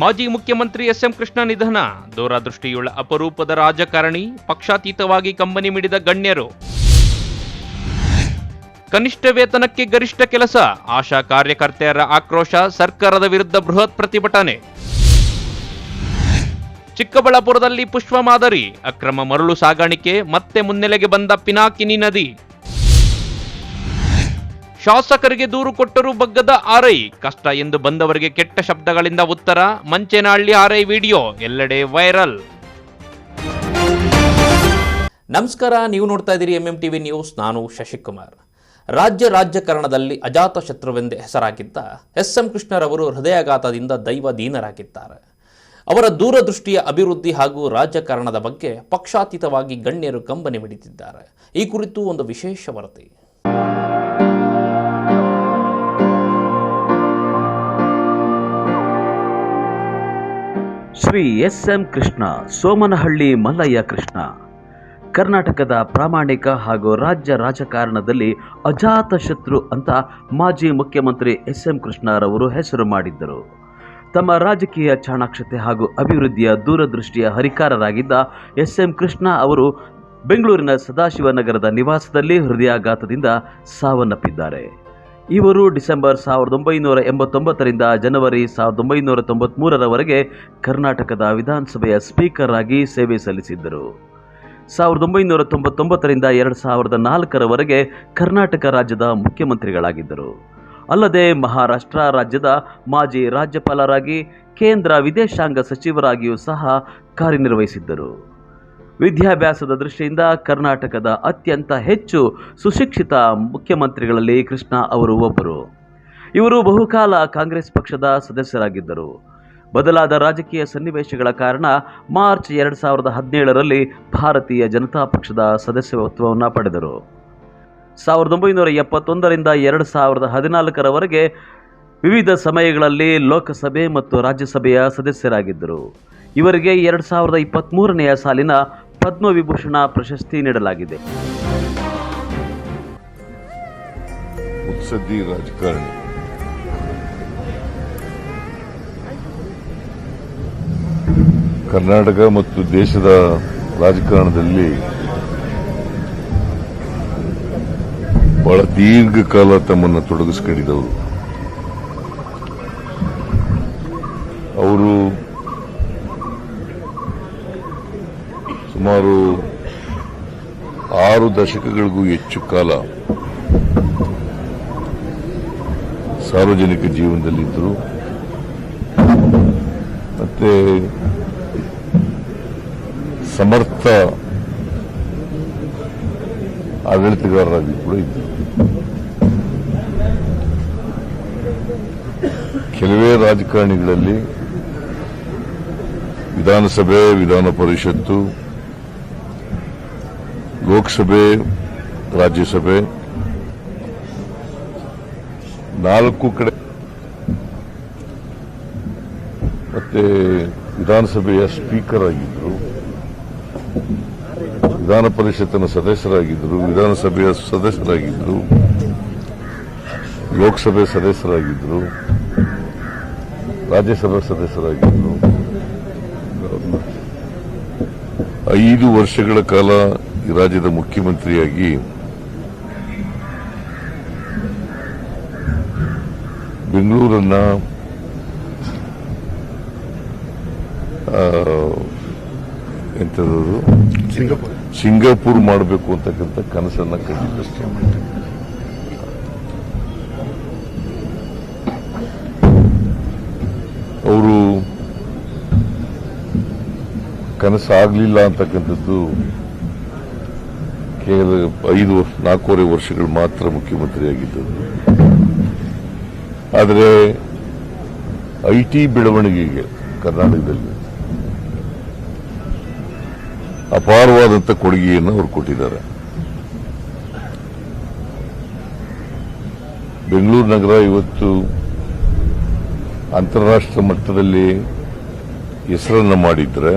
ಮಾಜಿ ಮುಖ್ಯಮಂತ್ರಿ ಎಸ್.ಎಂ. ಕೃಷ್ಣ ನಿಧನ. ದೂರದೃಷ್ಟಿಯುಳ್ಳ ಅಪರೂಪದ ರಾಜಕಾರಣಿ, ಪಕ್ಷಾತೀತವಾಗಿ ಕಂಬನಿ ಮಿಡಿದ ಗಣ್ಯರು. ಕನಿಷ್ಠ ವೇತನಕ್ಕೆ ಗರಿಷ್ಠ ಕೆಲಸ, ಆಶಾ ಕಾರ್ಯಕರ್ತೆಯರ ಆಕ್ರೋಶ, ಸರ್ಕಾರದ ವಿರುದ್ಧ ಬೃಹತ್ ಪ್ರತಿಭಟನೆ. ಚಿಕ್ಕಬಳ್ಳಾಪುರದಲ್ಲಿ ಪುಷ್ಪ ಮಾದರಿ, ಅಕ್ರಮ ಮರಳು ಸಾಗಾಣಿಕೆ ಮತ್ತೆ ಮುನ್ನೆಲೆಗೆ ಬಂದ ಪಿನಾಕಿನಿ ನದಿ. ಶಾಸಕರಿಗೆ ದೂರು ಕೊಟ್ಟರೂ ಬಗ್ಗದ ಆರ್ಐ, ಕಷ್ಟ ಎಂದು ಬಂದವರಿಗೆ ಕೆಟ್ಟ ಶಬ್ದಗಳಿಂದ ಉತ್ತರ. ಮಂಚೇನಹಳ್ಳಿ ಆರ್ಐ ವಿಡಿಯೋ ಎಲ್ಲೆಡೆ ವೈರಲ್. ನಮಸ್ಕಾರ, ನೀವು ನೋಡ್ತಾ ಇದ್ದೀರಿ MMTV ನ್ಯೂಸ್. ನಾನು ಶಶಿಕುಮಾರ್. ರಾಜಕಾರಣದಲ್ಲಿ ಅಜಾತ ಶತ್ರುವೆಂದೇ ಹೆಸರಾಗಿದ್ದ ಎಸ್.ಎಂ. ಕೃಷ್ಣರವರು ಹೃದಯಾಘಾತದಿಂದ ದೈವದೀನರಾಗಿದ್ದಾರೆ. ಅವರ ದೂರದೃಷ್ಟಿಯ ಅಭಿವೃದ್ಧಿ ಹಾಗೂ ರಾಜಕಾರಣದ ಬಗ್ಗೆ ಪಕ್ಷಾತೀತವಾಗಿ ಗಣ್ಯರು ಕಂಬನಿ ಮಿಡಿದಿದ್ದಾರೆ. ಈ ಕುರಿತು ಒಂದು ವಿಶೇಷ ವರದಿ. ಶ್ರೀ ಎಸ್.ಎಂ. ಕೃಷ್ಣ, ಸೋಮನಹಳ್ಳಿ ಮಲ್ಲಯ್ಯ ಕೃಷ್ಣ, ಕರ್ನಾಟಕದ ಪ್ರಾಮಾಣಿಕ ಹಾಗೂ ರಾಜ್ಯ ರಾಜಕಾರಣದಲ್ಲಿ ಅಜಾತ ಶತ್ರು ಅಂತ ಮಾಜಿ ಮುಖ್ಯಮಂತ್ರಿ ಎಸ್.ಎಂ. ಕೃಷ್ಣರವರು ಹೆಸರು ಮಾಡಿದ್ದರು. ತಮ್ಮ ರಾಜಕೀಯ ಚಾಣಾಕ್ಷತೆ ಹಾಗೂ ಅಭಿವೃದ್ಧಿಯ ದೂರದೃಷ್ಟಿಯ ಹರಿಕಾರರಾಗಿದ್ದ ಎಸ್.ಎಂ. ಕೃಷ್ಣ ಅವರು ಬೆಂಗಳೂರಿನ ಸದಾಶಿವನಗರದ ನಿವಾಸದಲ್ಲಿ ಹೃದಯಾಘಾತದಿಂದ ಸಾವನ್ನಪ್ಪಿದ್ದಾರೆ. ಇವರು ಡಿಸೆಂಬರ್ 1989ರಿಂದ ಜನವರಿ 1993ರವರೆಗೆ ಕರ್ನಾಟಕದ ವಿಧಾನಸಭೆಯ ಸ್ಪೀಕರ್ ಆಗಿ ಸೇವೆ ಸಲ್ಲಿಸಿದ್ದರು. 1999ರಿಂದ 2004ರವರೆಗೆ ಕರ್ನಾಟಕ ರಾಜ್ಯದ ಮುಖ್ಯಮಂತ್ರಿಗಳಾಗಿದ್ದರು. ಅಲ್ಲದೆ ಮಹಾರಾಷ್ಟ್ರ ರಾಜ್ಯದ ಮಾಜಿ ರಾಜ್ಯಪಾಲರಾಗಿ, ಕೇಂದ್ರ ವಿದೇಶಾಂಗ ಸಚಿವರಾಗಿಯೂ ಸಹ ಕಾರ್ಯನಿರ್ವಹಿಸಿದ್ದರು. ವಿದ್ಯಾಭ್ಯಾಸದ ದೃಷ್ಟಿಯಿಂದ ಕರ್ನಾಟಕದ ಅತ್ಯಂತ ಹೆಚ್ಚು ಸುಶಿಕ್ಷಿತ ಮುಖ್ಯಮಂತ್ರಿಗಳಲ್ಲಿ ಕೃಷ್ಣ ಅವರು ಒಬ್ಬರು. ಇವರು ಬಹುಕಾಲ ಕಾಂಗ್ರೆಸ್ ಪಕ್ಷದ ಸದಸ್ಯರಾಗಿದ್ದರು. ಬದಲಾದ ರಾಜಕೀಯ ಸನ್ನಿವೇಶಗಳ ಕಾರಣ ಮಾರ್ಚ್ 2017ರಲ್ಲಿ ಭಾರತೀಯ ಜನತಾ ಪಕ್ಷದ ಸದಸ್ಯತ್ವವನ್ನು ಪಡೆದರು. 1971ರಿಂದ 2014ರವರೆಗೆ ವಿವಿಧ ಸಮಯಗಳಲ್ಲಿ ಲೋಕಸಭೆ ಮತ್ತು ರಾಜ್ಯಸಭೆಯ ಸದಸ್ಯರಾಗಿದ್ದರು. ಇವರಿಗೆ 2023ನೇ ಸಾಲಿನ ಪದ್ಮವಿಭೂಷಣ ಪ್ರಶಸ್ತಿ ನೀಡಲಾಗಿದೆ. ಮುತ್ಸದ್ದಿ ರಾಜಕಾರಣಿ, ಕರ್ನಾಟಕ ಮತ್ತು ದೇಶದ ರಾಜಕಾರಣದಲ್ಲಿ ಬಹಳ ದೀರ್ಘಕಾಲ ತಮ್ಮನ್ನು ತೊಡಗಿಸಿಕೊಂಡಿದ್ದವರು. ಅವರು ಸುಮಾರು 6 ದಶಕಗಳಿಗೂ ಹೆಚ್ಚು ಕಾಲ ಸಾರ್ವಜನಿಕ ಜೀವನದಲ್ಲಿದ್ದರು. ಮತ್ತೆ ಸಮರ್ಥ ಆಡಳಿತಗಾರರಾಗಿ ಕೂಡ ಇದ್ದರು. ಕೆಲವೇ ರಾಜಕಾರಣಿಗಳಲ್ಲಿ ವಿಧಾನಸಭೆ, ವಿಧಾನ ಪರಿಷತ್ತು, ಲೋಕಸಭೆ, ರಾಜ್ಯಸಭೆ 4 ಕಡೆ ಮತ್ತೆ ವಿಧಾನಸಭೆಯ ಸ್ಪೀಕರ್ ಆಗಿದ್ದರು, ವಿಧಾನ ಪರಿಷತ್ತಿನ ಸದಸ್ಯರಾಗಿದ್ದರು, ವಿಧಾನಸಭೆಯ ಸದಸ್ಯರಾಗಿದ್ದರು, ಲೋಕಸಭೆ ಸದಸ್ಯರಾಗಿದ್ದರು, ರಾಜ್ಯಸಭಾ ಸದಸ್ಯರಾಗಿದ್ದರು. 5 ವರ್ಷಗಳ ಕಾಲ ಈ ರಾಜ್ಯದ ಮುಖ್ಯಮಂತ್ರಿಯಾಗಿ ಬೆಂಗಳೂರನ್ನ ಸಿಂಗಾಪುರ್ ಮಾಡಬೇಕು ಅಂತಕ್ಕಂಥ ಕನಸನ್ನ ಕಂಡಿದ್ದಷ್ಟೇ. ಅವರು ಕನಸಾಗಲಿಲ್ಲ ಅಂತಕ್ಕಂಥದ್ದು ಕೇವಲ 4.5 ವರ್ಷಗಳು ಮಾತ್ರ ಮುಖ್ಯಮಂತ್ರಿಯಾಗಿದ್ದದ್ದು. ಆದರೆ ಐಟಿ ಬೆಳವಣಿಗೆಗೆ ಕರ್ನಾಟಕದಲ್ಲಿ ಅಪಾರವಾದಂಥ ಕೊಡುಗೆಯನ್ನು ಅವರು ಕೊಟ್ಟಿದ್ದಾರೆ. ಬೆಂಗಳೂರು ನಗರ ಇವತ್ತು ಅಂತಾರಾಷ್ಟ್ರೀಯ ಮಟ್ಟದಲ್ಲಿ ಹೆಸರನ್ನು ಮಾಡಿದ್ರೆ,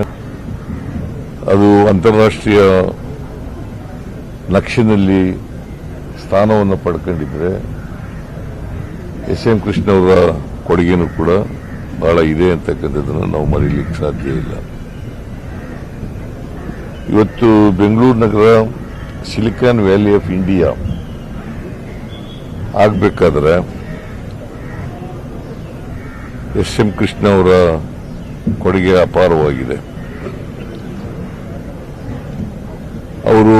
ಅದು ಅಂತಾರಾಷ್ಟ್ರೀಯ ನಕ್ಷೆನಲ್ಲಿ ಸ್ಥಾನವನ್ನು ಪಡ್ಕೊಂಡಿದ್ರೆ ಎಸ್.ಎಂ. ಕೃಷ್ಣ ಅವರ ಕೊಡುಗೆನೂ ಕೂಡ ಬಹಳ ಇದೆ ಅಂತಕ್ಕಂಥದ್ದನ್ನು ನಾವು ಮರೀಲಿಕ್ಕೆ ಸಾಧ್ಯ ಇಲ್ಲ. ಇವತ್ತು ಬೆಂಗಳೂರು ನಗರ ಸಿಲಿಕಾನ್ ವ್ಯಾಲಿ ಆಫ್ ಇಂಡಿಯಾ ಆಗಬೇಕಾದ್ರೆ ಎಸ್.ಎಂ. ಕೃಷ್ಣ ಅವರ ಕೊಡುಗೆ ಅಪಾರವಾಗಿದೆ. ಅವರು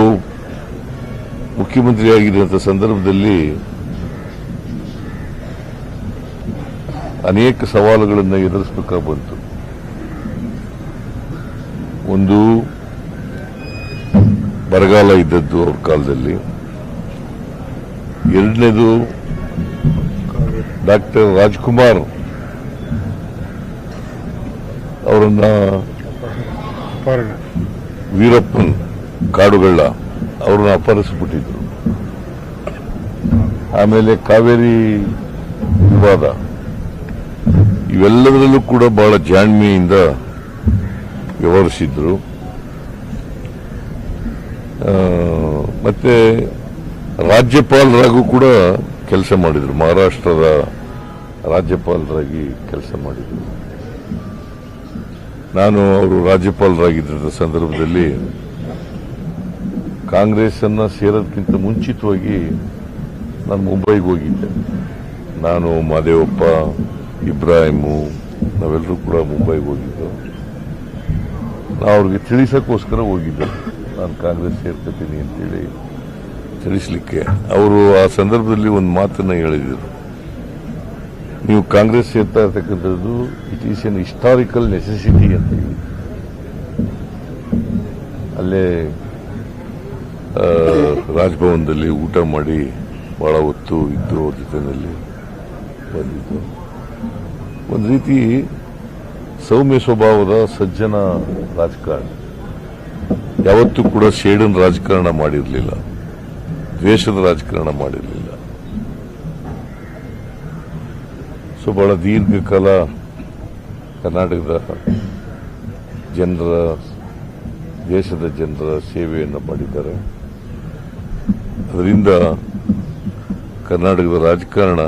ಮುಖ್ಯಮಂತ್ರಿಯಾಗಿದ್ದಂಥ ಸಂದರ್ಭದಲ್ಲಿ ಅನೇಕ ಸವಾಲುಗಳನ್ನು ಎದುರಿಸಬೇಕಾಗಿ ಬಂತು. ಒಂದು ಬರಗಾಲ ಇದ್ದದ್ದು ಅವ್ರ ಕಾಲದಲ್ಲಿ, ಎರಡನೇದು ಡಾಕ್ಟರ್ ರಾಜ್ಕುಮಾರ್ ಅವರನ್ನ ವೀರಪ್ಪನ್ ಕಾಡುಗಳ್ಳ ಅವ್ರನ್ನ ಅಪಹರಿಸಿಬಿಟ್ಟಿದ್ರು. ಆಮೇಲೆ ಕಾವೇರಿ ವಿವಾದ, ಇವೆಲ್ಲದರಲ್ಲೂ ಕೂಡ ಬಹಳ ಜಾಣ್ಮೆಯಿಂದ ವ್ಯವಹರಿಸಿದ್ರು. ಮತ್ತೆ ರಾಜ್ಯಪಾಲರಾಗೂ ಕೂಡ ಕೆಲಸ ಮಾಡಿದ್ರು, ಮಹಾರಾಷ್ಟ್ರದ ರಾಜ್ಯಪಾಲರಾಗಿ ಕೆಲಸ ಮಾಡಿದ್ರು. ನಾನು ಅವರು ರಾಜ್ಯಪಾಲರಾಗಿದ್ದ ಸಂದರ್ಭದಲ್ಲಿ ಕಾಂಗ್ರೆಸ್ ಅನ್ನ ಸೇರೋದಕ್ಕಿಂತ ಮುಂಚಿತವಾಗಿ ನಾನು ಮುಂಬೈಗೆ ಹೋಗಿದ್ದೆ. ನಾನು, ಮಾದೇವಪ್ಪ, ಇಬ್ರಾಹಿಮು, ನಾವೆಲ್ಲರೂ ಕೂಡ ಮುಂಬೈಗೆ ಹೋಗಿದ್ದು. ನಾವು ಅವ್ರಿಗೆ ತಿಳಿಸೋಕ್ಕೋಸ್ಕರ ಹೋಗಿದ್ದೆ, ನಾನು ಕಾಂಗ್ರೆಸ್ ಸೇರ್ಕೊತೀನಿ ಅಂತೇಳಿ ತಿಳಿಸ್ಲಿಕ್ಕೆ. ಅವರು ಆ ಸಂದರ್ಭದಲ್ಲಿ ಒಂದು ಮಾತನ್ನ ಹೇಳಿದರು, ನೀವು ಕಾಂಗ್ರೆಸ್ ಸೇರ್ತಾ ಇರ್ತಕ್ಕಂಥದ್ದು it is N historical necessity ಅಂತ ಹೇಳಿ. ಅಲ್ಲೇ ರಾಜಭವನದಲ್ಲಿ ಊಟ ಮಾಡಿ ಬಹಳ ಹೊತ್ತು ಇದ್ದು ಅವ್ರ ಜೊತೆಯಲ್ಲಿ ಬಂದಿದ್ದು. ಒಂದು ರೀತಿ ಸೌಮ್ಯ ಸ್ವಭಾವದ ಸಜ್ಜನ ರಾಜಕಾರಣ, ಯಾವತ್ತೂ ಕೂಡ ಸೇಡನ್ ರಾಜಕಾರಣ ಮಾಡಿರಲಿಲ್ಲ, ದ್ವೇಷದ ರಾಜಕಾರಣ ಮಾಡಿರಲಿಲ್ಲ. ಸೊ ಬಹಳ ದೀರ್ಘಕಾಲ ಕರ್ನಾಟಕದ ಜನರ, ದೇಶದ ಜನರ ಸೇವೆಯನ್ನು ಮಾಡಿದ್ದಾರೆ. ಅದರಿಂದ ಕರ್ನಾಟಕದ ರಾಜಕಾರಣ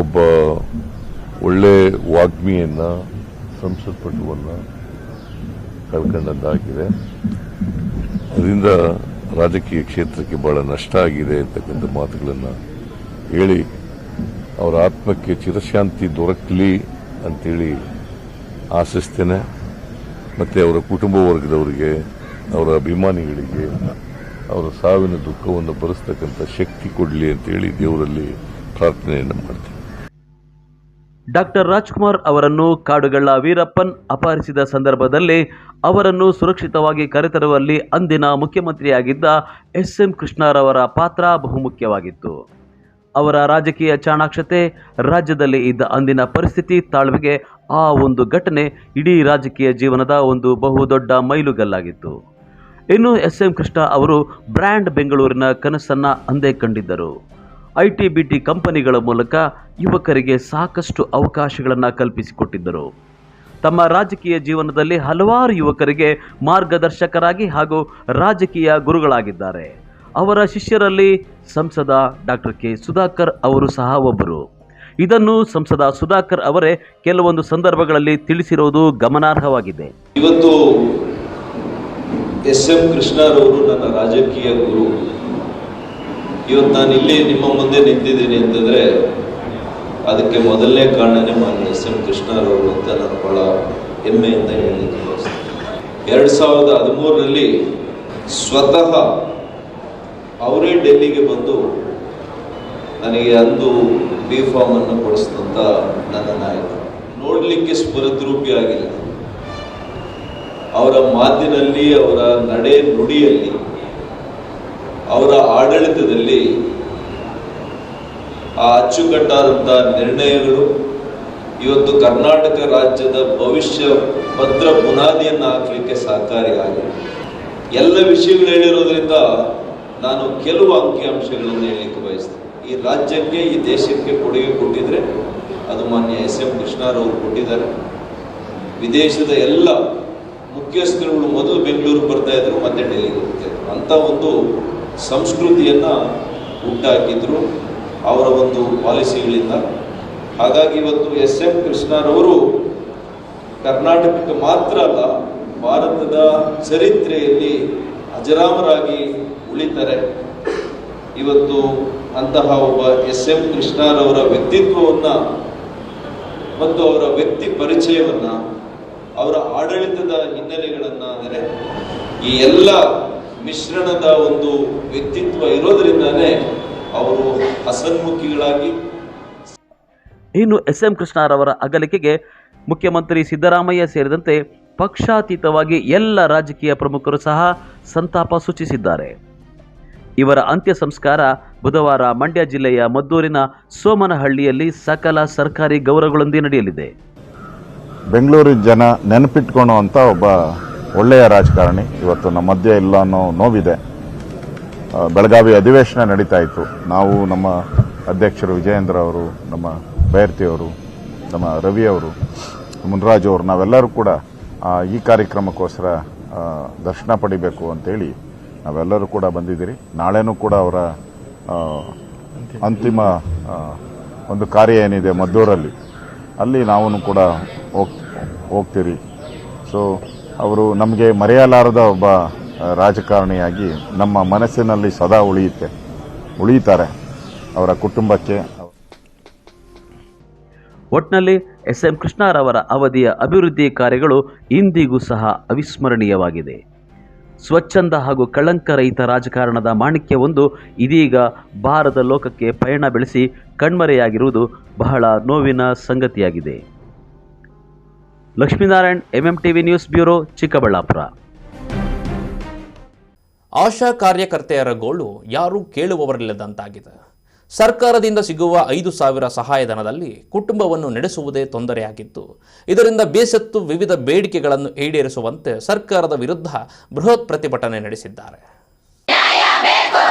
ಒಬ್ಬ ಒಳ್ಳೆ ವಾಗ್ಮಿಯನ್ನ, ಸಂಸತ್ಪಟುವನ್ನ ಕಳ್ಕೊಂಡಂತಾಗಿದೆ. ಅದರಿಂದ ರಾಜಕೀಯ ಕ್ಷೇತ್ರಕ್ಕೆ ಬಹಳ ನಷ್ಟ ಆಗಿದೆ ಅಂತಕ್ಕಂಥ ಮಾತುಗಳನ್ನು ಹೇಳಿ ಅವರ ಆತ್ಮಕ್ಕೆ ಚಿರಶಾಂತಿ ದೊರಕಲಿ ಅಂತೇಳಿ ಆಶಿಸ್ತೇನೆ. ಮತ್ತೆ ಅವರ ಕುಟುಂಬ ವರ್ಗದವರಿಗೆ, ಅವರ ಅಭಿಮಾನಿಗಳಿಗೆ ಅವರ ಸಾವಿನ ದುಃಖವನ್ನು ಭರಿಸ್ತಕ್ಕಂಥ ಶಕ್ತಿ ಕೊಡಲಿ ಅಂತೇಳಿ ದೇವರಲ್ಲಿ ಪ್ರಾರ್ಥನೆಯನ್ನು ಮಾಡ್ತೀನಿ. ಡಾಕ್ಟರ್ ರಾಜ್ಕುಮಾರ್ ಅವರನ್ನು ಕಾಡುಗಳ್ಳ ವೀರಪ್ಪನ್ ಅಪಹರಿಸಿದ ಸಂದರ್ಭದಲ್ಲಿ ಅವರನ್ನು ಸುರಕ್ಷಿತವಾಗಿ ಕರೆತರುವಲ್ಲಿ ಅಂದಿನ ಮುಖ್ಯಮಂತ್ರಿಯಾಗಿದ್ದ ಎಸ್.ಎಂ. ಕೃಷ್ಣರವರ ಪಾತ್ರ ಬಹುಮುಖ್ಯವಾಗಿತ್ತು. ಅವರ ರಾಜಕೀಯ ಚಾಣಾಕ್ಷತೆ, ರಾಜ್ಯದಲ್ಲಿ ಇದ್ದ ಅಂದಿನ ಪರಿಸ್ಥಿತಿ ತಾಳ್ಮೆಗೆ ಆ ಒಂದು ಘಟನೆ ಇಡೀ ರಾಜಕೀಯ ಜೀವನದ ಒಂದು ಬಹುದೊಡ್ಡ ಮೈಲುಗಲ್ಲಾಗಿತ್ತು. ಇನ್ನು ಎಸ್.ಎಂ. ಕೃಷ್ಣ ಅವರು ಬ್ರ್ಯಾಂಡ್ ಬೆಂಗಳೂರಿನ ಕನಸನ್ನ ಅಂದೇ ಕಂಡಿದ್ದರು. ಐಟಿ-ಬಿಟಿ ಕಂಪನಿಗಳ ಮೂಲಕ ಯುವಕರಿಗೆ ಸಾಕಷ್ಟು ಅವಕಾಶಗಳನ್ನು ಕಲ್ಪಿಸಿಕೊಟ್ಟಿದ್ದರು. ತಮ್ಮ ರಾಜಕೀಯ ಜೀವನದಲ್ಲಿ ಹಲವಾರು ಯುವಕರಿಗೆ ಮಾರ್ಗದರ್ಶಕರಾಗಿ ಹಾಗೂ ರಾಜಕೀಯ ಗುರುಗಳಾಗಿದ್ದಾರೆ. ಅವರ ಶಿಷ್ಯರಲ್ಲಿ ಸಂಸದ ಡಾಕ್ಟರ್ ಕೆ. ಸುಧಾಕರ್ ಅವರು ಸಹ ಒಬ್ಬರು. ಇದನ್ನು ಸಂಸದ ಸುಧಾಕರ್ ಅವರೇ ಕೆಲವೊಂದು ಸಂದರ್ಭಗಳಲ್ಲಿ ತಿಳಿಸಿರುವುದು ಗಮನಾರ್ಹವಾಗಿದೆ. ಇವತ್ತು ಎಸ್.ಎಂ. ಕೃಷ್ಣರವರು ನನ್ನ ರಾಜಕೀಯ ಗುರು. ಇವತ್ತು ನಾನು ಇಲ್ಲಿ ನಿಮ್ಮ ಮುಂದೆ ನಿಂತಿದ್ದೀನಿ ಅಂತಂದ್ರೆ ಅದಕ್ಕೆ ಮೊದಲನೇ ಕಾರಣನೇ ಮಾನ್ಯ ಎಸ್.ಎಂ. ಕೃಷ್ಣರವರು ಅಂತ ನಾನು ಬಹಳ ಹೆಮ್ಮೆಯಿಂದ ಹೇಳಲಿಕ್ಕೆ ಬಯಸ್ತೇನೆ. 2013ರಲ್ಲಿ ಸ್ವತಃ ಅವರೇ ಡೆಲ್ಲಿಗೆ ಬಂದು ನನಗೆ ಅಂದು ಬಿ ಫಾರ್ಮ್ ಅನ್ನು ಕೊಡಿಸಿದಂಥ ನನ್ನ ನಾಯಕ. ನೋಡಲಿಕ್ಕೆ ಸ್ಫುರದ್ರೂಪಿಯಾಗಿಲ್ಲ, ಅವರ ಮಾತಿನಲ್ಲಿ, ಅವರ ನಡೆ ನುಡಿಯಲ್ಲಿ, ಅವರ ಆಡಳಿತದಲ್ಲಿ ಆ ಅಚ್ಚುಕಟ್ಟಾದಂಥ ನಿರ್ಣಯಗಳು ಇವತ್ತು ಕರ್ನಾಟಕ ರಾಜ್ಯದ ಭವಿಷ್ಯ ಭದ್ರ ಬುನಾದಿಯನ್ನು ಹಾಕಲಿಕ್ಕೆ ಸಹಕಾರಿಯಾಗಿದೆ. ಎಲ್ಲ ವಿಷಯಗಳು ಹೇಳಿರೋದ್ರಿಂದ ನಾನು ಕೆಲವು ಅಂಕಿಅಂಶಗಳನ್ನು ಹೇಳಲಿಕ್ಕೆ ಬಯಸ್ತೇನೆ. ಈ ರಾಜ್ಯಕ್ಕೆ, ಈ ದೇಶಕ್ಕೆ ಕೊಡುಗೆ ಕೊಟ್ಟಿದ್ರೆ ಅದು ಮಾನ್ಯ ಎಸ್.ಎಂ. ಕೃಷ್ಣರವರು ಕೊಟ್ಟಿದ್ದಾರೆ. ವಿದೇಶದ ಎಲ್ಲ ಮುಖ್ಯಸ್ಥರುಗಳು ಮೊದಲು ಬೆಂಗಳೂರಿಗೆ ಬರ್ತಾ ಇದ್ರು, ಮತ್ತೆ ಡೆಲ್ಲಿಗೆ ಹೋಗ್ತಾ ಇದ್ರು. ಅಂತ ಒಂದು ಸಂಸ್ಕೃತಿಯನ್ನು ಹುಟ್ಟಾಕಿದ್ರು ಅವರ ಒಂದು ಪಾಲಿಸಿಗಳಿಂದ. ಹಾಗಾಗಿ ಇವತ್ತು SM ಕೃಷ್ಣರವರು ಕರ್ನಾಟಕಕ್ಕೆ ಮಾತ್ರ ಅಲ್ಲ, ಭಾರತದ ಚರಿತ್ರೆಯಲ್ಲಿ ಅಜರಾಮರಾಗಿ ಉಳಿತಾರೆ. ಇವತ್ತು ಅಂತಹ ಒಬ್ಬ SM ಕೃಷ್ಣರವರ ವ್ಯಕ್ತಿತ್ವವನ್ನ ಮತ್ತು ಅವರ ವ್ಯಕ್ತಿ ಪರಿಚಯವನ್ನ, ಅವರ ಆಡಳಿತದ ಹಿನ್ನೆಲೆಗಳನ್ನ, ಅಂದರೆ ಈ ಎಲ್ಲ ಮಿಶ್ರಣದ ಒಂದು ವ್ಯಕ್ತಿತ್ವ ಇರೋದ್ರಿಂದಾನೇ ಅವರು ಹಸನ್ಮುಖಿಗಳಾಗಿ. ಇನ್ನು SM ಕೃಷ್ಣರವರ ಅಗಲಿಕೆಗೆ ಮುಖ್ಯಮಂತ್ರಿ ಸಿದ್ದರಾಮಯ್ಯ ಸೇರಿದಂತೆ ಪಕ್ಷಾತೀತವಾಗಿ ಎಲ್ಲ ರಾಜಕೀಯ ಪ್ರಮುಖರು ಸಹ ಸಂತಾಪ ಸೂಚಿಸಿದ್ದಾರೆ. ಇವರ ಅಂತ್ಯ ಸಂಸ್ಕಾರ ಬುಧವಾರ ಮಂಡ್ಯ ಜಿಲ್ಲೆಯ ಮದ್ದೂರಿನ ಸೋಮನಹಳ್ಳಿಯಲ್ಲಿ ಸಕಲ ಸರ್ಕಾರಿ ಗೌರವಗಳೊಂದಿಗೆ ನಡೆಯಲಿದೆ. ಬೆಂಗಳೂರು ಜನ ನೆನಪಿಟ್ಕೊಳ್ಳುವಂಥ ಒಬ್ಬ ಒಳ್ಳೆಯ ರಾಜಕಾರಣಿ ಇವತ್ತು ನಮ್ಮ ಮಧ್ಯೆ ಇಲ್ಲ ಅನ್ನೋ ನೋವಿದೆ. ಬೆಳಗಾವಿ ಅಧಿವೇಶನ ನಡೀತಾ ಇತ್ತು. ನಾವು ನಮ್ಮ ಅಧ್ಯಕ್ಷರು ವಿಜಯೇಂದ್ರ ಅವರು, ನಮ್ಮ ಬೈರ್ತಿಯವರು, ನಮ್ಮ ರವಿ ಅವರು, ಮುನ್ರಾಜ್ ಅವರು, ನಾವೆಲ್ಲರೂ ಕೂಡ ಈ ಕಾರ್ಯಕ್ರಮಕ್ಕೋಸ್ಕರ ದರ್ಶನ ಪಡಿಬೇಕು ಅಂತೇಳಿ ನಾವೆಲ್ಲರೂ ಕೂಡ ಬಂದಿದ್ದೀರಿ. ನಾಳೆನೂ ಕೂಡ ಅವರ ಅಂತಿಮ ಒಂದು ಕಾರ್ಯ ಏನಿದೆ ಮದ್ದೂರಲ್ಲಿ, ಅಲ್ಲಿ ನಾವು ಕೂಡ ಹೋಗ್ತೀರಿ. ಸೊ ಅವರು ನಮಗೆ ಮರೆಯಲಾರದ ಒಬ್ಬ ರಾಜಕಾರಣಿಯಾಗಿ ನಮ್ಮ ಮನಸ್ಸಿನಲ್ಲಿ ಸದಾ ಉಳಿಯುತ್ತಾರೆ. ಅವರ ಕುಟುಂಬಕ್ಕೆ ಒಟ್ನಲ್ಲಿ SM ಕೃಷ್ಣರವರ ಅವಧಿಯ ಅಭಿವೃದ್ಧಿ ಕಾರ್ಯಗಳು ಇಂದಿಗೂ ಸಹ ಅವಿಸ್ಮರಣೀಯವಾಗಿದೆ. ಸ್ವಚ್ಛಂದ ಹಾಗೂ ಕಳಂಕರಹಿತ ರಾಜಕಾರಣದ ಮಾಣಿಕ್ಯವೊಂದು ಇದೀಗ ಭಾರತ ಲೋಕಕ್ಕೆ ಪಯಣ ಬೆಳೆಸಿ ಕಣ್ಮರೆಯಾಗಿರುವುದು ಬಹಳ ನೋವಿನ ಸಂಗತಿಯಾಗಿದೆ. Lakshminarayan, MMTV news bureau, Chikkaballapura. Asha ಕಾರ್ಯಕರ್ತೆಯರ ಗೋಳು ಯಾರೂ ಕೇಳುವವರಿಲ್ಲದಂತಾಗಿದೆ. ಸರ್ಕಾರದಿಂದ ಸಿಗುವ 5,000 ಸಹಾಯಧನದಲ್ಲಿ ಕುಟುಂಬವನ್ನು ನಡೆಸುವುದೇ ತೊಂದರೆಯಾಗಿದ್ದು, ಇದರಿಂದ ಬೇಸತ್ತು ವಿವಿಧ ಬೇಡಿಕೆಗಳನ್ನು ಈಡೇರಿಸುವಂತೆ ಸರ್ಕಾರದ ವಿರುದ್ಧ ಬೃಹತ್ ಪ್ರತಿಭಟನೆ ನಡೆಸಿದ್ದಾರೆ.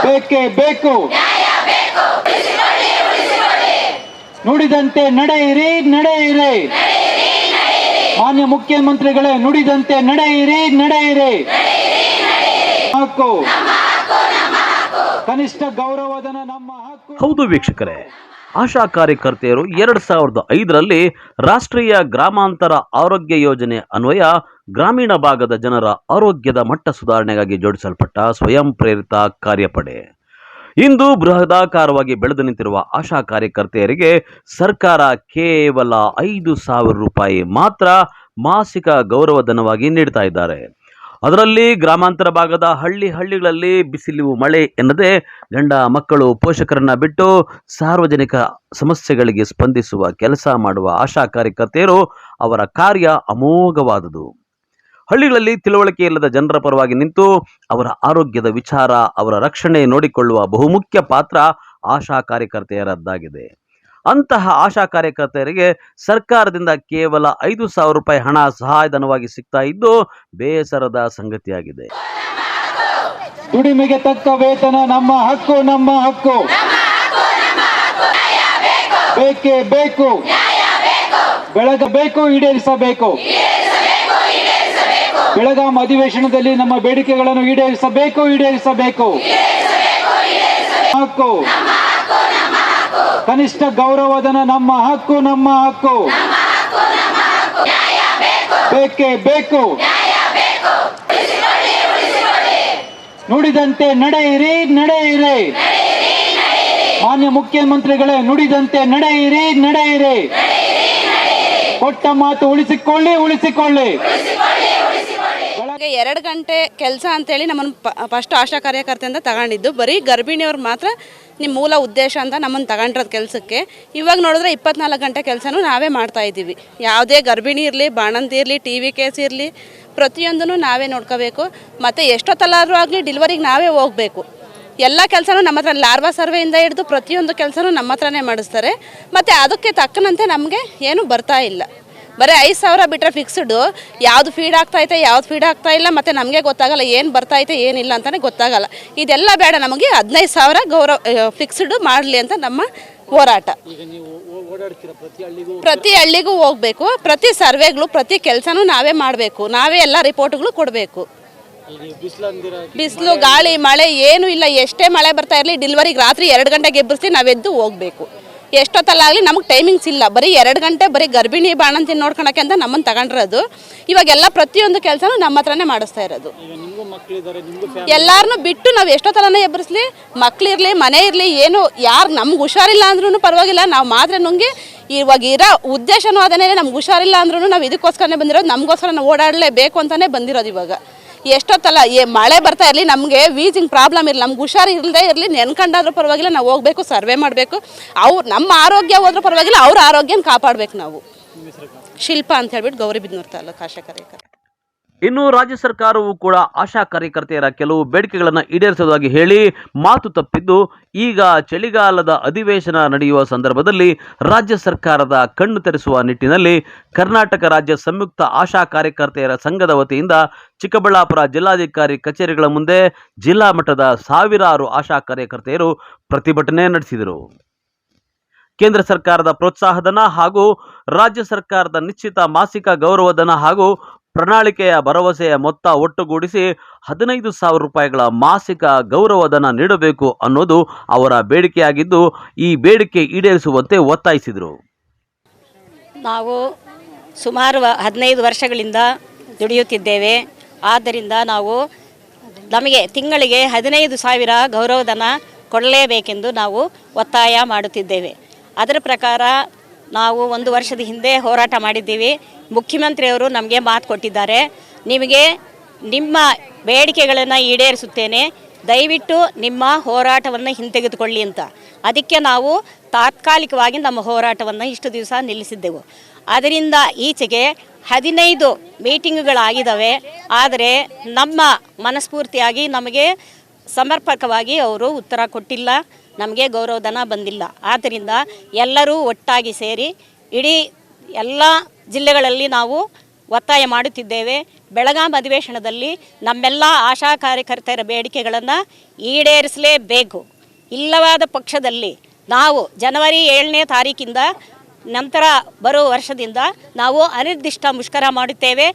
ಬೇಕೇ ಬೇಕು, ನುಡಿದಂತೆ ನಡೆಯಿರಿ, ನಡೆಯಿರಿ. ಮಾನ್ಯ ಮುಖ್ಯಮಂತ್ರಿಗಳೇ, ನುಡಿದಂತೆ ನಡೆಯಿರಿ, ನಡೆಯಿರಿ. ಹಕ್ಕು, ಕನಿಷ್ಠ ಗೌರವಧನ ನಮ್ಮ ಹಕ್ಕು. ಹೌದು ವೀಕ್ಷಕರೇ, ಆಶಾ ಕಾರ್ಯಕರ್ತೆಯರು 2005ರಲ್ಲಿ ರಾಷ್ಟ್ರೀಯ ಗ್ರಾಮಾಂತರ ಆರೋಗ್ಯ ಯೋಜನೆ ಅನ್ವಯ ಗ್ರಾಮೀಣ ಭಾಗದ ಜನರ ಆರೋಗ್ಯದ ಮಟ್ಟ ಸುಧಾರಣೆಗಾಗಿ ಜೋಡಿಸಲ್ಪಟ್ಟ ಸ್ವಯಂ ಪ್ರೇರಿತ ಕಾರ್ಯಪಡೆ. ಇಂದು ಬೃಹದಾಕಾರವಾಗಿ ಬೆಳೆದು ನಿಂತಿರುವ ಆಶಾ ಕಾರ್ಯಕರ್ತೆಯರಿಗೆ ಸರ್ಕಾರ ಕೇವಲ 5,000 ರೂಪಾಯಿ ಮಾತ್ರ ಮಾಸಿಕ ಗೌರವಧನವಾಗಿ ನೀಡ್ತಾ ಇದ್ದಾರೆ. ಅದರಲ್ಲಿ ಗ್ರಾಮಾಂತರ ಭಾಗದ ಹಳ್ಳಿಗಳಲ್ಲಿ ಬಿಸಿಲು ಮಳೆ ಎನ್ನದೆ ಗಂಡ ಮಕ್ಕಳು ಪೋಷಕರನ್ನ ಬಿಟ್ಟು ಸಾರ್ವಜನಿಕ ಸಮಸ್ಯೆಗಳಿಗೆ ಸ್ಪಂದಿಸುವ ಕೆಲಸ ಮಾಡುವ ಆಶಾ ಕಾರ್ಯಕರ್ತೆಯರು ಅವರ ಕಾರ್ಯ ಅಮೋಘವಾದುದು. ಹಳ್ಳಿಗಳಲ್ಲಿ ತಿಳುವಳಿಕೆ ಇಲ್ಲದ ಜನರ ಪರವಾಗಿ ನಿಂತು ಅವರ ಆರೋಗ್ಯದ ವಿಚಾರ, ಅವರ ರಕ್ಷಣೆ ನೋಡಿಕೊಳ್ಳುವ ಬಹುಮುಖ್ಯ ಪಾತ್ರ ಆಶಾ ಕಾರ್ಯಕರ್ತೆಯರದ್ದಾಗಿದೆ. ಅಂತಹ ಆಶಾ ಕಾರ್ಯಕರ್ತೆಯರಿಗೆ ಸರ್ಕಾರದಿಂದ ಕೇವಲ 5,000 ರೂಪಾಯಿ ಹಣ ಸಹಾಯಧನವಾಗಿ ಸಿಗ್ತಾ ಇದ್ದು ಬೇಸರದ ಸಂಗತಿಯಾಗಿದೆ. ದುಡಿಮೆಗೆ ತಕ್ಕ ವೇತನ ನಮ್ಮ ಹಕ್ಕು, ನಮ್ಮ ಹಕ್ಕು. ಬೇಕೇ ಬೇಕು, ಬೆಳಗಬೇಕು, ಈಡೇರಿಸಬೇಕು. ಬೆಳಗಾಂ ಅಧಿವೇಶನದಲ್ಲಿ ನಮ್ಮ ಬೇಡಿಕೆಗಳನ್ನು ಈಡೇರಿಸಬೇಕು, ಈಡೇರಿಸಬೇಕು. ಹಕ್ಕು, ಕನಿಷ್ಠ ಗೌರವಧನ ನಮ್ಮ ಹಕ್ಕು, ನಮ್ಮ ಹಕ್ಕು. ಬೇಕೇ ಬೇಕು, ನುಡಿದಂತೆ ನಡೆಯಿರಿ, ನಡೆಯಿರಿ. ಮಾನ್ಯ ಮುಖ್ಯಮಂತ್ರಿಗಳೇ, ನುಡಿದಂತೆ ನಡೆಯಿರಿ, ನಡೆಯಿರಿ. ಕೊಟ್ಟ ಮಾತು ಉಳಿಸಿಕೊಳ್ಳಿ, ಉಳಿಸಿಕೊಳ್ಳಿ. 2 ಗಂಟೆ ಕೆಲಸ ಅಂತೇಳಿ ನಮ್ಮನ್ನು ಫಸ್ಟ್ ಆಶಾ ಕಾರ್ಯಕರ್ತೆಯಿಂದ ತಗೊಂಡಿದ್ದು. ಬರೀ ಗರ್ಭಿಣಿಯವ್ರು ಮಾತ್ರ ನಿಮ್ಮ ಮೂಲ ಉದ್ದೇಶ ಅಂತ ನಮ್ಮನ್ನು ತಗೊಂಡ್ರದ್ದು ಕೆಲಸಕ್ಕೆ. ಇವಾಗ ನೋಡಿದ್ರೆ 24 ಗಂಟೆ ಕೆಲಸನೂ ನಾವೇ ಮಾಡ್ತಾ ಇದ್ದೀವಿ. ಯಾವುದೇ ಗರ್ಭಿಣಿ ಇರಲಿ, ಬಾಣಂತಿ ಇರಲಿ, TV ಕೇಸ್ ಇರಲಿ, ಪ್ರತಿಯೊಂದೂ ನಾವೇ ನೋಡ್ಕೋಬೇಕು. ಮತ್ತು ಎಷ್ಟೊತ್ತಲ್ಲಾದರೂ ಆಗಲಿ ಡೆಲಿವರಿಗೆ ನಾವೇ ಹೋಗಬೇಕು. ಎಲ್ಲ ಕೆಲಸನೂ ನಮ್ಮ ಹತ್ರ, ಲಾರ್ವಾ ಸರ್ವೆಯಿಂದ ಹಿಡಿದು ಪ್ರತಿಯೊಂದು ಕೆಲಸನೂ ನಮ್ಮ ಹತ್ರನೇ ಮಾಡಿಸ್ತಾರೆ. ಮತ್ತು ಅದಕ್ಕೆ ತಕ್ಕನಂತೆ ನಮಗೆ ಏನು ಬರ್ತಾ ಇಲ್ಲ. ಬರೀ 5,000 ಬಿಟ್ಟರೆ ಫಿಕ್ಸ್ಡು, ಯಾವುದು ಫೀಡ್ ಆಗ್ತಾಯಿದೆ, ಯಾವ್ದು ಫೀಡ್ ಆಗ್ತಾ ಇಲ್ಲ, ಮತ್ತು ನಮಗೆ ಗೊತ್ತಾಗಲ್ಲ ಏನು ಬರ್ತಾಯಿದೆ ಏನಿಲ್ಲ ಅಂತಲೇ ಗೊತ್ತಾಗಲ್ಲ. ಇದೆಲ್ಲ ಬೇಡ, ನಮಗೆ 15,000 ಗೌರವ ಫಿಕ್ಸ್ಡು ಮಾಡಲಿ ಅಂತ ನಮ್ಮ ಹೋರಾಟ. ಪ್ರತಿ ಹಳ್ಳಿಗೂ ಹೋಗಬೇಕು, ಪ್ರತಿ ಸರ್ವೆಗಳು, ಪ್ರತಿ ಕೆಲಸನೂ ನಾವೇ ಮಾಡಬೇಕು, ನಾವೇ ಎಲ್ಲ ರಿಪೋರ್ಟ್ಗಳು ಕೊಡಬೇಕು. ಬಿಸಿಲು, ಗಾಳಿ, ಮಳೆ ಏನೂ ಇಲ್ಲ. ಎಷ್ಟೇ ಮಳೆ ಬರ್ತಾ ಇರಲಿ, ಡೆಲಿವರಿಗೆ ರಾತ್ರಿ 2 ಗಂಟೆಗೆ ಎಬ್ಬರಿಸಿ ನಾವೆದ್ದು ಹೋಗಬೇಕು. ಎಷ್ಟೊತ್ತಲ್ಲಾಗಲಿ ನಮಗೆ ಟೈಮಿಂಗ್ಸ್ ಇಲ್ಲ, ಬರೀ 2 ಗಂಟೆ ಬರೀ ಗರ್ಭಿಣಿ ಬಾಣಂತಿ ನೋಡ್ಕೊಳಕ್ಕೆ ಅಂತ ನಮ್ಮನ್ನು ತಗೊಂಡಿರೋದು. ಇವಾಗೆಲ್ಲ ಪ್ರತಿಯೊಂದು ಕೆಲಸನೂ ನಮ್ಮ ಹತ್ರನೇ ಮಾಡಿಸ್ತಾ ಇರೋದು. ಎಲ್ಲಾರನ್ನೂ ಬಿಟ್ಟು ನಾವು ಎಷ್ಟೊತ್ತಲೇ ಎಬ್ಬರಿಸ್ಲಿ, ಮಕ್ಕಳಿರಲಿ ಮನೆ ಇರಲಿ, ಏನು ಯಾರು ನಮ್ಗೆ ಹುಷಾರಿಲ್ಲ ಅಂದ್ರೂ ಪರವಾಗಿಲ್ಲ, ನಾವು ಮಾತ್ರ ನುಂಗಿ ಇವಾಗ ಇರೋ ಉದ್ದೇಶನೂ ಅದನ್ನೇ. ನಮ್ಗೆ ಹುಷಾರಿಲ್ಲ ಅಂದ್ರೂ ನಾವು ಇದಕ್ಕೋಸ್ಕರನೇ ಬಂದಿರೋದು, ನಮಗೋಸ್ಕರ ನಾವು ಓಡಾಡಲೇಬೇಕು ಅಂತಲೇ ಬಂದಿರೋದು. ಇವಾಗ ಎಷ್ಟೊತ್ತಲ್ಲ ಮಳೆ ಬರ್ತಾ ಇರಲಿ, ನಮಗೆ ವೀಸಿಂಗ್ ಪ್ರಾಬ್ಲಮ್ ಇರಲಿ, ನಮ್ಗೆ ಹುಷಾರು ಇಲ್ಲದೆ ಇರಲಿ, ನೆನ್ಕೊಂಡಾದ್ರೂ ಪರವಾಗಿಲ್ಲ ನಾವು ಹೋಗಬೇಕು, ಸರ್ವೆ ಮಾಡಬೇಕು. ನಮ್ಮ ಆರೋಗ್ಯ ಹೋದ್ರೂ ಪರವಾಗಿಲ್ಲ, ಅವ್ರ ಆರೋಗ್ಯನ ಕಾಪಾಡಬೇಕು ನಾವು. ಶಿಲ್ಪ ಅಂತ ಹೇಳ್ಬಿಟ್ಟು ಗೌರಿಬಿದನೂರು ತಾಲೂಕು ಆಶಾ ಕಾರ್ಯಕರ್ತೆ. ಇನ್ನು ರಾಜ್ಯ ಸರ್ಕಾರವು ಕೂಡ ಆಶಾ ಕಾರ್ಯಕರ್ತೆಯರ ಕೆಲವು ಬೇಡಿಕೆಗಳನ್ನು ಈಡೇರಿಸುವುದಾಗಿ ಹೇಳಿ ಮಾತು ತಪ್ಪಿದ್ದು, ಈಗ ಚಳಿಗಾಲದ ಅಧಿವೇಶನ ನಡೆಯುವ ಸಂದರ್ಭದಲ್ಲಿ ರಾಜ್ಯ ಸರ್ಕಾರದ ಕಣ್ಣು ತೆರೆಸುವ ನಿಟ್ಟಿನಲ್ಲಿ ಕರ್ನಾಟಕ ರಾಜ್ಯ ಸಂಯುಕ್ತ ಆಶಾ ಕಾರ್ಯಕರ್ತೆಯರ ಸಂಘದ ವತಿಯಿಂದ ಚಿಕ್ಕಬಳ್ಳಾಪುರ ಜಿಲ್ಲಾಧಿಕಾರಿ ಕಚೇರಿಗಳ ಮುಂದೆ ಜಿಲ್ಲಾ ಮಟ್ಟದ ಸಾವಿರಾರು ಆಶಾ ಕಾರ್ಯಕರ್ತೆಯರು ಪ್ರತಿಭಟನೆ ನಡೆಸಿದರು. ಕೇಂದ್ರ ಸರ್ಕಾರದ ಪ್ರೋತ್ಸಾಹಧನ ಹಾಗೂ ರಾಜ್ಯ ಸರ್ಕಾರದ ನಿಶ್ಚಿತ ಮಾಸಿಕ ಗೌರವಧನ ಹಾಗೂ ಪ್ರಣಾಳಿಕೆಯ ಭರವಸೆಯ ಮೊತ್ತ ಒಟ್ಟುಗೂಡಿಸಿ 15,000 ರೂಪಾಯಿಗಳ ಮಾಸಿಕ ಗೌರವಧನ ನೀಡಬೇಕು ಅನ್ನೋದು ಅವರ ಬೇಡಿಕೆಯಾಗಿದ್ದು, ಈ ಬೇಡಿಕೆ ಈಡೇರಿಸುವಂತೆ ಒತ್ತಾಯಿಸಿದರು. ನಾವು ಸುಮಾರು 15 ವರ್ಷಗಳಿಂದ ದುಡಿಯುತ್ತಿದ್ದೇವೆ. ಆದ್ದರಿಂದ ನಮಗೆ ತಿಂಗಳಿಗೆ 15,000 ಗೌರವಧನ ಕೊಡಲೇಬೇಕೆಂದು ನಾವು ಒತ್ತಾಯ ಮಾಡುತ್ತಿದ್ದೇವೆ. ಅದರ ಪ್ರಕಾರ ನಾವು 1 ವರ್ಷದ ಹಿಂದೆ ಹೋರಾಟ ಮಾಡಿದ್ದೀವಿ. ಮುಖ್ಯಮಂತ್ರಿಯವರು ನಮಗೆ ಮಾತು ಕೊಟ್ಟಿದ್ದಾರೆ, ನಿಮಗೆ ನಿಮ್ಮ ಬೇಡಿಕೆಗಳನ್ನು ಈಡೇರಿಸುತ್ತೇನೆ, ದಯವಿಟ್ಟು ನಿಮ್ಮ ಹೋರಾಟವನ್ನು ಹಿಂತೆಗೆದುಕೊಳ್ಳಿ ಅಂತ. ಅದಕ್ಕೆ ನಾವು ತಾತ್ಕಾಲಿಕವಾಗಿ ನಮ್ಮ ಹೋರಾಟವನ್ನು ಇಷ್ಟು ದಿವಸ ನಿಲ್ಲಿಸಿದ್ದೆವು. ಅದರಿಂದ ಈಚೆಗೆ 15 ಮೀಟಿಂಗ್ಗಳಾಗಿದ್ದಾವೆ. ಆದರೆ ನಮ್ಮ ಮನಸ್ಫೂರ್ತಿಯಾಗಿ ನಮಗೆ ಸಮರ್ಪಕವಾಗಿ ಅವರು ಉತ್ತರ ಕೊಟ್ಟಿಲ್ಲ, ನಮಗೆ ಗೌರವಧನ ಬಂದಿಲ್ಲ. ಆದ್ದರಿಂದ ಎಲ್ಲರೂ ಒಟ್ಟಾಗಿ ಸೇರಿ ಇಡೀ ಎಲ್ಲ ಜಿಲ್ಲೆಗಳಲ್ಲಿ ನಾವು ಒತ್ತಾಯ ಮಾಡುತ್ತಿದ್ದೇವೆ. ಬೆಳಗಾಂ ಅಧಿವೇಶನದಲ್ಲಿ ನಮ್ಮೆಲ್ಲ ಆಶಾ ಕಾರ್ಯಕರ್ತರ ಬೇಡಿಕೆಗಳನ್ನು ಈಡೇರಿಸಲೇಬೇಕು. ಇಲ್ಲವಾದ ಪಕ್ಷದಲ್ಲಿ ನಾವು ಜನವರಿ 7ನೇ ತಾರೀಕಿಂದ ನಂತರ ಬರುವ ವರ್ಷದಿಂದ ನಾವು ಅನಿರ್ದಿಷ್ಟ ಮುಷ್ಕರ ಮಾಡುತ್ತೇವೆ.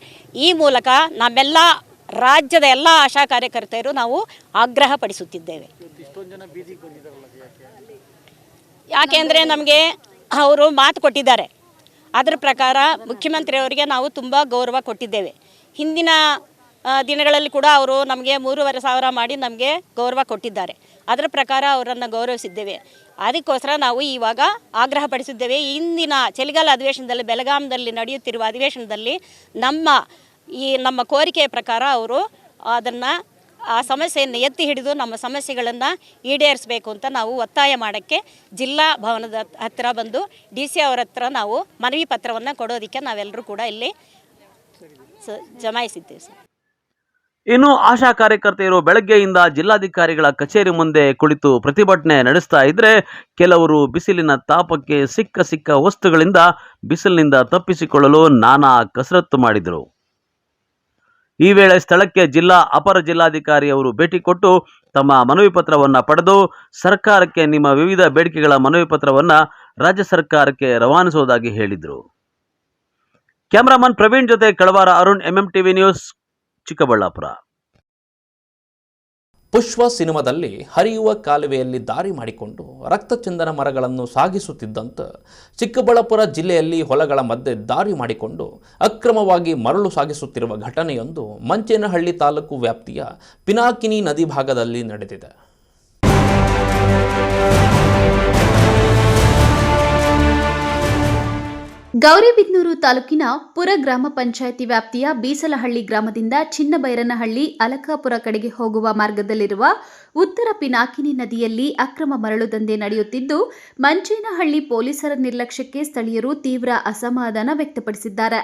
ಈ ಮೂಲಕ ನಮ್ಮೆಲ್ಲ ರಾಜ್ಯದ ಎಲ್ಲ ಆಶಾ ಕಾರ್ಯಕರ್ತರು ನಾವು ಆಗ್ರಹಪಡಿಸುತ್ತಿದ್ದೇವೆ. ಯಾಕೆಂದರೆ ನಮಗೆ ಅವರು ಮಾತು ಕೊಟ್ಟಿದ್ದಾರೆ. ಅದರ ಪ್ರಕಾರ ಮುಖ್ಯಮಂತ್ರಿಯವರಿಗೆ ನಾವು ತುಂಬ ಗೌರವ ಕೊಟ್ಟಿದ್ದೇವೆ. ಹಿಂದಿನ ದಿನಗಳಲ್ಲಿ ಕೂಡ ಅವರು ನಮಗೆ 3,500 ಮಾಡಿ ನಮಗೆ ಗೌರವ ಕೊಟ್ಟಿದ್ದಾರೆ. ಅದರ ಪ್ರಕಾರ ಅವರನ್ನು ಗೌರವಿಸಿದ್ದೇವೆ. ಅದಕ್ಕೋಸ್ಕರ ನಾವು ಇವಾಗ ಆಗ್ರಹಪಡಿಸಿದ್ದೇವೆ. ಇಂದಿನ ಚಳಿಗಾಲ ಅಧಿವೇಶನದಲ್ಲಿ ಬೆಳಗಾಂದಲ್ಲಿ ನಡೆಯುತ್ತಿರುವ ಅಧಿವೇಶನದಲ್ಲಿ ನಮ್ಮ ಕೋರಿಕೆಯ ಪ್ರಕಾರ ಅವರು ಆ ಸಮಸ್ಯೆಯನ್ನು ಎತ್ತಿ ಹಿಡಿದು ನಮ್ಮ ಸಮಸ್ಯೆಗಳನ್ನು ಈಡೇರಿಸಬೇಕು ಅಂತ ನಾವು ಒತ್ತಾಯ ಮಾಡೋಕ್ಕೆ ಜಿಲ್ಲಾ ಭವನದ ಹತ್ತಿರ ಬಂದು DC ಅವರ ಹತ್ರ ನಾವು ಮನವಿ ಪತ್ರವನ್ನು ಕೊಡೋದಕ್ಕೆ ನಾವೆಲ್ಲರೂ ಕೂಡ ಇಲ್ಲಿ ಜಮಾಯಿಸಿದ್ದೇವೆ ಸರ್. ಇನ್ನು ಆಶಾ ಕಾರ್ಯಕರ್ತೆಯರು ಬೆಳಗ್ಗೆಯಿಂದ ಜಿಲ್ಲಾಧಿಕಾರಿಗಳ ಕಚೇರಿ ಮುಂದೆ ಕುಳಿತು ಪ್ರತಿಭಟನೆ ನಡೆಸ್ತಾ ಇದ್ರೆ, ಕೆಲವರು ಬಿಸಿಲಿನ ತಾಪಕ್ಕೆ ಸಿಕ್ಕ ವಸ್ತುಗಳಿಂದ ಬಿಸಿಲಿನಿಂದ ತಪ್ಪಿಸಿಕೊಳ್ಳಲು ನಾನಾ ಕಸರತ್ತು ಮಾಡಿದರು. ಈ ವೇಳೆ ಸ್ಥಳಕ್ಕೆ ಜಿಲ್ಲಾ ಅಪರ ಜಿಲ್ಲಾಧಿಕಾರಿ ಅವರು ಭೇಟಿ ಕೊಟ್ಟು ತಮ್ಮ ಮನವಿ ಪತ್ರವನ್ನು ಪಡೆದು ಸರ್ಕಾರಕ್ಕೆ ನಿಮ್ಮ ವಿವಿಧ ಬೇಡಿಕೆಗಳ ಮನವಿ ಪತ್ರವನ್ನು ರಾಜ್ಯ ಸರ್ಕಾರಕ್ಕೆ ರವಾನಿಸುವುದಾಗಿ ಹೇಳಿದರು. ಕ್ಯಾಮರಾಮನ್ ಪ್ರವೀಣ್ ಜೊತೆ ಕಳವಾರ ಅರುಣ್, MMTV ನ್ಯೂಸ್, ಚಿಕ್ಕಬಳ್ಳಾಪುರ. ಪುಷ್ಪ ಸಿನಿಮಾದಲ್ಲಿ ಹರಿಯುವ ಕಾಲುವೆಯಲ್ಲಿ ದಾರಿ ಮಾಡಿಕೊಂಡು ರಕ್ತಚಂದನ ಮರಗಳನ್ನು ಸಾಗಿಸುತ್ತಿದ್ದಂತೆ ಚಿಕ್ಕಬಳ್ಳಾಪುರ ಜಿಲ್ಲೆಯಲ್ಲಿ ಹೊಲಗಳ ಮಧ್ಯೆ ದಾರಿ ಮಾಡಿಕೊಂಡು ಅಕ್ರಮವಾಗಿ ಮರಳು ಸಾಗಿಸುತ್ತಿರುವ ಘಟನೆಯೊಂದು ಮಂಚೇನಹಳ್ಳಿ ತಾಲೂಕು ವ್ಯಾಪ್ತಿಯ ಪಿನಾಕಿನಿ ನದಿ ಭಾಗದಲ್ಲಿ ನಡೆದಿದೆ. ಗೌರಿಬಿದನೂರು ತಾಲೂಕಿನ ಪುರ ಗ್ರಾಮ ಪಂಚಾಯಿತಿ ವ್ಯಾಪ್ತಿಯ ಬೀಸಲಹಳ್ಳಿ ಗ್ರಾಮದಿಂದ ಚಿನ್ನಬೈರನಹಳ್ಳಿ ಅಲಕಾಪುರ ಕಡೆಗೆ ಹೋಗುವ ಮಾರ್ಗದಲ್ಲಿರುವ ಉತ್ತರ ಪಿನಾಕಿನಿ ನದಿಯಲ್ಲಿ ಅಕ್ರಮ ಮರಳು ದಂಧೆ ನಡೆಯುತ್ತಿದ್ದು, ಮಂಚೇನಹಳ್ಳಿ ಪೊಲೀಸರ ನಿರ್ಲಕ್ಷ್ಯಕ್ಕೆ ಸ್ಥಳೀಯರು ತೀವ್ರ ಅಸಮಾಧಾನ ವ್ಯಕ್ತಪಡಿಸಿದ್ದಾರೆ.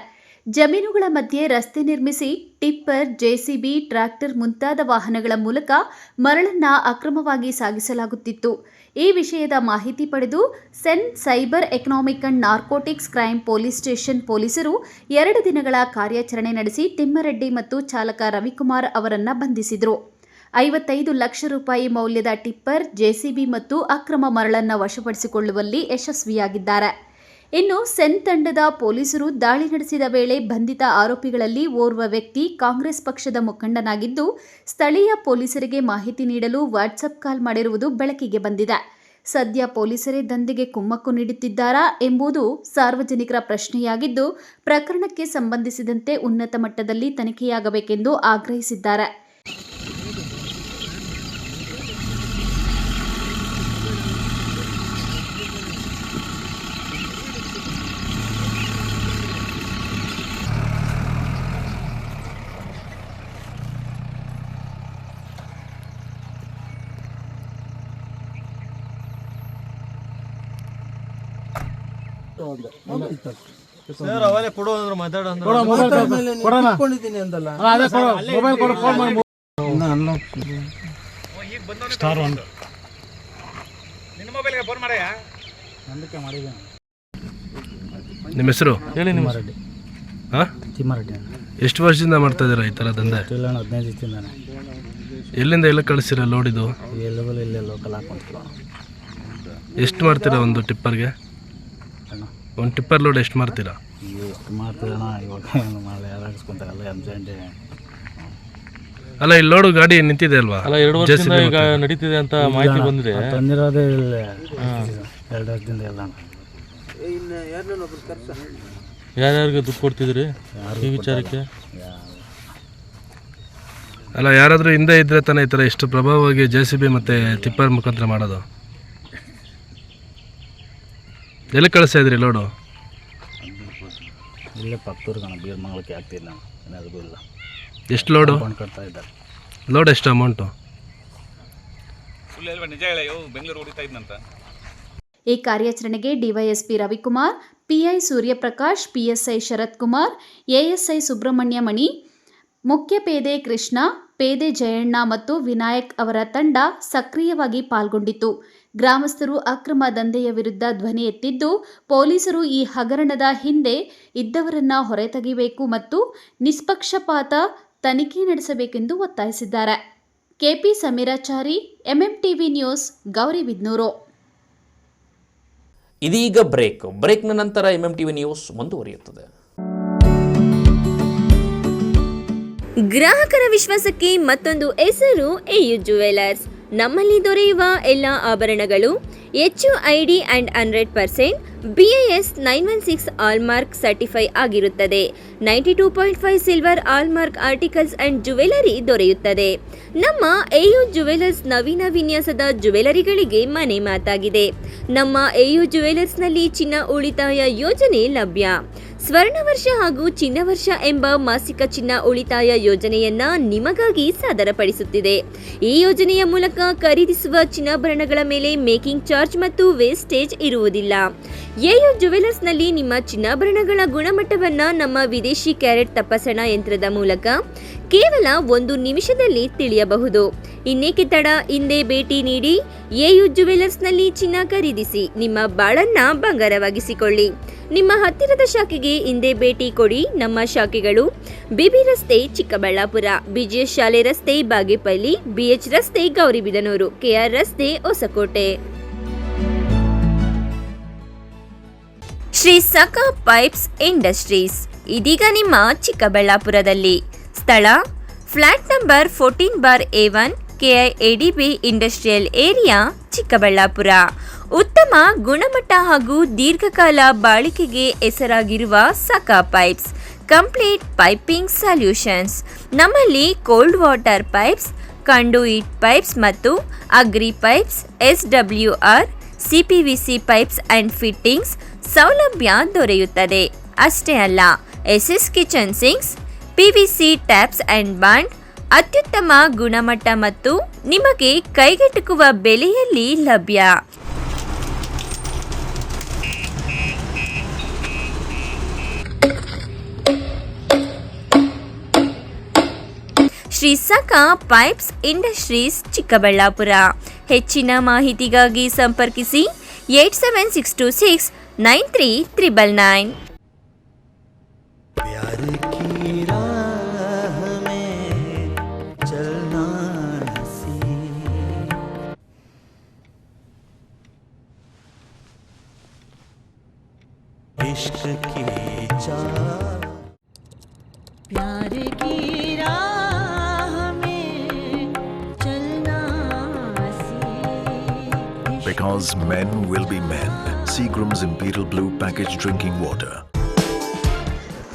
ಜಮೀನುಗಳ ಮಧ್ಯೆ ರಸ್ತೆ ನಿರ್ಮಿಸಿ ಟಿಪ್ಪರ್, JCB, ಟ್ರ್ಯಾಕ್ಟರ್ ಮುಂತಾದ ವಾಹನಗಳ ಮೂಲಕ ಮರಳನ್ನ ಅಕ್ರಮವಾಗಿ ಸಾಗಿಸಲಾಗುತ್ತಿತ್ತು. ಈ ವಿಷಯದ ಮಾಹಿತಿ ಪಡೆದು CEN cyber economic and narcotics crime police station ಪೊಲೀಸರು 2 ದಿನಗಳ ಕಾರ್ಯಾಚರಣೆ ನಡೆಸಿ ತಿಮ್ಮಾರೆಡ್ಡಿ ಮತ್ತು ಚಾಲಕ ರವಿಕುಮಾರ್ ಅವರನ್ನು ಬಂಧಿಸಿದರು. 55 ಲಕ್ಷ ರೂಪಾಯಿ ಮೌಲ್ಯದ ಟಿಪ್ಪರ್, JCB ಮತ್ತು ಅಕ್ರಮ ಮರಳನ್ನು ವಶಪಡಿಸಿಕೊಳ್ಳುವಲ್ಲಿ ಯಶಸ್ವಿಯಾಗಿದ್ದಾರೆ. ಇನ್ನು ಸೆನ್ ತಂಡದ ಪೊಲೀಸರು ದಾಳಿ ನಡೆಸಿದ ವೇಳೆ ಬಂಧಿತ ಆರೋಪಿಗಳಲ್ಲಿ ಓರ್ವ ವ್ಯಕ್ತಿ ಕಾಂಗ್ರೆಸ್ ಪಕ್ಷದ ಮುಖಂಡನಾಗಿದ್ದು, ಸ್ಥಳೀಯ ಪೊಲೀಸರಿಗೆ ಮಾಹಿತಿ ನೀಡಲು ವಾಟ್ಸಪ್ ಕಾಲ್ ಮಾಡಿರುವುದು ಬೆಳಕಿಗೆ ಬಂದಿದೆ. ಸದ್ಯ ಪೊಲೀಸರೇ ದಂಧೆಗೆ ಕುಮ್ಮಕ್ಕು ನೀಡುತ್ತಿದ್ದಾರಾ ಎಂಬುದು ಸಾರ್ವಜನಿಕರ ಪ್ರಶ್ನೆಯಾಗಿದ್ದು, ಪ್ರಕರಣಕ್ಕೆ ಸಂಬಂಧಿಸಿದಂತೆ ಉನ್ನತ ಮಟ್ಟದಲ್ಲಿ ತನಿಖೆಯಾಗಬೇಕೆಂದು ಆಗ್ರಹಿಸಿದ್ದಾರೆ. ನಿಮ್ಮ ಹೆಸರು ಹೇಳಿ. ನಿಮ್ಮ ತಿಮ್ಮಾರೆಡ್ಡಿ. ಎಷ್ಟು ವರ್ಷದಿಂದ ಮಾಡ್ತಾ ಇದ್ದೀರಾ ಈ ಥರ ದಂಧೆ? 15 ದಿವಸದಿಂದಾನೆ. ಎಲ್ಲಿಂದ ಎಲ್ಲ ಕಳಿಸ್ತೀರಾ ಲೋಡ್ ಇದು? ಇಲ್ಲೇ ಲೋಕಲ್ ಹಾಕೊಂತೀವಿ. ಎಷ್ಟು ಮಾಡ್ತೀರಾ ಒಂದು ಟಿಪ್ಪರ್ಗೆ? ಒಂದು ಟಿಪ್ಪರ್ ಲೋಡ್ ಎಷ್ಟು ಮಾಡ್ತೀರಾ? ಎಷ್ಟು ಮಾಡ್ತೀರಣ್ಣ, ಇವಾಗ ಏನು ಮಾಡಲಿ, ಹಾಕಿಸ್ಕೊಂತಾರಲ್ಲ ಅರ್ಜೆಂಟೆ. ಅಲ್ಲ, ಈ ಲೋಡು ಗಾಡಿ ನಿಂತಿದೆ ಅಲ್ವಾ? ಅಲ್ಲ, 2 ವರ್ಷದಿಂದ ಈಗ ನಡೀತಿದೆ ಅಂತ ಮಾಹಿತಿ ಬಂದಿದೆ. ತಂದಿರೋದೇ ಇಲ್ಲ 2 ವರ್ಷದಿಂದ ಎಲ್ಲ. ಯಾರ್ಯಾರಿಗೆ ದುಡ್ಡು ಕೊಡ್ತಿದ್ರಿ ಈ ವಿಚಾರಕ್ಕೆ? ಅಲ್ಲ, ಯಾರಾದರೂ ಹಿಂದೆ ಇದ್ರೆ ತಾನೇ ಈ ಥರ ಎಷ್ಟು ಪ್ರಭಾವವಾಗಿ JCB ಮತ್ತು ಟಿಪ್ಪರ್ ಮುಖಾಂತರ ಮಾಡೋದು? ಎಲ್ಲಿ ಕಳಿಸ್ತಾ ಇದ್ರಿ ಲೋಡು? ಇಲ್ಲೇ ಪಕ್ಕದೂರ್ಗಣ ಬೀರ್ಮಂಗ್ಳಕ್ಕೆ ಆಗ್ತಿದ್ದು ನಾನು, ಏನಾದರೂ ಇಲ್ಲ. ಎಷ್ಟು ಲೋಡು ಕಟ್ತಾ ಇದ್ದಾರೆ? ಲೋಡ್ ಎಷ್ಟು ಅಮೌಂಟು? ಈ ಕಾರ್ಯಾಚರಣೆಗೆ DYSP Ravikumar, PI Suryaprakash, PSI Sharath Kumar, ASI Subrahmanya Mani, ಮುಖ್ಯ ಪೇದೆ ಕೃಷ್ಣ, ಪೇದೆ ಜಯಣ್ಣ ಮತ್ತು ವಿನಾಯಕ್ ಅವರ ತಂಡ ಸಕ್ರಿಯವಾಗಿ ಪಾಲ್ಗೊಂಡಿತು. ಗ್ರಾಮಸ್ಥರು ಅಕ್ರಮ ದಂಧೆಯ ವಿರುದ್ಧ ಧ್ವನಿ ಎತ್ತಿದ್ದು, ಪೊಲೀಸರು ಈ ಹಗರಣದ ಹಿಂದೆ ಇದ್ದವರನ್ನ ಹೊರತೆಗೆಯಬೇಕು ಮತ್ತು ನಿಷ್ಪಕ್ಷಪಾತ ತನಿಖೆ ನಡೆಸಬೇಕೆಂದು ಒತ್ತಾಯಿಸಿದ್ದಾರೆ. KP Sameerachari, MMTV news, Gauribidanur. ಇದೀಗ ಬ್ರೇಕ್ನ ನಂತರ MMTV ನ್ಯೂಸ್ ಮುಂದುವರಿಯುತ್ತದೆ. ಗ್ರಾಹಕರ ವಿಶ್ವಾಸಕ್ಕೆ ಮತ್ತೊಂದು ಹೆಸರು AU ಜುವೆಲರ್ಸ್. ನಮ್ಮಲ್ಲಿ ದೊರೆಯುವ ಎಲ್ಲ ಆಭರಣಗಳು HUID and 100% BIS 916 hallmark certify ಆಗಿರುತ್ತದೆ. 92.5 silver hallmark articles and jewellery ದೊರೆಯುತ್ತದೆ. ನಮ್ಮ AU ಜುವೆಲರ್ಸ್ ನವೀನ ವಿನ್ಯಾಸದ ಜುವೆಲರಿಗಳಿಗೆ ಮನೆ ಮಾತಾಗಿದೆ. ನಮ್ಮ AU ಜುವೆಲರ್ಸ್ನಲ್ಲಿ ಚಿನ್ನ ಉಳಿತಾಯ ಯೋಜನೆ ಲಭ್ಯ. ಸ್ವರ್ಣ ವರ್ಷ ಹಾಗೂ ಚಿನ್ನ ವರ್ಷ ಎಂಬ ಮಾಸಿಕ ಚಿನ್ನ ಉಳಿತಾಯ ಯೋಜನೆಯನ್ನ ನಿಮಗಾಗಿ ಸಾದರಪಡಿಸುತ್ತಿದೆ. ಈ ಯೋಜನೆಯ ಮೂಲಕ ಖರೀದಿಸುವ ಚಿನ್ನಾಭರಣಗಳ ಮೇಲೆ ಮೇಕಿಂಗ್ ಚಾರ್ಜ್ ಮತ್ತು ವೇಸ್ಟೇಜ್ ಇರುವುದಿಲ್ಲ. AU ಜುವೆಲರ್ಸ್ನಲ್ಲಿ ನಿಮ್ಮ ಚಿನ್ನಾಭರಣಗಳ ಗುಣಮಟ್ಟವನ್ನ ನಮ್ಮ ವಿದೇಶಿ ಕ್ಯಾರೆಟ್ ತಪಾಸಣಾ ಯಂತ್ರದ ಮೂಲಕ ಕೇವಲ 1 ನಿಮಿಷದಲ್ಲಿ ತಿಳಿಯಬಹುದು. ಇನ್ನೇಕೆ ತಡ, ಹಿಂದೆ ಭೇಟಿ ನೀಡಿ AU ಜುವೆಲರ್ಸ್ನಲ್ಲಿ ಚಿನ್ನ ಖರೀದಿಸಿ ನಿಮ್ಮ ಬಾಳನ್ನ ಬಂಗಾರವಾಗಿಸಿಕೊಳ್ಳಿ. ನಿಮ್ಮ ಹತ್ತಿರದ ಶಾಖೆಗೆ ಹಿಂದೆ ಭೇಟಿ ಕೊಡಿ. ನಮ್ಮ ಶಾಖೆಗಳು BB ರಸ್ತೆ ಚಿಕ್ಕಬಳ್ಳಾಪುರ, BGS ಶಾಲೆ ರಸ್ತೆ ಬಾಗೇಪಲ್ಲಿ, BH ರಸ್ತೆ ಗೌರಿಬಿದನೂರು, KR ರಸ್ತೆ ಹೊಸಕೋಟೆ. ಶ್ರೀ ಸಖಾ ಪೈಪ್ಸ್ ಇಂಡಸ್ಟ್ರೀಸ್ ಇದೀಗ ನಿಮ್ಮ ಚಿಕ್ಕಬಳ್ಳಾಪುರದಲ್ಲಿ. ಸ್ಥಳ flat number 14/A1 KIADB industrial area, Chikkaballapura. ಉತ್ತಮ ಗುಣಮಟ್ಟ ಹಾಗೂ ದೀರ್ಘಕಾಲ ಬಾಳಿಕೆಗೆ ಹೆಸರಾಗಿರುವ Sakha pipes complete piping solutions. ನಮ್ಮಲ್ಲಿ cold water pipes, conduit pipes ಮತ್ತು agri pipes, SWR, CPVC pipes and fittings ಸೌಲಭ್ಯ ದೊರೆಯುತ್ತದೆ. ಅಷ್ಟೇ ಅಲ್ಲ, SS kitchen sinks, PVC taps and bond ಅತ್ಯುತ್ತಮ ಗುಣಮಟ್ಟ ಮತ್ತು ನಿಮಗೆ ಕೈಗೆಟುಕುವ ಬೆಲೆಯಲ್ಲಿ ಲಭ್ಯ. Shri Sakha pipes industries, Chikkaballapura. ಹೆಚ್ಚಿನ ಮಾಹಿತಿಗಾಗಿ ಸಂಪರ್ಕಿಸಿ 8762693999. इश्क की प्यार की राह में चलना सी। because men will be men. Seagram's Imperial Blue packaged drinking water.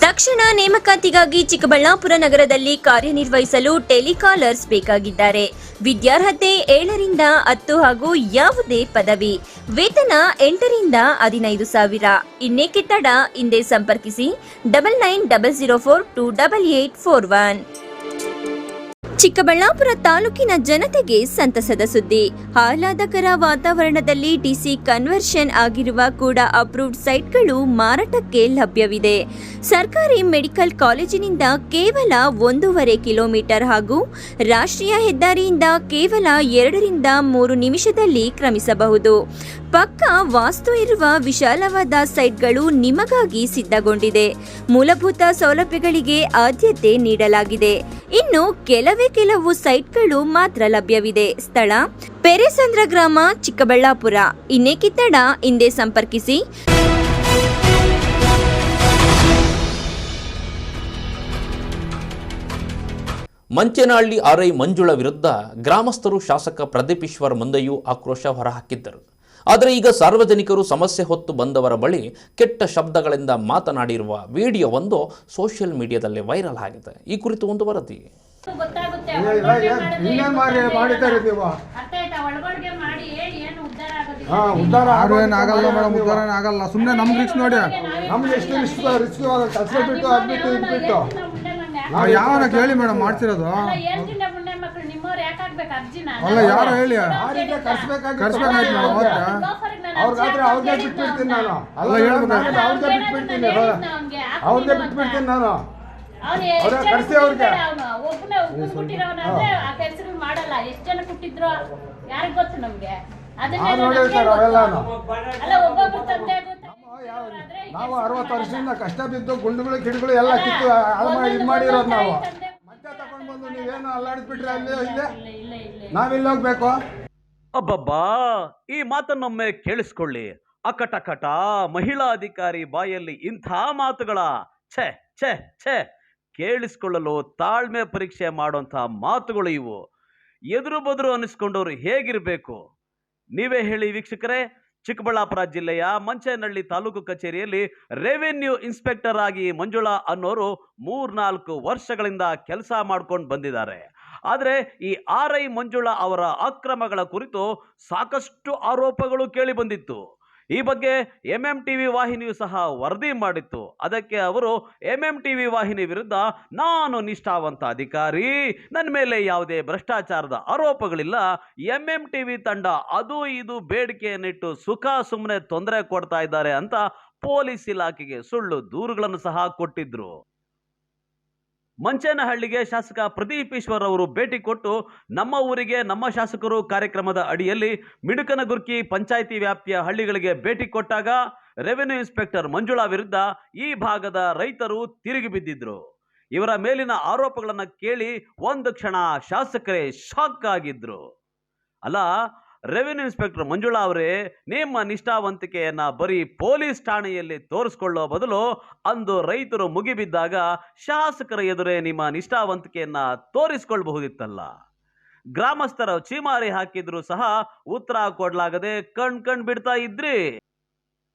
ತಕ್ಷಣ ನೇಮಕಾತಿಗಾಗಿ ಚಿಕ್ಕಬಳ್ಳಾಪುರ ನಗರದಲ್ಲಿ ಕಾರ್ಯನಿರ್ವಹಿಸಲು ಟೆಲಿಕಾಲರ್ಸ್ ಬೇಕಾಗಿದ್ದಾರೆ. ವಿದ್ಯಾರ್ಹತೆ 7ರಿಂದ 10 ಹಾಗೂ ಯಾವುದೇ ಪದವಿ. ವೇತನ 8ರಿಂದ 15,000. ಇನ್ನೇಕೆ ತಡ? ಹಿಂದೆ ಸಂಪರ್ಕಿಸಿ 9900428841. ಚಿಕ್ಕಬಳ್ಳಾಪುರ ತಾಲೂಕಿನ ಜನತೆಗೆ ಸಂತಸದ ಸುದ್ದಿ. ಆಹ್ಲಾದಕರ ವಾತಾವರಣದಲ್ಲಿ ಡಿಸಿ ಕನ್ವರ್ಷನ್ ಆಗಿರುವ ಕೂಡ ಅಪ್ರೂವ್ಡ್ ಸೈಟ್ಗಳು ಮಾರಾಟಕ್ಕೆ ಲಭ್ಯವಿದೆ. ಸರ್ಕಾರಿ ಮೆಡಿಕಲ್ ಕಾಲೇಜಿನಿಂದ ಕೇವಲ 1.5 ಕಿಲೋಮೀಟರ್ ಹಾಗೂ ರಾಷ್ಟ್ರೀಯ ಹೆದ್ದಾರಿಯಿಂದ ಕೇವಲ 2ರಿಂದ 3 ನಿಮಿಷದಲ್ಲಿ ಕ್ರಮಿಸಬಹುದು. ಪಕ್ಕ ವಾಸ್ತು ಇರುವ ವಿಶಾಲವಾದ ಸೈಟ್ಗಳು ನಿಮಗಾಗಿ ಸಿದ್ಧಗೊಂಡಿದೆ. ಮೂಲಭೂತ ಸೌಲಭ್ಯಗಳಿಗೆ ಆದ್ಯತೆ ನೀಡಲಾಗಿದೆ. ಇನ್ನು ಕೆಲವು ಸೈಟ್ಗಳು ಮಾತ್ರ ಲಭ್ಯವಿದೆ. ಸ್ಥಳ ಪೆರೇಸಂದ್ರ ಗ್ರಾಮ, ಚಿಕ್ಕಬಳ್ಳಾಪುರ. ಇನ್ನೇಕೆ ತಡ? ಹಿಂದೆ ಸಂಪರ್ಕಿಸಿ. ಮಂಚೇನಹಳ್ಳಿ ಆರ್ಐ ಮಂಜುಳಾ ವಿರುದ್ಧ ಗ್ರಾಮಸ್ಥರು ಶಾಸಕ ಪ್ರದೀಪ್ ಈಶ್ವರ್ ಮುಂದೆಯೂ ಆಕ್ರೋಶ ಹೊರಹಾಕಿದ್ದರು. ಆದರೆ ಈಗ ಸಾರ್ವಜನಿಕರು ಸಮಸ್ಯೆ ಹೊತ್ತು ಬಂದವರ ಬಳಿ ಕೆಟ್ಟ ಶಬ್ದಗಳಿಂದ ಮಾತನಾಡಿರುವ ವಿಡಿಯೋವೊಂದು ಸೋಷಿಯಲ್ ಮೀಡಿಯಾದಲ್ಲಿ ವೈರಲ್ ಆಗಿದೆ. ಈ ಕುರಿತು ಒಂದು ವರದಿ. ಆಗಲ್ಲ, ಸುಮ್ಮನೆ ನಮ್ಗೆ ರಿಸ್ಕ್ ನೋಡಿ, ನಮ್ಗೆ ಎಷ್ಟು ರಿಸ್ಕ್ ಕೆಲಸ ಬಿಟ್ಟು ಅದ್ಬಿಟ್ಟು ಇದ್ಬಿಟ್ಟು ಯಾವನ ಕೇಳಿ ಮೇಡಮ್ ಮಾಡ್ತಿರೋದು. ಅಲ್ಲ ಯಾರು ಹೇಳಿ ಕರ್ಸ್ಬೇಕಾಯ್ತು ಮೇಡಮ್. ಅವ್ರಿಗಾದ್ರೆ ಅವ್ರಿಗೆ ಬಿಟ್ಬಿಡ್ತೀನಿ ನಾನು. ಅಲ್ಲ ಹೇಳ್ಬೇಕು, ಅವ್ರಿಗೆ ಬಿಟ್ಬಿಡ್ತೀನಿ ನಾನು. ಅವ್ರ ಕರ್ಸಿ ಅವ್ರಿಗೆ ಮಾಡಲ್ಲ. ಎಷ್ಟು ಜನ ಕೊಟ್ಟಿದ್ರು ಯಾರಿಗ್ ಗೊತ್ತು ನಮ್ಗೆ. ನಾವು 60 ವರ್ಷದಿಂದ ಕಷ್ಟ ಬಿದ್ದು ಗುಂಡುಗಳು ಗಿಡಗಳು ಎಲ್ಲ ಕಿತ್ತು ಇದು ಮಾಡಿರೋದು. ನಾವು ಮಧ್ಯ ತಗೊಂಡ್ ಬಂದು ನೀವೇನು ಅಲ್ಲಾಡಿಸ್ಬಿಟ್ರೆ ಅಲ್ಲಿ ಇದೆ, ನಾವಿಲ್ಲಿ ಹೋಗ್ಬೇಕು. ಅಬ್ಬಬ್ಬಾ, ಈ ಮಾತನ್ನೊಮ್ಮೆ ಕೇಳಿಸ್ಕೊಳ್ಳಿ. ಅಕಟಕಟ ಮಹಿಳಾ ಅಧಿಕಾರಿ ಬಾಯಲ್ಲಿ ಇಂಥ ಮಾತುಗಳ ಛೆ ಛೆ ಛೆ. ಕೇಳಿಸ್ಕೊಳ್ಳಲು ತಾಳ್ಮೆ ಪರೀಕ್ಷೆ ಮಾಡುವಂಥ ಮಾತುಗಳು ಇವು. ಎದುರು ಬದುರು ಅನ್ನಿಸ್ಕೊಂಡವ್ರು ಹೇಗಿರಬೇಕು ನೀವೇ ಹೇಳಿ ವೀಕ್ಷಕರೇ. ಚಿಕ್ಕಬಳ್ಳಾಪುರ ಜಿಲ್ಲೆಯ ಮಂಚೇನಹಳ್ಳಿ ತಾಲೂಕು ಕಚೇರಿಯಲ್ಲಿ ರೆವೆನ್ಯೂ ಇನ್ಸ್ಪೆಕ್ಟರ್ ಆಗಿ ಮಂಜುಳಾ ಅನ್ನೋರು 3-4 ವರ್ಷಗಳಿಂದ ಕೆಲಸ ಮಾಡ್ಕೊಂಡು ಬಂದಿದ್ದಾರೆ. ಆದರೆ ಈ ಆರ್ಐ ಮಂಜುಳಾ ಅವರ ಅಕ್ರಮಗಳ ಕುರಿತು ಸಾಕಷ್ಟು ಆರೋಪಗಳು ಕೇಳಿ ಬಂದಿತ್ತು. ಈ ಬಗ್ಗೆ MMTV ವಾಹಿನಿಯು ಸಹ ವರದಿ ಮಾಡಿತ್ತು. ಅದಕ್ಕೆ ಅವರು MMTV ವಾಹಿನಿ ವಿರುದ್ಧ ನಾನು ನಿಷ್ಠಾವಂತ ಅಧಿಕಾರಿ, ನನ್ನ ಮೇಲೆ ಯಾವುದೇ ಭ್ರಷ್ಟಾಚಾರದ ಆರೋಪಗಳಿಲ್ಲ, MMTV ತಂಡ ಅದು ಇದು ಬೇಡಿಕೆಯನ್ನಿಟ್ಟು ಸುಖ ಸುಮ್ಮನೆ ತೊಂದರೆ ಕೊಡ್ತಾ ಇದ್ದಾರೆ ಅಂತ ಪೊಲೀಸ್ ಇಲಾಖೆಗೆ ಸುಳ್ಳು ದೂರುಗಳನ್ನು ಸಹ ಕೊಟ್ಟಿದ್ರು. ಮಂಚೇನಹಳ್ಳಿಗೆ ಶಾಸಕ ಪ್ರದೀಪ್ ಈಶ್ವರ್ ಅವರು ಭೇಟಿ ಕೊಟ್ಟು ನಮ್ಮ ಊರಿಗೆ ನಮ್ಮ ಶಾಸಕರು ಕಾರ್ಯಕ್ರಮದ ಅಡಿಯಲ್ಲಿ ಮಿಡುಕನಗುರ್ಕಿ ಪಂಚಾಯಿತಿ ವ್ಯಾಪ್ತಿಯ ಹಳ್ಳಿಗಳಿಗೆ ಭೇಟಿ ಕೊಟ್ಟಾಗ ರೆವೆನ್ಯೂ ಇನ್ಸ್ಪೆಕ್ಟರ್ ಮಂಜುಳಾ ವಿರುದ್ಧ ಈ ಭಾಗದ ರೈತರು ತಿರುಗಿ ಬಿದ್ದಿದ್ರು. ಇವರ ಮೇಲಿನ ಆರೋಪಗಳನ್ನು ಕೇಳಿ ಒಂದು ಕ್ಷಣ ಶಾಸಕರೇ ಶಾಕ್ ಆಗಿದ್ರು. ಅಲ್ಲ, ರೆವೆನ್ಯೂ ಇನ್ಸ್ಪೆಕ್ಟರ್ ಮಂಜುಳಾ ಅವರೇ, ನಿಮ್ಮ ನಿಷ್ಠಾವಂತಿಕೆಯನ್ನ ಬರೀ ಪೊಲೀಸ್ ಠಾಣೆಯಲ್ಲಿ ತೋರಿಸ್ಕೊಳ್ಳೋ ಬದಲು ಅಂದು ರೈತರು ಮುಗಿಬಿದ್ದಾಗ ಶಾಸಕರ ಎದುರೇ ನಿಮ್ಮ ನಿಷ್ಠಾವಂತಿಕೆಯನ್ನ ತೋರಿಸ್ಕೊಳ್ಬಹುದಿತ್ತಲ್ಲ. ಗ್ರಾಮಸ್ಥರ ಚೀಮಾರಿ ಹಾಕಿದ್ರು ಸಹ ಉತ್ತರ ಕೊಡ್ಲಾಗದೆ ಕಣ್ ಬಿಡ್ತಾ ಇದ್ರಿ.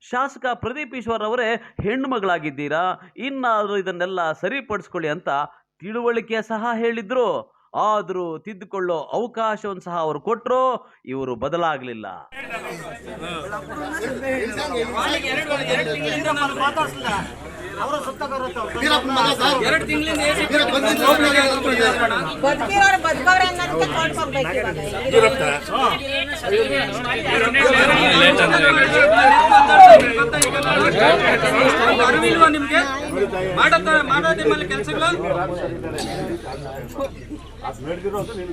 ಶಾಸಕ ಪ್ರದೀಪ್ ಈಶ್ವರ್ ಅವರೇ ಹೆಣ್ಣು ಮಗಳಾಗಿದ್ದೀರಾ, ಇನ್ನಾದರೂ ಇದನ್ನೆಲ್ಲ ಸರಿಪಡಿಸ್ಕೊಳ್ಳಿ ಅಂತ ತಿಳುವಳಿಕೆ ಸಹ ಹೇಳಿದ್ರು. ಆದರೂ ತಿದ್ದುಕೊಳ್ಳೋ ಅವಕಾಶವನ್ನು ಸಹ ಅವರು ಕೊಟ್ಟರು. ಇವರು ಬದಲಾಗಲಿಲ್ಲ.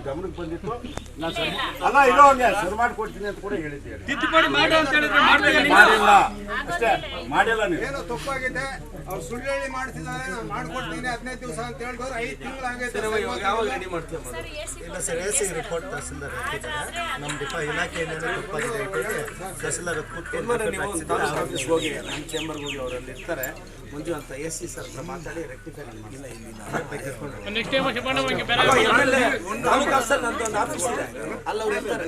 ಗಮನಕ್ಕೆ ಬಂದಿತ್ತು. ಅಲ್ಲ ಇದು ಹಂಗೆ ಸರಿ ಮಾಡ್ಕೊಡ್ತೀನಿ ಅಂತ ಕೂಡ ಹೇಳಿದ್ದೆ. ತಿದ್ದುಪಡಿ ಮಾಡಿ ಅಂತ ಹೇಳಿದ್ರೆ ಮಾಡಿಲ್ಲ ಅಷ್ಟೇ, ಮಾಡಿಲ್ಲ. ಏನೋ ತಪ್ಪಾಗಿದೆ, ಅವ್ರು ಸುಳ್ಳು ಹೇಳಿ ಮಾಡ್ತಿದ್ದಾರೆ, ನಾನು ಮಾಡ್ಕೊಡ್ತೀನಿ 15 ದಿವಸ ಅಂತ ಹೇಳಿದ್ರು. 5 ತಿಂಗಳಾಗೈತೆ. ಇಲ್ಲ ಸರ್, ಎಸಿ ರಿಪೋರ್ಟ್ ತಹಸೀಲ್ದಾರ್ ಹಾಕಿದ್ದಾರೆ. ನಮ್ಮ ಇಲಾಖೆಯಲ್ಲಿ ತಪ್ಪಾಗಿದೆ ತಹಸೀಲ್ದಾರ್ ಕೂತ್ಕೊಂಡು ಆಫೀಸ್ಗೆ ಹೋಗಿ ನಮ್ಮ ಚೇಂಬರ್ಗೆ ಹೋಗಿ ಅವರಲ್ಲಿ ಇರ್ತಾರೆ. ಮಂಜು ಅಂತ AC ಸರ್ ಹತ್ರ ಮಾತಾಡಿ ರೆಕ್ಟಿಫೈ ಮಾಡಿಲ್ಲ. ತಾಲೂಕು ಆಫೀಸರ್ ನಂದು ಒಂದು ಆಫೀಸ್ ಇದೆ, ಅಲ್ಲಿ ಅವ್ರು ಇರ್ತಾರೆ.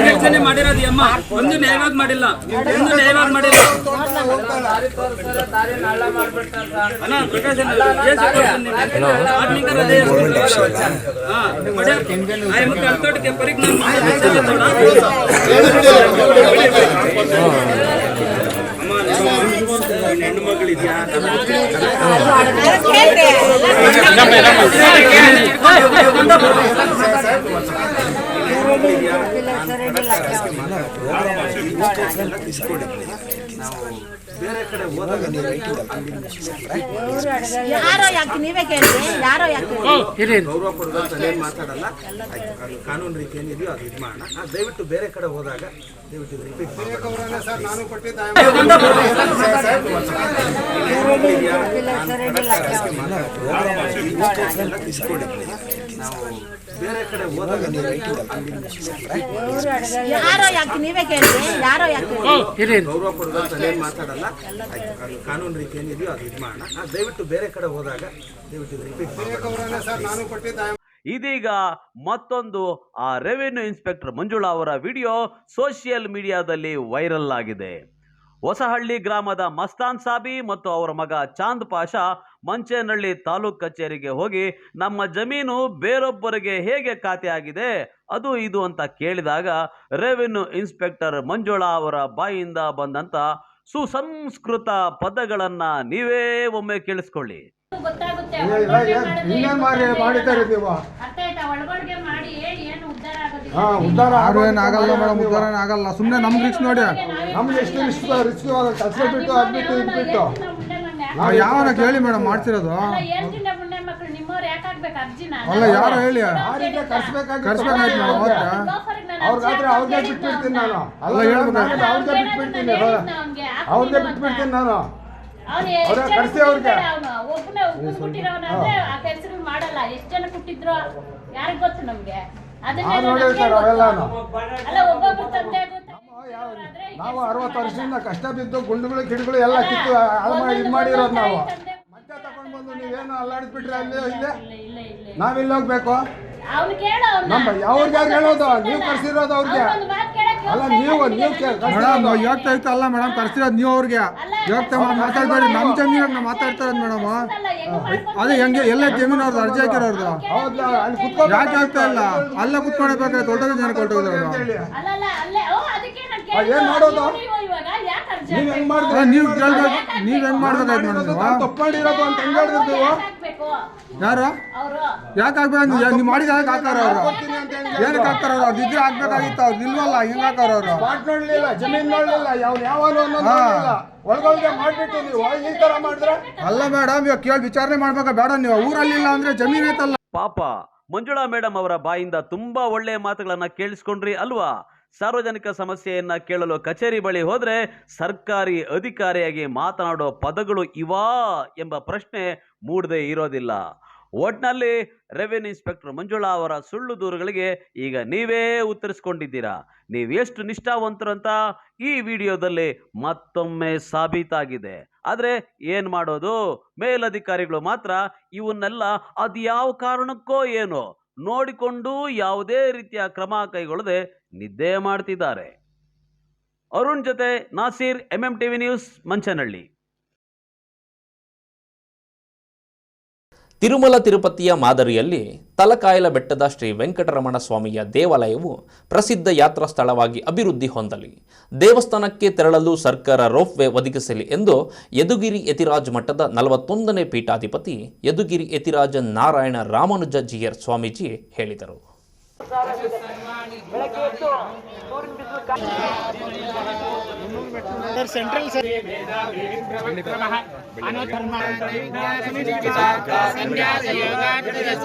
ಕೆಲಸನೇ ಮಾಡಿರೋದು ಅಮ್ಮ, ಒಂದು ನ್ಯಾಯವಾಗಿ ಮಾಡಿಲ್ಲ, ಒಂದು ನ್ಯಾಯವಾಗಿ ಮಾಡಿಲ್ಲ. ಹೆಣ್ಣು ಮಗಳಿದ್ಯಾ ನಾವು ಬೇರೆ ಕಡೆ ಹೋದಾಗ ಗೌರವ ಕೊಡೋದು ಏನ್ ಮಾತಾಡಲ್ಲ. ಆಯ್ತು, ಕಾನೂನು ರೀತಿ ಏನಿದೆಯೋ ಅದು ಇದು ಮಾಡೋಣ. ದಯವಿಟ್ಟು ಬೇರೆ ಕಡೆ ಹೋದಾಗ ದಯವಿಟ್ಟು ರಿಪೀಟ್ ನಾನು ಕೊಟ್ಟಿದ್ದ ನಾವು ಬೇರೆ ಕಡೆ ಹೋದಾಗ ಗೌರವ ಕೊಡೋದು ಏನ್ ಮಾತಾಡಲ್ಲ. ಆಯ್ತು, ಕಾನೂನು ರೀತಿ ಏನಿದೆಯೋ ಅದು ಇದು ಮಾಡೋಣ. ದಯವಿಟ್ಟು ಬೇರೆ ಕಡೆ ಹೋದಾಗ ದಯವಿಟ್ಟು ರಿಪೀಟ್ ನಾನು ಕೊಟ್ಟಿದ್ದ. ಇದೀಗ ಮತ್ತೊಂದು ಆ ರೆವಿನ್ಯೂ ಇನ್ಸ್ಪೆಕ್ಟರ್ ಮಂಜುಳಾ ಅವರ ವಿಡಿಯೋ ಸೋಷಿಯಲ್ ಮೀಡಿಯಾದಲ್ಲಿ ವೈರಲ್ ಆಗಿದೆ. ಹೊಸಹಳ್ಳಿ ಗ್ರಾಮದ ಮಸ್ತಾನ್ ಸಾಬಿ ಮತ್ತು ಅವರ ಮಗ ಚಾಂದ್ ಪಾಷಾ ಮಂಚೇನಹಳ್ಳಿ ತಾಲೂಕು ಕಚೇರಿಗೆ ಹೋಗಿ ನಮ್ಮ ಜಮೀನು ಬೇರೊಬ್ಬರಿಗೆ ಹೇಗೆ ಖಾತೆ ಆಗಿದೆ ಅದು ಇದು ಅಂತ ಕೇಳಿದಾಗ ರೆವಿನ್ಯೂ ಇನ್ಸ್ಪೆಕ್ಟರ್ ಮಂಜುಳಾ ಅವರ ಬಾಯಿಂದ ಬಂದಂತ ಸುಸಂಸ್ಕೃತ ಪದಗಳನ್ನ ನೀವೇ ಒಮ್ಮೆ ಕೇಳಿಸ್ಕೊಳ್ಳಿ. ಉದ್ಧಾರ ಆಗಲ್ಲ ಮೇಡಮ್, ಉದ್ಧಾರ ಆಗಲ್ಲ. ಸುಮ್ಮನೆ ನಮ್ಗೆ ರಿಸ್ಕ್ ನೋಡಿ, ನಮ್ಗೆ ಎಷ್ಟು ರಿಸ್ಕ್ ಕೆಲಸ ಬಿಟ್ಟು ಅದ್ಬಿಟ್ಟು ಇದ್ಬಿಟ್ಟು ಯಾವನ ಕೇಳಿ ಮೇಡಮ್ ಮಾಡ್ತಿರೋದು. ಅಲ್ಲ ಯಾರು ಹೇಳಿ ಕರ್ಸ್ಬೇಕಾಯ್ತು ಮೇಡಮ್. ಅವ್ರಿಗಾದ್ರೆ ಅವ್ರಿಗೆ ಬಿಟ್ಬಿಡ್ತೀನಿ ನಾನು. ಅಲ್ಲ ಹೇಳ್ಬೇಕು ಅವ್ರಿಗೆ ಬಿಟ್ಬಿಡ್ತೀನಿ, ಅವ್ರಿಗೆ ಬಿಟ್ಬಿಡ್ತೀನಿ ನಾನು. ಅವ್ರ ಕರ್ಸಿ ಅವ್ರಿಗೆ ನೋಡಿರ್ತಾರೆ ಅವೆಲ್ಲಾನು. ನಾವು 60 ವರ್ಷದಿಂದ ಕಷ್ಟ ಬಿದ್ದು ಗುಂಡುಗಳು ಗಿಡಗಳು ಎಲ್ಲ ಕಿತ್ತು ಇದು ಮಾಡಿರೋದು ನಾವು. ಮತ್ತೆ ತಗೊಂಡ್ ಬಂದು ನೀವೇನು ಅಲ್ಲಾಡಿಸ್ಬಿಟ್ರೆ ಅಲ್ಲಿ ಇಲ್ಲೇ ನಾವಿಲ್ಲಿ ಹೋಗ್ಬೇಕು. ಅವ್ರಿಗೆ ಯಾರು ಹೇಳೋದು? ನೀವು ಕರ್ಸಿರೋದು ಅವ್ರಿಗೆ ಅಲ್ಲ. ನೀವು ಮೇಡಮ್ ಯೋಗ್ತಾ ಇತ್ತು ಅಲ್ಲ ಮೇಡಮ್, ಕರ್ಸಿರೋದು ನೀವು ಅವ್ರಿಗೆ. ಯೋಗ್ತಾ ಮಾತಾಡ್ಬೇಡಿ, ನಮ್ಮ ಜಮೀನಾಗ ನಾವು ಮಾತಾಡ್ತಾ ಇರೋದು ಮೇಡಮ್. ಅದೇ ಹೆಂಗೆ ಎಲ್ಲ ಜಮೀನು ಅವ್ರದ್ದು ಅರ್ಜಿ ಹಾಕಿರೋದು ಯಾಕೆ ಆಗ್ತಾ ಇಲ್ಲ? ಅಲ್ಲ ಕುತ್ಕೊಳ್ಬೇಕಾದ್ರೆ ದೊಡ್ಡ ಜನ ಕೊಟ್ಟೋದ್ರು. ಏನ್ ಮಾಡೋದು? ನೀವ್ ಹೆಂಗ್ ಮಾಡ್ಬೇಕು? ನೀವ್ ಹೆಂಗ್ ಮಾಡ್ಬೇಕಾಯ್ತು ಮೇಡಮ್? ತಪ್ಪು ಮಾಡಿರೋದು ಅಂತ ಹೆಂಗ್ ಹೇಳಿದ್ರು? ಯಾರು ಯಾಕೆ ಆಗ್ಬೇಕು? ನೀವು ಮಾಡಿದ ಹಾಕಾರ ಅವರು ಏನಕ್ಕೆ ಹಾಕ್ತಾರ? ಅವ್ರು ಅದಿದ್ರೆ ಆಗ್ಬೇಕಾಗಿತ್ತು, ಅವ್ರು ನಿಲ್ವಲ್ಲ. ಹೆಂಗ್ ಹಾಕಾರ ಅವರು? ನೋಡ್ಲಿಲ್ಲ, ಜಮೀನ್ ನೋಡ್ಲಿಲ್ಲ, ಒಳಗೊಳಗೆ ಮಾಡ್ಬಿಟ್ಟು ನೀವು ಈ ತರ ಮಾಡಿದ್ರೆ ಅಲ್ಲ ಮೇಡಮ್. ಇವಾಗ ಕೇಳಿ ವಿಚಾರಣೆ ಮಾಡ್ಬೇಕಾ ಬೇಡ? ನೀವು ಊರಲ್ಲಿಲ್ಲ ಅಂದ್ರೆ ಜಮೀನ್ ಐತಲ್ಲ. ಪಾಪ ಮಂಜುಳಾ ಮೇಡಮ್ ಅವರ ಬಾಯಿಂದ ತುಂಬಾ ಒಳ್ಳೆಯ ಮಾತುಗಳನ್ನ ಕೇಳಿಸ್ಕೊಂಡ್ರಿ ಅಲ್ವಾ? ಸಾರ್ವಜನಿಕ ಸಮಸ್ಯೆಯನ್ನ ಕೇಳಲು ಕಚೇರಿ ಬಳಿ ಹೋದ್ರೆ ಸರ್ಕಾರಿ ಅಧಿಕಾರಿಯಾಗಿ ಮಾತನಾಡೋ ಪದಗಳು ಇವಾ ಎಂಬ ಪ್ರಶ್ನೆ ಮೂಡದೇ ಇರೋದಿಲ್ಲ. ಒಟ್ನಲ್ಲಿ ರೆವಿನ್ಯೂ ಇನ್ಸ್ಪೆಕ್ಟರ್ ಮಂಜುಳಾ ಅವರ ಸುಳ್ಳು ದೂರುಗಳಿಗೆ ಈಗ ನೀವೇ ಉತ್ತರಿಸ್ಕೊಂಡಿದ್ದೀರಾ. ನೀವು ಎಷ್ಟು ನಿಷ್ಠಾವಂತರಂತ ಈ ವಿಡಿಯೋದಲ್ಲಿ ಮತ್ತೊಮ್ಮೆ ಸಾಬೀತಾಗಿದೆ. ಆದರೆ ಏನು ಮಾಡೋದು, ಮೇಲಧಿಕಾರಿಗಳು ಮಾತ್ರ ಇವನ್ನೆಲ್ಲ ಅದ್ಯಾವ ಕಾರಣಕ್ಕೋ ಏನೋ ನೋಡಿಕೊಂಡು ಯಾವುದೇ ರೀತಿಯ ಕ್ರಮ ಕೈಗೊಳ್ಳದೆ ನಿದ್ದೆ ಮಾಡ್ತಿದ್ದಾರೆ. ಅರುಣ್ ಜೊತೆ ನಾಸೀರ್, MMTV ನ್ಯೂಸ್, ಮಂಚನಹಳ್ಳಿ. ತಿರುಮಲ ತಿರುಪತಿಯ ಮಾದರಿಯಲ್ಲಿ ತಲಕಾಯಲ ಬೆಟ್ಟದ ಶ್ರೀ ವೆಂಕಟರಮಣ ಸ್ವಾಮಿಯ ದೇವಾಲಯವು ಪ್ರಸಿದ್ಧ ಯಾತ್ರಾ ಸ್ಥಳವಾಗಿ ಅಭಿವೃದ್ಧಿ ಹೊಂದಲಿ, ದೇವಸ್ಥಾನಕ್ಕೆ ತೆರಳಲು ಸರ್ಕಾರ ರೋಪ್ವೇ ಒದಗಿಸಲಿ ಎಂದು ಯದುಗಿರಿ ಯತಿರಾಜ್ ಮಠದ 41ನೇ ಪೀಠಾಧಿಪತಿ ಯದುಗಿರಿ ಯತಿರಾಜ ನಾರಾಯಣ ರಾಮಾನುಜ ಜಿಯರ್ ಸ್ವಾಮೀಜಿ ಹೇಳಿದರು. ಸರ್ ಸೆಂಟ್ರಲ್ ಸರ್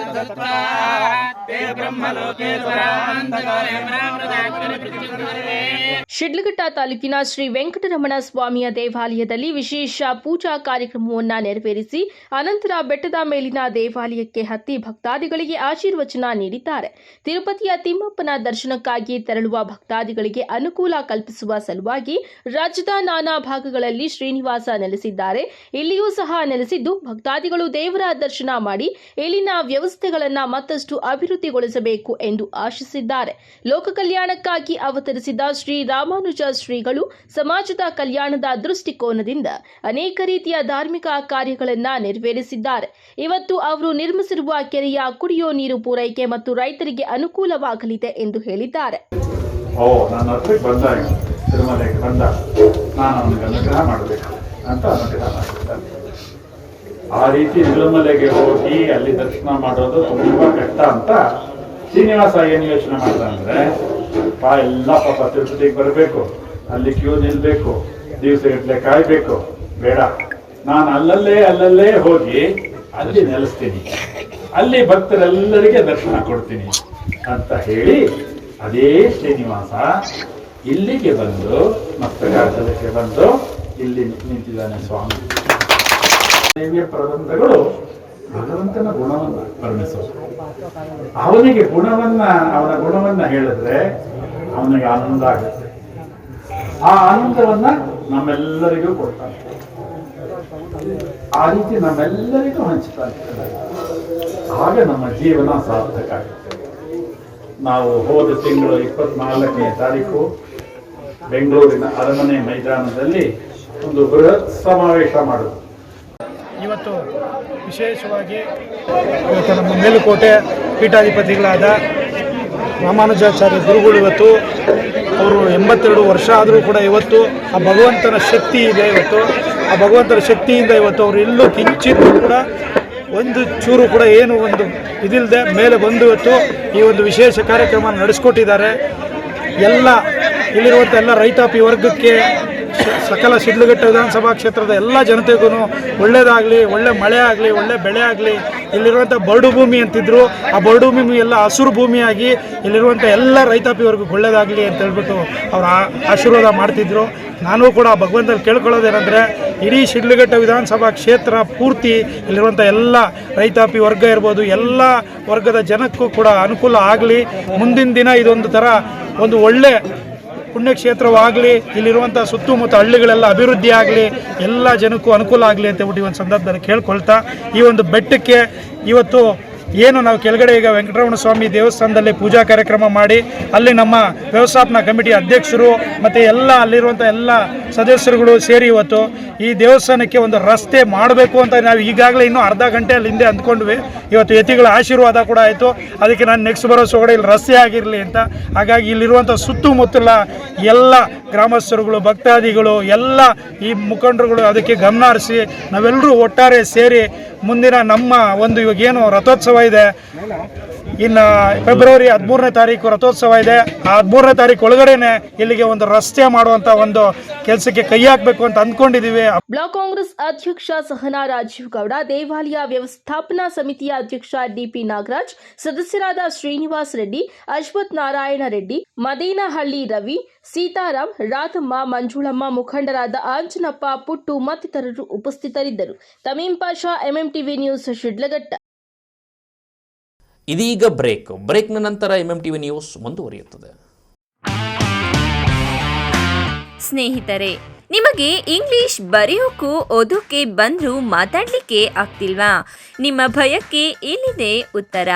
ಶಿಡ್ಲಘಟ್ಟ ತಾಲೂಕಿನ ಶ್ರೀ ವೆಂಕಟರಮಣ ಸ್ವಾಮಿಯ ದೇವಾಲಯದಲ್ಲಿ ವಿಶೇಷ ಪೂಜಾ ಕಾರ್ಯಕ್ರಮವನ್ನು ನೆರವೇರಿಸಿ ಅನಂತರ ಬೆಟ್ಟದ ಮೇಲಿನ ದೇವಾಲಯಕ್ಕೆ ಹತ್ತಿ ಭಕ್ತಾದಿಗಳಿಗೆ ಆಶೀರ್ವಚನ ನೀಡಿದ್ದಾರೆ. ತಿರುಪತಿಯ ತಿಮ್ಮಪ್ಪನ ದರ್ಶನಕ್ಕಾಗಿ ತೆರಳುವ ಭಕ್ತಾದಿಗಳಿಗೆ ಅನುಕೂಲ ಕಲ್ಪಿಸುವ ಸಲುವಾಗಿ ರಾಜ್ಯದ ನಾನಾ ಭಾಗಗಳಲ್ಲಿ ಶ್ರೀನಿವಾಸ ನೆಲೆಸಿದ್ದಾರೆ. ಇಲ್ಲಿಯೂ ಸಹ ನೆಲೆಸಿದ್ದು ಭಕ್ತಾದಿಗಳು ದೇವರ ದರ್ಶನ ಮಾಡಿ ಇಲ್ಲಿನ ವ್ಯವಸ್ಥೆಗಳನ್ನು ಮತ್ತಷ್ಟು ಅಭಿವೃದ್ಧಿಗೊಳಿಸಬೇಕು ಎಂದು ಆಶಿಸಿದ್ದಾರೆ. ಲೋಕ ಕಲ್ಯಾಣಕ್ಕಾಗಿ ಅವತರಿಸಿದ ಶ್ರೀ ರಾಮಾನುಜ ಶ್ರೀಗಳು ಸಮಾಜದ ಕಲ್ಯಾಣದ ದೃಷ್ಟಿಕೋನದಿಂದ ಅನೇಕ ರೀತಿಯ ಧಾರ್ಮಿಕ ಕಾರ್ಯಗಳನ್ನು ನೆರವೇರಿಸಿದ್ದಾರೆ. ಇವತ್ತು ಅವರು ನಿರ್ಮಿಸಿರುವ ಕೆರೆಯ ಕುಡಿಯೋ ನೀರು ಪೂರೈಕೆ ಮತ್ತು ರೈತರಿಗೆ ಅನುಕೂಲವಾಗಲಿದೆ ಎಂದು ಹೇಳಿದ್ದಾರೆ. ನನ್ನ ಹತ್ರಕ್ಕೆ ಬಂದಾಗ ತಿರುಮಲೆಗೆ ಬಂದ ನಾನು ಅವನಿಗೆ ಅನುಗ್ರಹ ಮಾಡಬೇಕು ಅಂತ ಅನುಗ್ರಹ ಮಾಡಿದ್ದಾರೆ. ಆ ರೀತಿ ತಿರುಮಲೆಗೆ ಹೋಗಿ ಅಲ್ಲಿ ದರ್ಶನ ಮಾಡೋದು ತುಂಬಾ ಕಷ್ಟ ಅಂತ ಶ್ರೀನಿವಾಸ ಏನು ಯೋಚನೆ ಮಾಡ್ದ ಅಂದ್ರೆ ಎಲ್ಲ ಪಾಪ ತಿರುಪತಿಗೆ ಬರಬೇಕು, ಅಲ್ಲಿ ಕ್ಯೂ ನಿಲ್ಬೇಕು, ದಿವಸಗಟ್ಟಲೆ ಕಾಯ್ಬೇಕು, ಬೇಡ ನಾನು ಅಲ್ಲಲ್ಲೇ ಹೋಗಿ ಅಲ್ಲಿ ನೆಲೆಸ್ತೀನಿ, ಅಲ್ಲಿ ಭಕ್ತರೆಲ್ಲರಿಗೆ ದರ್ಶನ ಕೊಡ್ತೀನಿ ಅಂತ ಹೇಳಿ ಅದೇ ಶ್ರೀನಿವಾಸ ಇಲ್ಲಿಗೆ ಬಂದು ಮಸ್ತಕಾಚಲಕ್ಕೆ ಬಂದು ಇಲ್ಲಿ ನಿಂತಿದ್ದಾನೆ ಸ್ವಾಮಿ. ದೇವಿಯ ಪ್ರಬಂಧಗಳು ಭಗವಂತನ ಗುಣವನ್ನ ವರ್ಣಿಸೋದು. ಅವನಿಗೆ ಅವನ ಗುಣವನ್ನ ಹೇಳಿದ್ರೆ ಅವನಿಗೆ ಆನಂದ ಆಗುತ್ತೆ. ಆ ಆನಂದವನ್ನ ನಮ್ಮೆಲ್ಲರಿಗೂ ಕೊಡ್ತಾನೆ. ಆ ರೀತಿ ನಮ್ಮೆಲ್ಲರಿಗೂ ಹಂಚ್ತಾ ಇರ್ತಾರೆ. ಆಗ ನಮ್ಮ ಜೀವನ ಸಾರ್ಥಕ ಆಗುತ್ತೆ. ನಾವು ಹೋದ ತಿಂಗಳು 24ನೇ ತಾರೀಕು ಬೆಂಗಳೂರಿನ ಅರಮನೆ ಮೈದಾನದಲ್ಲಿ ಒಂದು ಬೃಹತ್ ಸಮಾವೇಶ ಮಾಡಿದ್ರು. ಇವತ್ತು ವಿಶೇಷವಾಗಿ ಇವತ್ತು ನಮ್ಮ ಮೇಲುಕೋಟೆ ಪೀಠಾಧಿಪತಿಗಳಾದ ರಾಮಾನುಜಾಚಾರ್ಯ ಗುರುಗಳು ಇವತ್ತು ಅವರು 82 ವರ್ಷ ಆದರೂ ಕೂಡ ಇವತ್ತು ಆ ಭಗವಂತನ ಶಕ್ತಿ ಇದೆ. ಇವತ್ತು ಆ ಭಗವಂತನ ಶಕ್ತಿಯಿಂದ ಇವತ್ತು ಅವರು ಎಲ್ಲೂ ಕಿಂಚಿತ್ತೂ ಕೂಡ ಒಂದು ಚೂರು ಕೂಡ ಏನು ಒಂದು ಇದಿಲ್ಲದೆ ಮೇಲೆ ಬಂದು ಇವತ್ತು ಈ ಒಂದು ವಿಶೇಷ ಕಾರ್ಯಕ್ರಮ ನಡೆಸ್ಕೊಟ್ಟಿದ್ದಾರೆ. ಎಲ್ಲ ಇಲ್ಲಿರುವಂಥ ಎಲ್ಲ ರೈತಾಪಿ ವರ್ಗಕ್ಕೆ ಸಕಲ ಶಿಡ್ಲಘಟ್ಟ ವಿಧಾನಸಭಾ ಕ್ಷೇತ್ರದ ಎಲ್ಲ ಜನತೆಗೂ ಒಳ್ಳೆಯದಾಗಲಿ, ಒಳ್ಳೆ ಮಳೆ ಆಗಲಿ, ಒಳ್ಳೆ ಬೆಳೆ ಆಗಲಿ. ಇಲ್ಲಿರುವಂಥ ಬರಡು ಭೂಮಿ ಅಂತಿದ್ರು, ಆ ಬರಡು ಭೂಮಿ ಎಲ್ಲ ಹಸಿರು ಭೂಮಿಯಾಗಿ ಇಲ್ಲಿರುವಂಥ ಎಲ್ಲ ರೈತಾಪಿ ವರ್ಗಕ್ಕೆ ಒಳ್ಳೆಯದಾಗಲಿ ಅಂತ ಹೇಳ್ಬಿಟ್ಟು ಅವ್ರು ಆಶೀರ್ವಾದ ಮಾಡ್ತಿದ್ರು. ನಾನು ಕೂಡ ಭಗವಂತನಲ್ಲಿ ಕೇಳ್ಕೊಳ್ಳೋದೇನೆಂದರೆ ಇಡೀ ಶಿಡ್ಲಘಟ್ಟ ವಿಧಾನಸಭಾ ಕ್ಷೇತ್ರ ಪೂರ್ತಿ ಇಲ್ಲಿರುವಂಥ ಎಲ್ಲ ರೈತಾಪಿ ವರ್ಗ ಇರ್ಬೋದು, ಎಲ್ಲ ವರ್ಗದ ಜನಕ್ಕೂ ಕೂಡ ಅನುಕೂಲ ಆಗಲಿ. ಮುಂದಿನ ದಿನ ಇದೊಂದು ಥರ ಒಂದು ಒಳ್ಳೆ ಪುಣ್ಯಕ್ಷೇತ್ರವಾಗಲಿ, ಇಲ್ಲಿರುವಂಥ ಸುತ್ತಮುತ್ತ ಹಳ್ಳಿಗಳೆಲ್ಲ ಅಭಿವೃದ್ಧಿ ಆಗಲಿ, ಎಲ್ಲ ಜನಕ್ಕೂ ಅನುಕೂಲ ಆಗಲಿ ಅಂತ ಹೇಳ್ಬಿಟ್ಟು ಈ ಒಂದು ಸಂದರ್ಭದಲ್ಲಿ ಕೇಳ್ಕೊಳ್ತಾ, ಈ ಒಂದು ಬೆಟ್ಟಕ್ಕೆ ಇವತ್ತು ಏನು ನಾವು ಕೆಳಗಡೆ ಈಗ ವೆಂಕಟರಮಣ ಸ್ವಾಮಿ ದೇವಸ್ಥಾನದಲ್ಲಿ ಪೂಜಾ ಕಾರ್ಯಕ್ರಮ ಮಾಡಿ ಅಲ್ಲಿ ನಮ್ಮ ವ್ಯವಸ್ಥಾಪನಾ ಕಮಿಟಿ ಅಧ್ಯಕ್ಷರು ಮತ್ತು ಎಲ್ಲ ಅಲ್ಲಿರುವಂಥ ಎಲ್ಲ ಸದಸ್ಯರುಗಳು ಸೇರಿ ಇವತ್ತು ಈ ದೇವಸ್ಥಾನಕ್ಕೆ ಒಂದು ರಸ್ತೆ ಮಾಡಬೇಕು ಅಂತ ನಾವು ಈಗಾಗಲೇ ಇನ್ನೂ ಅರ್ಧ ಗಂಟೆಯಲ್ಲಿ ಹಿಂದೆ ಅಂದ್ಕೊಂಡ್ವಿ. ಇವತ್ತು ಯತಿಗಳ ಆಶೀರ್ವಾದ ಕೂಡ ಆಯಿತು. ಅದಕ್ಕೆ ನಾನು ನೆಕ್ಸ್ಟ್ ಬರೋ ಸೊಗಡೆ ಇಲ್ಲಿ ರಸ್ತೆ ಆಗಿರಲಿ ಅಂತ. ಹಾಗಾಗಿ ಇಲ್ಲಿರುವಂಥ ಸುತ್ತಮುತ್ತಲ ಎಲ್ಲ ಗ್ರಾಮಸ್ಥರುಗಳು, ಭಕ್ತಾದಿಗಳು, ಎಲ್ಲ ಈ ಮುಖಂಡರುಗಳು ಅದಕ್ಕೆ ಗಮನ ಹರಿಸಿ ನಾವೆಲ್ಲರೂ ಒಟ್ಟಾರೆ ಸೇರಿ ಮುಂದಿನ ನಮ್ಮ ಒಂದು ಇವಾಗೇನು ರಥೋತ್ಸವ ಇದೆ, ಇನ್ನು ಫೆಬ್ರವರಿ 13ನೇ ತಾರೀಕು ರಥೋತ್ಸವ ಇದೆ. ಆ 13ನೇ ತಾರೀಕು ಒಳಗಡೆನೆ ಇಲ್ಲಿಗೆ ಒಂದು ರಸ್ತೆ ಮಾಡುವಂತ ಒಂದು ಕೆಲಸಕ್ಕೆ ಕೈ ಹಾಕಬೇಕು ಅಂತ ಅಂದ್ಕೊಂಡಿದ್ದೀವಿ. ಬ್ಲಾಕ್ ಕಾಂಗ್ರೆಸ್ ಅಧ್ಯಕ್ಷ ಸಹನಾ ರಾಜೀವ್ ಗೌಡ, ದೇವಾಲಯ ವ್ಯವಸ್ಥಾಪನಾ ಸಮಿತಿಯ ಅಧ್ಯಕ್ಷ ಡಿಪಿ ನಾಗರಾಜ್, ಸದಸ್ಯರಾದ ಶ್ರೀನಿವಾಸ್ ರೆಡ್ಡಿ, ಅಶ್ವಥ್ ನಾರಾಯಣ ರೆಡ್ಡಿ, ಮದೇನಹಳ್ಳಿ ರವಿ, ಸೀತಾರಾಮ್, ರಾಧಮ್ಮ, ಮಂಜುಳಮ್ಮ, ಮುಖಂಡರಾದ ಆಂಜನಪ್ಪ, ಪುಟ್ಟು ಮತ್ತಿತರರು ಉಪಸ್ಥಿತರಿದ್ದರು. ತಮೀಂ ಪಾಷಾ, ಎಂಎಂಟಿವಿ ನ್ಯೂಸ್, ಶಿಡ್ಲಘಟ್ಟ. ಇದೀಗ ಬ್ರೇಕ್ನ ನಂತರ ಎಂಎಂಟಿವಿ ನ್ಯೂಸ್ ಮುಂದುವರಿಯುತ್ತದೆ. ಸ್ನೇಹಿತರೆ, ನಿಮಗೆ ಇಂಗ್ಲಿಷ್ ಬರೆಯೋಕ್ಕೂ ಓದೋಕ್ಕೆ ಬಂದರೂ ಮಾತಾಡಲಿಕ್ಕೆ ಆಗ್ತಿಲ್ವಾ? ನಿಮ್ಮ ಭಯಕ್ಕೆ ಇಲ್ಲಿದೆ ಉತ್ತರ.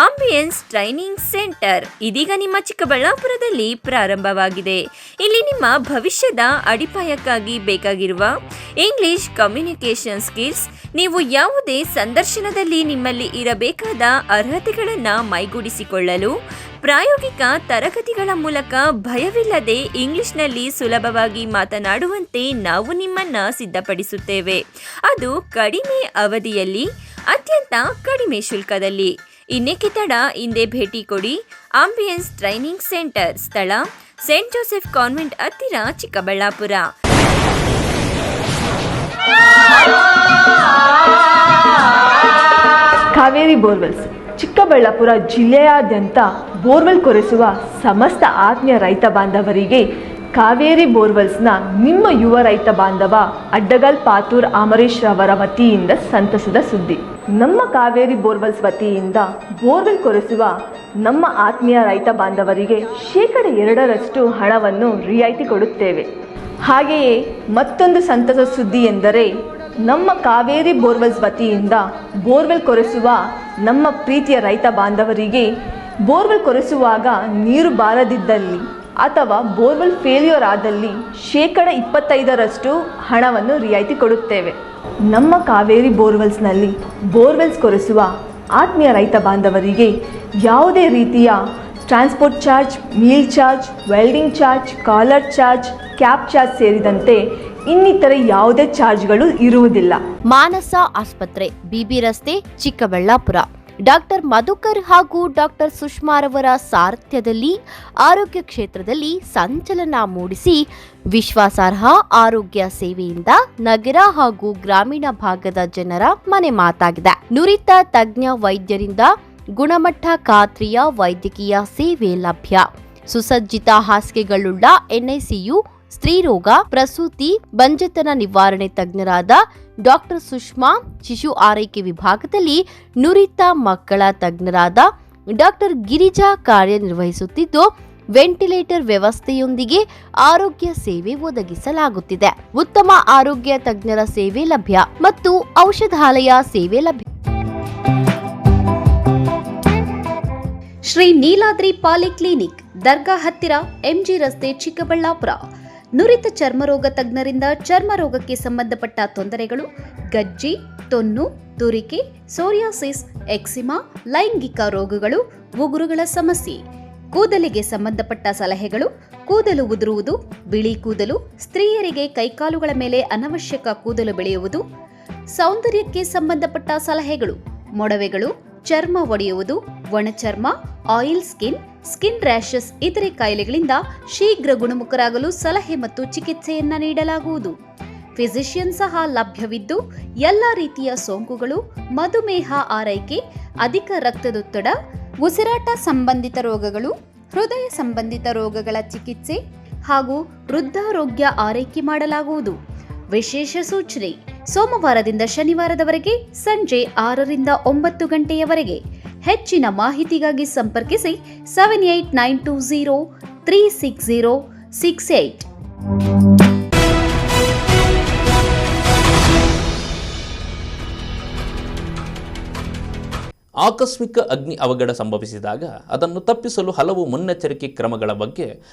ಆಂಬಿಯನ್ಸ್ ಟ್ರೈನಿಂಗ್ ಸೆಂಟರ್ ಇದೀಗ ನಿಮ್ಮ ಚಿಕ್ಕಬಳ್ಳಾಪುರದಲ್ಲಿ ಪ್ರಾರಂಭವಾಗಿದೆ. ಇಲ್ಲಿ ನಿಮ್ಮ ಭವಿಷ್ಯದ ಅಡಿಪಾಯಕ್ಕಾಗಿ ಬೇಕಾಗಿರುವ ಇಂಗ್ಲಿಷ್ ಕಮ್ಯುನಿಕೇಷನ್ ಸ್ಕಿಲ್ಸ್, ನೀವು ಯಾವುದೇ ಸಂದರ್ಶನದಲ್ಲಿ ನಿಮ್ಮಲ್ಲಿ ಇರಬೇಕಾದ ಅರ್ಹತೆಗಳನ್ನು ಮೈಗೂಡಿಸಿಕೊಳ್ಳಲು ಪ್ರಾಯೋಗಿಕ ತರಗತಿಗಳ ಮೂಲಕ ಭಯವಿಲ್ಲದೆ ಇಂಗ್ಲಿಷ್ನಲ್ಲಿ ಸುಲಭವಾಗಿ ಮಾತನಾಡುವಂತೆ ನಾವು ನಿಮ್ಮನ್ನು ಸಿದ್ಧಪಡಿಸುತ್ತೇವೆ. ಅದು ಕಡಿಮೆ ಅವಧಿಯಲ್ಲಿ, ಅತ್ಯಂತ ಕಡಿಮೆ ಶುಲ್ಕದಲ್ಲಿ. ಇನ್ನೇಕೆ ತಡ, ಹಿಂದೆ ಭೇಟಿ ಕೊಡಿ. ಆಂಬಿಯನ್ಸ್ ಟ್ರೈನಿಂಗ್ ಸೆಂಟರ್, ಸ್ಥಳ ಸೆಂಟ್ ಜೋಸೆಫ್ ಕಾನ್ವೆಂಟ್ ಹತ್ತಿರ, ಚಿಕ್ಕಬಳ್ಳಾಪುರ. ಕಾವೇರಿ ಬೋರ್ವೆಲ್ಸ್ ಚಿಕ್ಕಬಳ್ಳಾಪುರ ಜಿಲ್ಲೆಯಾದ್ಯಂತ ಬೋರ್ವೆಲ್ ಕೊರೆಸುವ ಸಮಸ್ತ ಆತ್ಮೀಯ ರೈತ ಬಾಂಧವರಿಗೆ ಕಾವೇರಿ ಬೋರ್ವೆಲ್ಸ್ನ ನಿಮ್ಮ ಯುವ ರೈತ ಬಾಂಧವ ಅಡ್ಡಗಲ್ ಪಾತೂರ್ ಅಮರೀಶ್ ರವರ ವತಿಯಿಂದ ಸಂತಸದ ಸುದ್ದಿ. ನಮ್ಮ ಕಾವೇರಿ ಬೋರ್ವೆಲ್ಸ್ ವತಿಯಿಂದ ಬೋರ್ವೆಲ್ ಕೊರೆಸುವ ನಮ್ಮ ಆತ್ಮೀಯ ರೈತ ಬಾಂಧವರಿಗೆ 2% ಹಣವನ್ನು ರಿಯಾಯಿತಿ ಕೊಡುತ್ತೇವೆ. ಹಾಗೆಯೇ ಮತ್ತೊಂದು ಸಂತಸ ಸುದ್ದಿ ಎಂದರೆ ನಮ್ಮ ಕಾವೇರಿ ಬೋರ್ವೆಲ್ಸ್ ವತಿಯಿಂದ ಬೋರ್ವೆಲ್ ಕೊರೆಸುವ ನಮ್ಮ ಪ್ರೀತಿಯ ರೈತ ಬಾಂಧವರಿಗೆ ಬೋರ್ವೆಲ್ ಕೊರೆಸುವಾಗ ನೀರು ಬಾರದಿದ್ದಲ್ಲಿ ಅಥವಾ ಬೋರ್ವೆಲ್ ಫೇಲ್ಯೂರ್ ಆದಲ್ಲಿ 25% ಹಣವನ್ನು ರಿಯಾಯಿತಿ ಕೊಡುತ್ತೇವೆ. ನಮ್ಮ ಕಾವೇರಿ ಬೋರ್ವೆಲ್ಸ್ನಲ್ಲಿ ಬೋರ್ವೆಲ್ಸ್ ಕೊರೆಸುವ ಆತ್ಮೀಯ ರೈತ ಬಾಂಧವರಿಗೆ ಯಾವುದೇ ರೀತಿಯ transport charge, meal charge, welding charge, collar charge, cab charge ಸೇರಿದಂತೆ ಇನ್ನಿತರೆ ಯಾವುದೇ ಚಾರ್ಜ್ಗಳು ಇರುವುದಿಲ್ಲ. ಮಾನಸ ಆಸ್ಪತ್ರೆ, ಬಿಬಿ ರಸ್ತೆ, ಚಿಕ್ಕಬಳ್ಳಾಪುರ. ಡಾಕ್ಟರ್ ಮಧುಕರ್ ಹಾಗೂ ಡಾಕ್ಟರ್ ಸುಷ್ಮಾರವರ ಸಾರಥ್ಯದಲ್ಲಿ ಆರೋಗ್ಯ ಕ್ಷೇತ್ರದಲ್ಲಿ ಸಂಚಲನ ಮೂಡಿಸಿ ವಿಶ್ವಾಸಾರ್ಹ ಆರೋಗ್ಯ ಸೇವೆಯಿಂದ ನಗರ ಹಾಗೂ ಗ್ರಾಮೀಣ ಭಾಗದ ಜನರ ಮನೆ ಮಾತಾಗಿದೆ. ನುರಿತ ತಜ್ಞ ವೈದ್ಯರಿಂದ ಗುಣಮಟ್ಟ ಖಾತ್ರಿಯ ವೈದ್ಯಕೀಯ ಸೇವೆ ಲಭ್ಯ. ಸುಸಜ್ಜಿತ ಹಾಸಿಗೆಗಳುಳ್ಳ ಎನ್ಐಸಿಯು, ಸ್ತ್ರೀರೋಗ, ಪ್ರಸೂತಿ, ಬಂಜೆತನ ನಿವಾರಣೆ ತಜ್ಞರಾದ ಡಾಕ್ಟರ್ ಸುಷ್ಮಾ, ಶಿಶು ಆರೈಕೆ ವಿಭಾಗದಲ್ಲಿ ನುರಿತ ಮಕ್ಕಳ ತಜ್ಞರಾದ ಡಾಕ್ಟರ್ ಗಿರಿಜಾ ಕಾರ್ಯನಿರ್ವಹಿಸುತ್ತಿದ್ದು, ವೆಂಟಿಲೇಟರ್ ವ್ಯವಸ್ಥೆಯೊಂದಿಗೆ ಆರೋಗ್ಯ ಸೇವೆ ಒದಗಿಸಲಾಗುತ್ತಿದೆ. ಉತ್ತಮ ಆರೋಗ್ಯ ತಜ್ಞರ ಸೇವೆ ಲಭ್ಯ ಮತ್ತು ಔಷಧಾಲಯ ಸೇವೆ ಲಭ್ಯ. ಶ್ರೀ ನೀಲಾದ್ರಿ ಪಾಲಿಕ್ಲಿನಿಕ್, ದರ್ಗಾ ಹತ್ತಿರ, ಎಂಜಿ ರಸ್ತೆ, ಚಿಕ್ಕಬಳ್ಳಾಪುರ. ನುರಿತ ಚರ್ಮರೋಗ ತಜ್ಞರಿಂದ ಚರ್ಮರೋಗಕ್ಕೆ ಸಂಬಂಧಪಟ್ಟ ತೊಂದರೆಗಳು, ಗಜ್ಜಿ, ತೊನ್ನು, ತುರಿಕೆ, ಸೋರಿಯಾಸಿಸ್, ಎಕ್ಸಿಮಾ, ಲೈಂಗಿಕ ರೋಗಗಳು, ಉಗುರುಗಳ ಸಮಸ್ಯೆ, ಕೂದಲಿಗೆ ಸಂಬಂಧಪಟ್ಟ ಸಲಹೆಗಳು, ಕೂದಲು ಉದುರುವುದು, ಬಿಳಿ ಕೂದಲು, ಸ್ತ್ರೀಯರಿಗೆ ಕೈಕಾಲುಗಳ ಮೇಲೆ ಅನವಶ್ಯಕ ಕೂದಲು ಬೆಳೆಯುವುದು, ಸೌಂದರ್ಯಕ್ಕೆ ಸಂಬಂಧಪಟ್ಟ ಸಲಹೆಗಳು, ಮೊಡವೆಗಳು, ಚರ್ಮ ಒಡೆಯುವುದು, ಒಣಚರ್ಮ, ಆಯಿಲ್ ಸ್ಕಿನ್, ಸ್ಕಿನ್ ರ್ಯಾಷಸ್ ಇತರೆ ಕಾಯಿಲೆಗಳಿಂದ ಶೀಘ್ರ ಗುಣಮುಖರಾಗಲು ಸಲಹೆ ಮತ್ತು ಚಿಕಿತ್ಸೆಯನ್ನ ನೀಡಲಾಗುವುದು. ಫಿಸಿಷಿಯನ್ ಸಹ ಲಭ್ಯವಿದ್ದು ಎಲ್ಲ ರೀತಿಯ ಸೋಂಕುಗಳು, ಮಧುಮೇಹ ಆರೈಕೆ, ಅಧಿಕ ರಕ್ತದೊತ್ತಡ, ಉಸಿರಾಟ ಸಂಬಂಧಿತ ರೋಗಗಳು, ಹೃದಯ ಸಂಬಂಧಿತ ರೋಗಗಳ ಚಿಕಿತ್ಸೆ ಹಾಗೂ ವೃದ್ಧಾರೋಗ್ಯ ಆರೈಕೆ ಮಾಡಲಾಗುವುದು. ವಿಶೇಷ ಸೂಚನೆ: ಸೋಮವಾರದಿಂದ ಶನಿವಾರದವರೆಗೆ ಸಂಜೆ 6ರಿಂದ 9 ಗಂಟೆಯವರೆಗೆ. ಹೆಚ್ಚಿನ ಮಾಹಿತಿಗಾಗಿ ಸಂಪರ್ಕಿಸಿ 7892036068. ಆಕಸ್ಮಿಕ ಅಗ್ನಿ ಅವಘಡ ಸಂಭವಿಸಿದಾಗ ಅದನ್ನು ತಪ್ಪಿಸಲು ಹಲವು ಮುನ್ನೆಚ್ಚರಿಕೆ ಕ್ರಮಗಳ ಬಗ್ಗೆ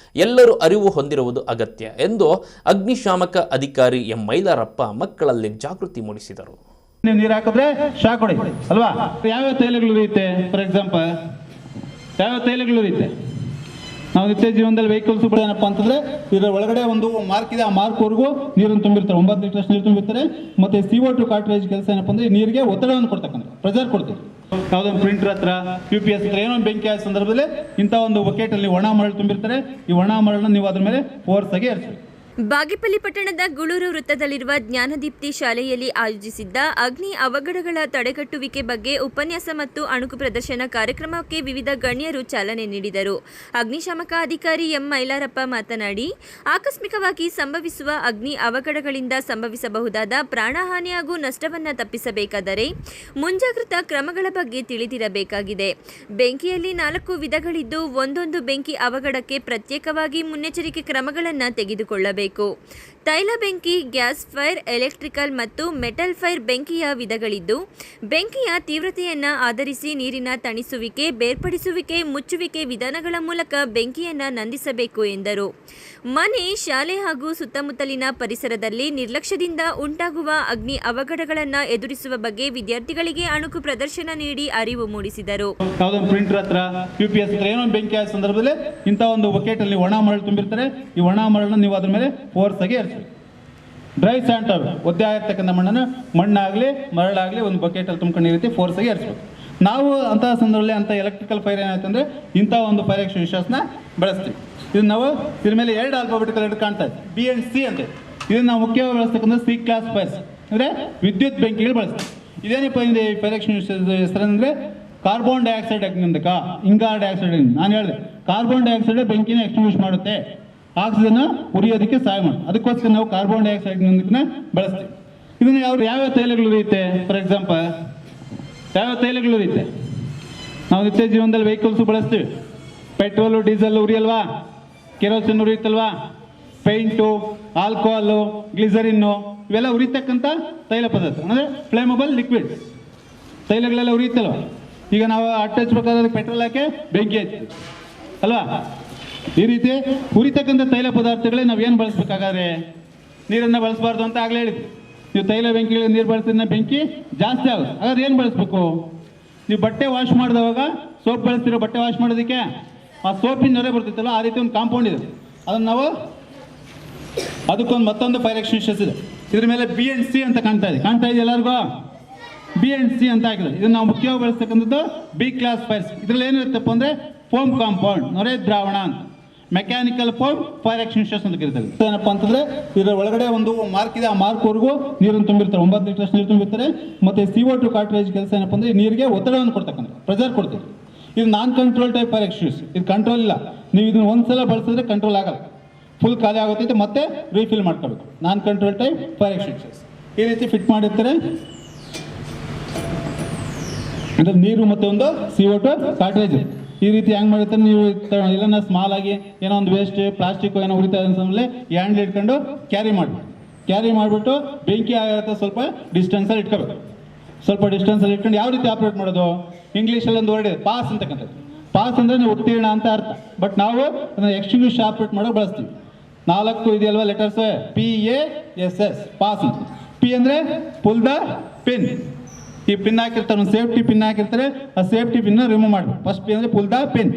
ಎಲ್ಲರೂ ಅರಿವು ಹೊಂದಿರುವುದು ಅಗತ್ಯ ಎಂದು ಅಗ್ನಿಶಾಮಕ ಅಧಿಕಾರಿ ಎಂ ಮೈಲಾರಪ್ಪ ಮಕ್ಕಳಲ್ಲಿ ಜಾಗೃತಿ ಮೂಡಿಸಿದರು. ನೀವು ನೀರು ಹಾಕಿದ್ರೆ ಶಾಕ್ ಹೊಡಿ ಅಲ್ವಾ? ಯಾವ್ಯಾವ ತೈಲಗಳು ಉರಿಯುತ್ತೆ? ಫಾರ್ ಎಕ್ಸಾಂಪಲ್ ಯಾವ್ಯಾವ ತೈಲಗಳು ಉರಿಯುತ್ತೆ? ನಾವು ನಿತ್ಯ ಜೀವನದಲ್ಲಿ ವೆಹಿಕಲ್ಸ್ ಏನಪ್ಪ ಅಂತಂದ್ರೆ ಇದರ ಒಳಗಡೆ ಒಂದು ಮಾರ್ಕ್ ಇದೆ, ಆ ಮಾರ್ಕ್ವರೆಗೂ ನೀರನ್ನು ತುಂಬಿರ್ತಾರೆ. 9 ಲೀಟರ್ ನೀರು ತುಂಬಿರ್ತಾರೆ. ಮತ್ತೆ CO2 ಕಾರ್ಟ್ರೇಜ್ ಕೆಲಸ ಏನಪ್ಪ ಅಂದ್ರೆ ನೀರಿಗೆ ಒತ್ತಡವನ್ನು ಕೊಡ್ತಕ್ಕಂಥ ಪ್ರೆಷರ್ ಕೊಡ್ತೀವಿ. ಯಾವುದೊಂದು ಪ್ರಿಂಟರ್ ಹತ್ರ, UPS ಹತ್ರ ಏನೋ ಬೆಂಕಿ ಆದ ಸಂದರ್ಭದಲ್ಲಿ ಇಂಥ ಒಂದು ಬಕೆಟ್ ಅಲ್ಲಿ ಒಣ ಮರಳು ತುಂಬಿರ್ತಾರೆ. ಈ ಒಣ ಮರಳನ್ನ ನೀವು ಅದ್ರ ಮೇಲೆ ಫೋರ್ಸ್ ಆಗಿ ಏರಿಸಬೇಕು. ಬಾಗೇಪಲ್ಲಿ ಪಟ್ಟಣದ ಗುಳೂರು ವೃತ್ತದಲ್ಲಿರುವ ಜ್ಞಾನದೀಪ್ತಿ ಶಾಲೆಯಲ್ಲಿ ಆಯೋಜಿಸಿದ್ದ ಅಗ್ನಿ ಅವಘಡಗಳ ತಡೆಗಟ್ಟುವಿಕೆ ಬಗ್ಗೆ ಉಪನ್ಯಾಸ ಮತ್ತು ಅಣುಕು ಪ್ರದರ್ಶನ ಕಾರ್ಯಕ್ರಮಕ್ಕೆ ವಿವಿಧ ಗಣ್ಯರು ಚಾಲನೆ ನೀಡಿದರು. ಅಗ್ನಿಶಾಮಕ ಅಧಿಕಾರಿ ಎಂ ಮೈಲಾರಪ್ಪ ಮಾತನಾಡಿ, ಆಕಸ್ಮಿಕವಾಗಿ ಸಂಭವಿಸುವ ಅಗ್ನಿ ಅವಘಡಗಳಿಂದ ಸಂಭವಿಸಬಹುದಾದ ಪ್ರಾಣಹಾನಿ ಹಾಗೂ ನಷ್ಟವನ್ನು ತಪ್ಪಿಸಬೇಕಾದರೆ ಮುಂಜಾಗ್ರತಾ ಕ್ರಮಗಳ ಬಗ್ಗೆ ತಿಳಿದಿರಬೇಕಾಗಿದೆ. ಬೆಂಕಿಯಲ್ಲಿ 4 ವಿಧಗಳಿದ್ದು ಒಂದೊಂದು ಬೆಂಕಿ ಅವಘಡಕ್ಕೆ ಪ್ರತ್ಯೇಕವಾಗಿ ಮುನ್ನೆಚ್ಚರಿಕೆ ಕ್ರಮಗಳನ್ನು ತೆಗೆದುಕೊಳ್ಳಬೇಕು. ತೈಲ ಬೆಂಕಿ, ಗ್ಯಾಸ್ ಫೈರ್, ಎಲೆಕ್ಟ್ರಿಕಲ್ ಮತ್ತು ಮೆಟಲ್ ಫೈರ್ ಬೆಂಕಿಯ ವಿಧಗಳಿದ್ದು ಬೆಂಕಿಯ ತೀವ್ರತೆಯನ್ನು ಆಧರಿಸಿ ನೀರಿನ ತಣಿಸುವಿಕೆ, ಬೇರ್ಪಡಿಸುವಿಕೆ, ಮುಚ್ಚುವಿಕೆ ವಿಧಾನಗಳ ಮೂಲಕ ಬೆಂಕಿಯನ್ನು ನಂದಿಸಬೇಕು ಎಂದರು. ಮನೆ, ಶಾಲೆ ಹಾಗೂ ಸುತ್ತಮುತ್ತಲಿನ ಪರಿಸರದಲ್ಲಿ ನಿರ್ಲಕ್ಷ್ಯದಿಂದ ಉಂಟಾಗುವ ಅಗ್ನಿ ಅವಘಡಗಳನ್ನು ಎದುರಿಸುವ ಬಗ್ಗೆ ವಿದ್ಯಾರ್ಥಿಗಳಿಗೆ ಅಣುಕು ಪ್ರದರ್ಶನ ನೀಡಿ ಅರಿವು ಮೂಡಿಸಿದರು. ಯಾವುದೊಂದು ಪ್ರಿಂಟರ್ ಹತ್ರ, UPS ಹತ್ರ ಏನೋ ಬೆಂಕಿ ಆದ ಸಂದರ್ಭದಲ್ಲಿ ಇಂಥ ಒಂದು ಬಕೆಟ್ ಅಲ್ಲಿ ಒಣ ಮರಳು ತುಂಬಿರ್ತಾರೆ. ಈ ಒಣ ಮರಳನ್ನ ನೀವು ಅದ್ರ ಮೇಲೆ ಫೋರ್ಸ್ ಆಗಿ ಏರಿಸಬೇಕು. ಡ್ರೈ ಸ್ಯಾಂಡ್ ಒದ್ದೆ ಆಗಿರ್ತಕ್ಕಂಥ ಮಣ್ಣಾಗಲಿ ಮರಳಾಗಲಿ ಒಂದು ಬಕೆಟ್ ಅಲ್ಲಿ ತುಂಬ್ಕೊಂಡು ಈ ರೀತಿ ಫೋರ್ಸ್ ಆಗಿ ಏರಿಸಬೇಕು. ನಾವು ಅಂತಹ ಸಂದರ್ಭದಲ್ಲಿ ಅಂತ ಎಲೆಕ್ಟ್ರಿಕಲ್ ಫೈರ್ ಏನಾಯ್ತಂದ್ರೆ ಇಂಥ ಒಂದು ಫೈರ್ ಎಕ್ಸ್ಟಿಂಗ್ವಿಷರ್ಸ್ನ ಬಳಸ್ತೀವಿ. ಇದು ನಾವು ಇದ್ರ ಮೇಲೆ 2 ಆಲ್ಫಾಬೆಟಿಕಲ್ ಲೆಟರ್ ಕಾಣ್ತಾ ಇದೆ, B and C ಅಂತ. ಇದನ್ನ ನಾವು ಮುಖ್ಯವಾಗಿ ಬಳಸ್ತಕ್ಕಂಥ C ಕ್ಲಾಸ್ ಫೈರ್ಸ್. ಅಂದರೆ ವಿದ್ಯುತ್ ಬೆಂಕಿಗಳು ಬಳಸ್ತೀವಿ. ಇದೇನಪ್ಪ ಇದೆ ಫೈರ್ ಎಕ್ಸ್ಟಿಂಗ್ವಿಷರ್ ಹೆಸರಂದರೆ ಕಾರ್ಬನ್ ಡೈಆಕ್ಸೈಡ್ ಅಗ್ನಿಂದಕ, ಇಂಗಾರ್ ಡೈಆಕ್ಸೈಡ್. ನಾನು ಹೇಳಿದೆ ಕಾರ್ಬನ್ ಡೈಆಕ್ಸೈಡ್ ಬೆಂಕಿನ ಎಕ್ಸ್ಟಿಂಗ್ವಿಷ್ ಮಾಡುತ್ತೆ, ಆಕ್ಸಿಜನ್ ಉರಿಯೋದಕ್ಕೆ ಸಹಾಯ ಮಾಡುತ್ತೆ. ಅದಕ್ಕೋಸ್ಕರ ನಾವು ಕಾರ್ಬನ್ ಡೈಆಕ್ಸೈಡ್ನ ಬಳಸ್ತೀವಿ. ಇದನ್ನು ಯಾವ್ಯಾವ ತೈಲಗಳು ಉರಿಯುತ್ತೆ? ಫಾರ್ ಎಕ್ಸಾಂಪಲ್ ಯಾವ್ಯಾವ ತೈಲಗಳು ಉರಿಯುತ್ತೆ? ನಾವು ನಿತ್ಯ ಜೀವನದಲ್ಲಿ ವೆಹಿಕಲ್ಸು ಬಳಸ್ತೀವಿ. ಪೆಟ್ರೋಲು, ಡೀಸೆಲ್ ಉರಿಯಲ್ವಾ? ಕೆರೋಸಿನ್ ಉರಿಯುತ್ತಲ್ವಾ? ಪೇಂಟು, ಆಲ್ಕೋಹಾಲು, ಗ್ಲಿಸರಿನ್ನು ಇವೆಲ್ಲ ಉರಿತಕ್ಕಂಥ ತೈಲ ಪದಾರ್ಥ, ಅಂದರೆ ಫ್ಲೇಮಬಲ್ ಲಿಕ್ವಿಡ್ ತೈಲಗಳೆಲ್ಲ ಉರಿಯುತ್ತಲ್ವ. ಈಗ ನಾವು ಹಚ್ಚಬೇಕಾದ್ರೆ ಪೆಟ್ರೋಲ್ ಹಾಕಿ ಬೆಂಕಿ ಹಚ್ತೀವಿ ಅಲ್ವಾ? ಈ ರೀತಿ ಉರಿತಕ್ಕಂಥ ತೈಲ ಪದಾರ್ಥಗಳೇ ನಾವೇನು ಬಳಸ್ಬೇಕಾಗಾದ್ರೆ ನೀರನ್ನು ಬಳಸಬಾರ್ದು ಅಂತ ಆಗಲೇ ಹೇಳಿದ್ವಿ. ನೀವು ತೈಲ ಬೆಂಕಿಗಳಿಗೆ ನೀರು ಬಳಸಿದ್ರೆ ಬೆಂಕಿ ಜಾಸ್ತಿ ಆಗುತ್ತೆ. ಹಾಗಾದ್ರೆ ಏನು ಬಳಸಬೇಕು? ನೀವು ಬಟ್ಟೆ ವಾಶ್ ಮಾಡಿದವಾಗ ಸೋಪ್ ಬಳಸ್ತಿರೋ ಬಟ್ಟೆ ವಾಶ್ ಮಾಡೋದಕ್ಕೆ ಆ ಸೋಪಿನ ನೊರೆ ಬರ್ತಿತ್ತಲ್ಲ, ಆ ರೀತಿ ಒಂದು ಕಾಂಪೌಂಡ್ ಇದೆ. ಅದನ್ನು ನಾವು ಅದಕ್ಕೊಂದು ಮತ್ತೊಂದು ಫೈರ್ ಎಕ್ಸ್ಟಿಂಗ್ವಿಷರ್ಸ್ ಇದೆ. ಇದ್ರ ಮೇಲೆ BNC ಅಂತ ಕಾಣ್ತಾ ಇದೆ ಎಲ್ಲರಿಗೂ? BNC ಅಂತ ಹಾಕಿದೆ. ಇದನ್ನು ನಾವು ಮುಖ್ಯವಾಗಿ ಬಳಸ್ತಕ್ಕಂಥದ್ದು B ಕ್ಲಾಸ್ ಫೈರ್ಸ್. ಇದರಲ್ಲಿ ಏನಿರುತ್ತಪ್ಪ ಅಂದರೆ ಫೋಮ್ ಕಾಂಪೌಂಡ್, ನೊರೆ ದ್ರಾವಣ ಅಂತ, ಮೆಕ್ಯಾನಿಕಲ್ ಫೋಮ್ ಫೈರ್ ಎಕ್ಸ್ಟಿಂಗ್ವಿಷರ್ಸ್ ಅಂತ ಕರೀತಾರೆ. ಏನಪ್ಪ ಅಂತಂದರೆ ಇದರ ಒಳಗಡೆ ಒಂದು ಮಾರ್ಕ್ ಇದೆ, ಆ ಮಾರ್ಕ್ವರೆಗೂ ನೀರನ್ನು ತುಂಬಿರ್ತಾರೆ, 9 ಲೀಟರ್ಸ್ ನೀರು ತುಂಬಿರ್ತಾರೆ. ಮತ್ತು CO2 ಕಾರ್ಟ್ರೇಜ್ ಕೆಲಸ ಏನಪ್ಪ ಅಂದರೆ ನೀರಿಗೆ ಒತ್ತಡವನ್ನು ಕೊಡ್ತಕ್ಕಂಥ ಪ್ರೆಷರ್ ಕೊಡ್ತೀವಿ. ಇದು ನಾನ್ ಕಂಟ್ರೋಲ್ ಟೈಪ್ ಫೈರ್ ಎಕ್ಸ್ಟಿಂಗ್ವಿಷರ್. ಇದು ಕಂಟ್ರೋಲ್ ಇಲ್ಲ. ನೀವು ಇದನ್ನು ಒಂದ್ಸಲ ಬಳಸಿದ್ರೆ ಕಂಟ್ರೋಲ್ ಆಗಲ್ಲ, ಫುಲ್ ಖಾಲಿ ಆಗುತ್ತೆ, ಮತ್ತೆ ರೀಫಿಲ್ ಮಾಡ್ಕೋಬೇಕು. ನಾನ್ ಕಂಟ್ರೋಲ್ ಟೈಪ್ ಫೈರ್ ಎಕ್ಸ್ಟಿಂಗ್ವಿಷರ್ಸ್ ಈ ರೀತಿ ಫಿಟ್ ಮಾಡಿರ್ತಾರೆ. ಅಂದರೆ ನೀರು ಮತ್ತು ಒಂದು CO2 ಕಾರ್ಟ್ರೇಜ್ ಈ ರೀತಿ ಹೆಂಗೆ ಮಾಡಿರ್ತಾರೆ. ನೀವು ಎಲ್ಲನ ಸ್ಮಾಲ್ ಆಗಿ ಏನೋ ಒಂದು ವೇಸ್ಟ್ ಪ್ಲಾಸ್ಟಿಕ್ ಏನೋ ಉರಿತಾ ಅಂತಂದ್ರೆ ಈ ಹ್ಯಾಂಡ್ಲ್ ಇಟ್ಕೊಂಡು ಕ್ಯಾರಿ ಮಾಡಿಬಿಟ್ಟು ಬೆಂಕಿ ಆಗಿರುತ್ತೆ ಸ್ವಲ್ಪ ಡಿಸ್ಟೆನ್ಸಲ್ಲಿ ಇಟ್ಕೋಬೇಕು. ಸ್ವಲ್ಪ ಡಿಸ್ಟೆನ್ಸಲ್ಲಿ ಇಟ್ಕೊಂಡು ಯಾವ ರೀತಿ ಆಪ್ರೇಟ್ ಮಾಡೋದು? ಇಂಗ್ಲೀಷಲ್ಲಿ ಒಂದು ವರ್ಡ್ ಇದೆ, ಪಾಸ್ ಅಂತಕ್ಕಂಥದ್ದು. ಪಾಸ್ ಅಂದರೆ ನೀವು ಉತ್ತೀರ್ಣ ಅಂತ ಅರ್ಥ. ಬಟ್ ನಾವು ಅದನ್ನು ಎಕ್ಸ್ಟಿಂಗ್ವಿಷ್ ಆಪ್ರೇಟ್ ಮಾಡೋಕೆ ಬಳಸ್ತೀವಿ. 4 ಇದೆಯಲ್ವಾ ಲೆಟರ್ಸ್, PASS, ಪಾಸ್ ಅಂತ. P ಅಂದರೆ ಪುಲ್ ದ ಪಿನ್. ಈ ಪಿನ್ ಹಾಕಿರ್ತಾರೆ, ಒಂದು ಸೇಫ್ಟಿ ಪಿನ್ ಹಾಕಿರ್ತಾರೆ, ಆ ಸೇಫ್ಟಿ ಪಿನ್ನ ರಿಮೂವ್ ಮಾಡಬೇಕು. ಫಸ್ಟ್ P ಅಂದರೆ pull the pin.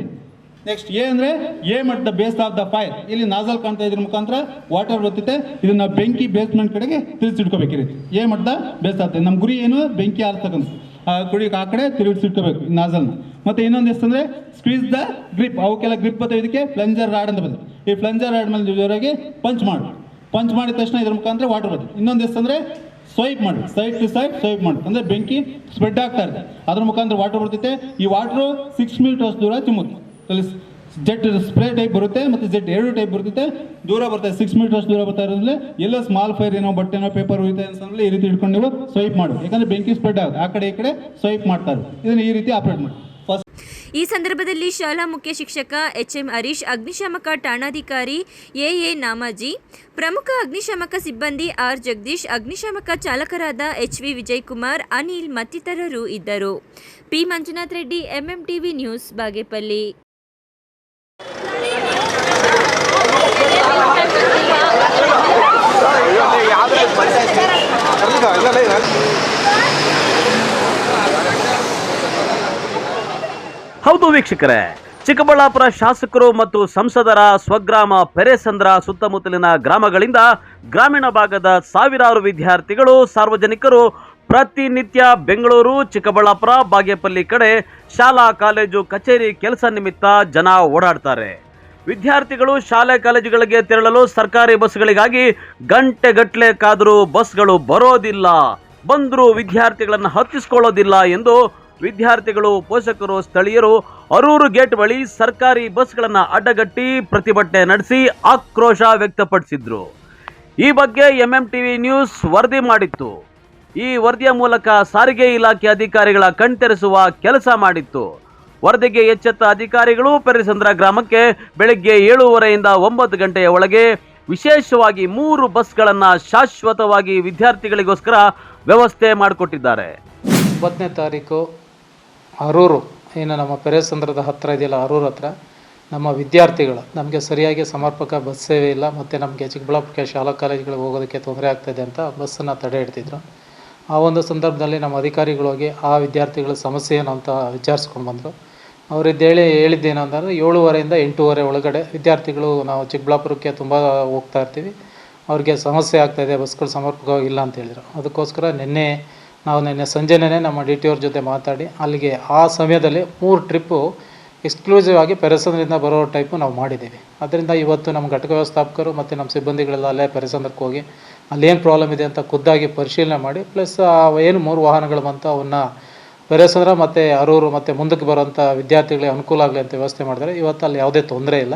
Next A ಅಂದರೆ aim at the base of the fire. ಇಲ್ಲಿ ನಾಜಲ್ ಕಾಣ್ತಾ ಇದ್ರ ಮುಖಾಂತರ ವಾಟರ್ ಬರ್ತೈತೆ. ಇದನ್ನ ಬೆಂಕಿ ಬೇಸ್ಮೆಂಟ್ ಕಡೆಗೆ ತಿರುಗಿಸಿಟ್ಕೋಬೇಕಿರುತ್ತೆ. ಏಮ್ ಅಟ್ ದ ಬೇಸ್ ಆಗ್ತದೆ. ನಮ್ಮ ಗುರಿ ಏನು? ಬೆಂಕಿ ಆರ್ತಕ್ಕಂಥ ಆ ಕುಡಿಗೆ ಆ ಕಡೆ ತಿರುಗಿಸಿಟ್ಕೋಬೇಕು ಈ ನಾಜಲ್ನ. ಮತ್ತು ಇನ್ನೊಂದು ಎಷ್ಟಂದರೆ ಸ್ಕ್ವೀಸ್ ದ ಗ್ರಿಪ್. ಅವಕ್ಕೆಲ್ಲ ಗ್ರಿಪ್ ಬರ್ತವೆ. ಇದಕ್ಕೆ ಪ್ಲಂಜರ್ ರಾಡ್ ಅಂತ ಬರ್ತದೆ. ಈ ಪ್ಲಂಜರ್ ರಾಡ್ ಮೇಲೆ ಜೋರಾಗಿ ಪಂಚ್ ಮಾಡಿದ ತಕ್ಷಣ ಇದ್ರ ಮುಖಾಂತರ ವಾಟರ್ ಬರ್ತದೆ. ಇನ್ನೊಂದು ಎಷ್ಟಂದರೆ ಸ್ವೈಪ್ ಮಾಡಿ, ಸೈಡ್ ಟು ಸೈಡ್ ಸ್ವೈಪ್ ಮಾಡಿ, ಅಂದರೆ ಬೆಂಕಿ ಸ್ಪ್ರೆಡ್ ಆಗ್ತಾ ಇರುತ್ತೆ, ಅದ್ರ ಮುಖಾಂತರ ವಾಟರ್ ಬರ್ತೈತೆ. ಈ ವಾಟ್ರು 6 ಮೀಟರ್ಸ್ ದೂರ ಚಿಮ್ಮುತ್ತೆ. ಅಲ್ಲಿ ಜೆಟ್ ಸ್ಪ್ರೇ ಟೈಪ್ ಬರುತ್ತೆ ಮತ್ತು ಜೆಟ್ 2 ಟೈಪ್ ಬರ್ತೈತೆ. ದೂರ ಬರ್ತದೆ, 6 ಮೀಟರ್ಸ್ ದೂರ ಬರ್ತಾ ಇರೋದ್ರಲ್ಲಿ ಎಲ್ಲ ಸ್ಮಾಲ್ ಫೈರ್ ಏನೋ ಬಟ್ಟೆನೋ ಪೇಪರ್ ಉಳಿತಾ ಅಂತಂದ್ರೆ ಈ ರೀತಿ ಇಟ್ಕೊಂಡು ನೀವು ಸ್ವೈಪ್ ಮಾಡಿ, ಯಾಕಂದರೆ ಬೆಂಕಿ ಸ್ಪ್ರೆಡ್ ಆಗುತ್ತೆ, ಆ ಕಡೆ ಈ ಕಡೆ ಸ್ವೈಪ್ ಮಾಡ್ತಾರೆ. ಇದನ್ನು ಈ ರೀತಿ ಆಪ್ರೇಟ್ ಮಾಡಿ. ಈ ಸಂದರ್ಭದಲ್ಲಿ ಶಾಲಾ ಮುಖ್ಯ ಶಿಕ್ಷಕ HM ಹರೀಶ್, ಅಗ್ನಿಶಾಮಕ ಠಾಣಾಧಿಕಾರಿ AA ನಾಮಾಜಿ, ಪ್ರಮುಖ ಅಗ್ನಿಶಾಮಕ ಸಿಬ್ಬಂದಿ R ಜಗದೀಶ್, ಅಗ್ನಿಶಾಮಕ ಚಾಲಕರಾದ HV ವಿಜಯಕುಮಾರ್, ಅನಿಲ್ ಮತ್ತಿತರರು ಇದ್ದರು. P Manjunath Reddy, MMTV news, Bagepalli. ಹೌದು ವೀಕ್ಷಕರೇ, ಚಿಕ್ಕಬಳ್ಳಾಪುರ ಶಾಸಕರು ಮತ್ತು ಸಂಸದರ ಸ್ವಗ್ರಾಮ ಪೆರೇಸಂದ್ರ ಸುತ್ತಮುತ್ತಲಿನ ಗ್ರಾಮಗಳಿಂದ ಗ್ರಾಮೀಣ ಭಾಗದ ಸಾವಿರಾರು ವಿದ್ಯಾರ್ಥಿಗಳು, ಸಾರ್ವಜನಿಕರು ಪ್ರತಿನಿತ್ಯ ಬೆಂಗಳೂರು, ಚಿಕ್ಕಬಳ್ಳಾಪುರ, ಬಾಗೇಪಲ್ಲಿ ಕಡೆ ಶಾಲಾ ಕಾಲೇಜು ಕಚೇರಿ ಕೆಲಸ ನಿಮಿತ್ತ ಜನ ಓಡಾಡ್ತಾರೆ. ವಿದ್ಯಾರ್ಥಿಗಳು ಶಾಲೆ ಕಾಲೇಜುಗಳಿಗೆ ತೆರಳಲು ಸರ್ಕಾರಿ ಬಸ್ಗಳಿಗಾಗಿ ಗಂಟೆಗಟ್ಟಲೆ ಕಾದರೂ ಬಸ್ಗಳು ಬರೋದಿಲ್ಲ, ಬಂದರೂ ವಿದ್ಯಾರ್ಥಿಗಳನ್ನು ಹತ್ತಿಸ್ಕೊಳ್ಳೋದಿಲ್ಲ ಎಂದು ವಿದ್ಯಾರ್ಥಿಗಳು, ಪೋಷಕರು, ಸ್ಥಳೀಯರು ಅರೂರು ಗೇಟ್ ಬಳಿ ಸರ್ಕಾರಿ ಬಸ್ಗಳನ್ನು ಅಡ್ಡಗಟ್ಟಿ ಪ್ರತಿಭಟನೆ ನಡೆಸಿ ಆಕ್ರೋಶ ವ್ಯಕ್ತಪಡಿಸಿದ್ರು. ಈ ಬಗ್ಗೆ MMTV ನ್ಯೂಸ್ ವರದಿ ಮಾಡಿತ್ತು. ಈ ವರದಿಯ ಮೂಲಕ ಸಾರಿಗೆ ಇಲಾಖೆ ಅಧಿಕಾರಿಗಳ ಕಣ್ತೆರೆಸುವ ಕೆಲಸ ಮಾಡಿತ್ತು. ವರದಿಗೆ ಎಚ್ಚೆತ್ತ ಅಧಿಕಾರಿಗಳು ಪೆರೇಸಂದ್ರ ಗ್ರಾಮಕ್ಕೆ ಬೆಳಗ್ಗೆ 7:30ರಿಂದ 9 ಗಂಟೆಯ ಒಳಗೆ ವಿಶೇಷವಾಗಿ 3 ಬಸ್ಗಳನ್ನು ಶಾಶ್ವತವಾಗಿ ವಿದ್ಯಾರ್ಥಿಗಳಿಗೋಸ್ಕರ ವ್ಯವಸ್ಥೆ ಮಾಡಿಕೊಟ್ಟಿದ್ದಾರೆ. 9ನೇ ತಾರೀಕು ಅರೂರು, ಏನು ನಮ್ಮ ಪೆರೇಸಂದ್ರದ ಹತ್ತಿರ ಇದೆಯಲ್ಲ, ಅರೂರು ಹತ್ರ ನಮ್ಮ ವಿದ್ಯಾರ್ಥಿಗಳು, ನಮಗೆ ಸರಿಯಾಗಿ ಸಮರ್ಪಕ ಬಸ್ ಸೇವೆ ಇಲ್ಲ, ಮತ್ತು ನಮಗೆ ಚಿಕ್ಕಬಳ್ಳಾಪುರಕ್ಕೆ ಶಾಲಾ ಕಾಲೇಜುಗಳಿಗೆ ಹೋಗೋದಕ್ಕೆ ತೊಂದರೆ ಆಗ್ತಾಯಿದೆ ಅಂತ ಬಸ್ಸನ್ನು ತಡೆ ಹಿಡ್ತಿದ್ರು. ಆ ಒಂದು ಸಂದರ್ಭದಲ್ಲಿ ನಮ್ಮ ಅಧಿಕಾರಿಗಳು ಹೋಗಿ ಆ ವಿದ್ಯಾರ್ಥಿಗಳ ಸಮಸ್ಯೆ ಏನು ಅಂತ ವಿಚಾರಿಸ್ಕೊಂಡು ಬಂದರು. ಹೇಳಿದ್ದೇನು ಅಂತಂದರೆ 7:30ರಿಂದ 8:30 ಒಳಗಡೆ ವಿದ್ಯಾರ್ಥಿಗಳು ನಾವು ಚಿಕ್ಕಬಳ್ಳಾಪುರಕ್ಕೆ ತುಂಬ ಹೋಗ್ತಾ ಇರ್ತೀವಿ, ಅವ್ರಿಗೆ ಸಮಸ್ಯೆ ಆಗ್ತಾಯಿದೆ, ಬಸ್ಗಳು ಸಮರ್ಪಕವಾಗಿ ಇಲ್ಲ ಅಂತ ಹೇಳಿದರು. ಅದಕ್ಕೋಸ್ಕರ ನಿನ್ನೆ ಸಂಜೆನೇ ನಮ್ಮ DTO ಅವ್ರ ಜೊತೆ ಮಾತಾಡಿ ಅಲ್ಲಿಗೆ ಆ ಸಮಯದಲ್ಲಿ 3 ಟ್ರಿಪ್ಪು ಎಕ್ಸ್ಕ್ಲೂಸಿವ್ ಆಗಿ ಪೆರೇಸಂದ್ರದಿಂದ ಬರೋ ಟೈಪು ನಾವು ಮಾಡಿದ್ದೀವಿ. ಅದರಿಂದ ಇವತ್ತು ನಮ್ಮ ಘಟಕ ವ್ಯವಸ್ಥಾಪಕರು ಮತ್ತು ನಮ್ಮ ಸಿಬ್ಬಂದಿಗಳೆಲ್ಲ ಅಲ್ಲೇ ಪೆರೇಸಂದ್ರಕ್ಕೆ ಹೋಗಿ ಅಲ್ಲೇನು ಪ್ರಾಬ್ಲಮ್ ಇದೆ ಅಂತ ಖುದ್ದಾಗಿ ಪರಿಶೀಲನೆ ಮಾಡಿ ಪ್ಲಸ್ ಏನು 3 ವಾಹನಗಳು ಬಂತು ಅವನ್ನ ಪೆರೇಸಂದ್ರ ಮತ್ತು ಅರೂರು ಮತ್ತು ಮುಂದಕ್ಕೆ ಬರೋಂಥ ವಿದ್ಯಾರ್ಥಿಗಳಿಗೆ ಅನುಕೂಲ ಆಗಲಿ ಅಂತ ವ್ಯವಸ್ಥೆ ಮಾಡಿದರೆ ಇವತ್ತು ಅಲ್ಲಿ ಯಾವುದೇ ತೊಂದರೆ ಇಲ್ಲ.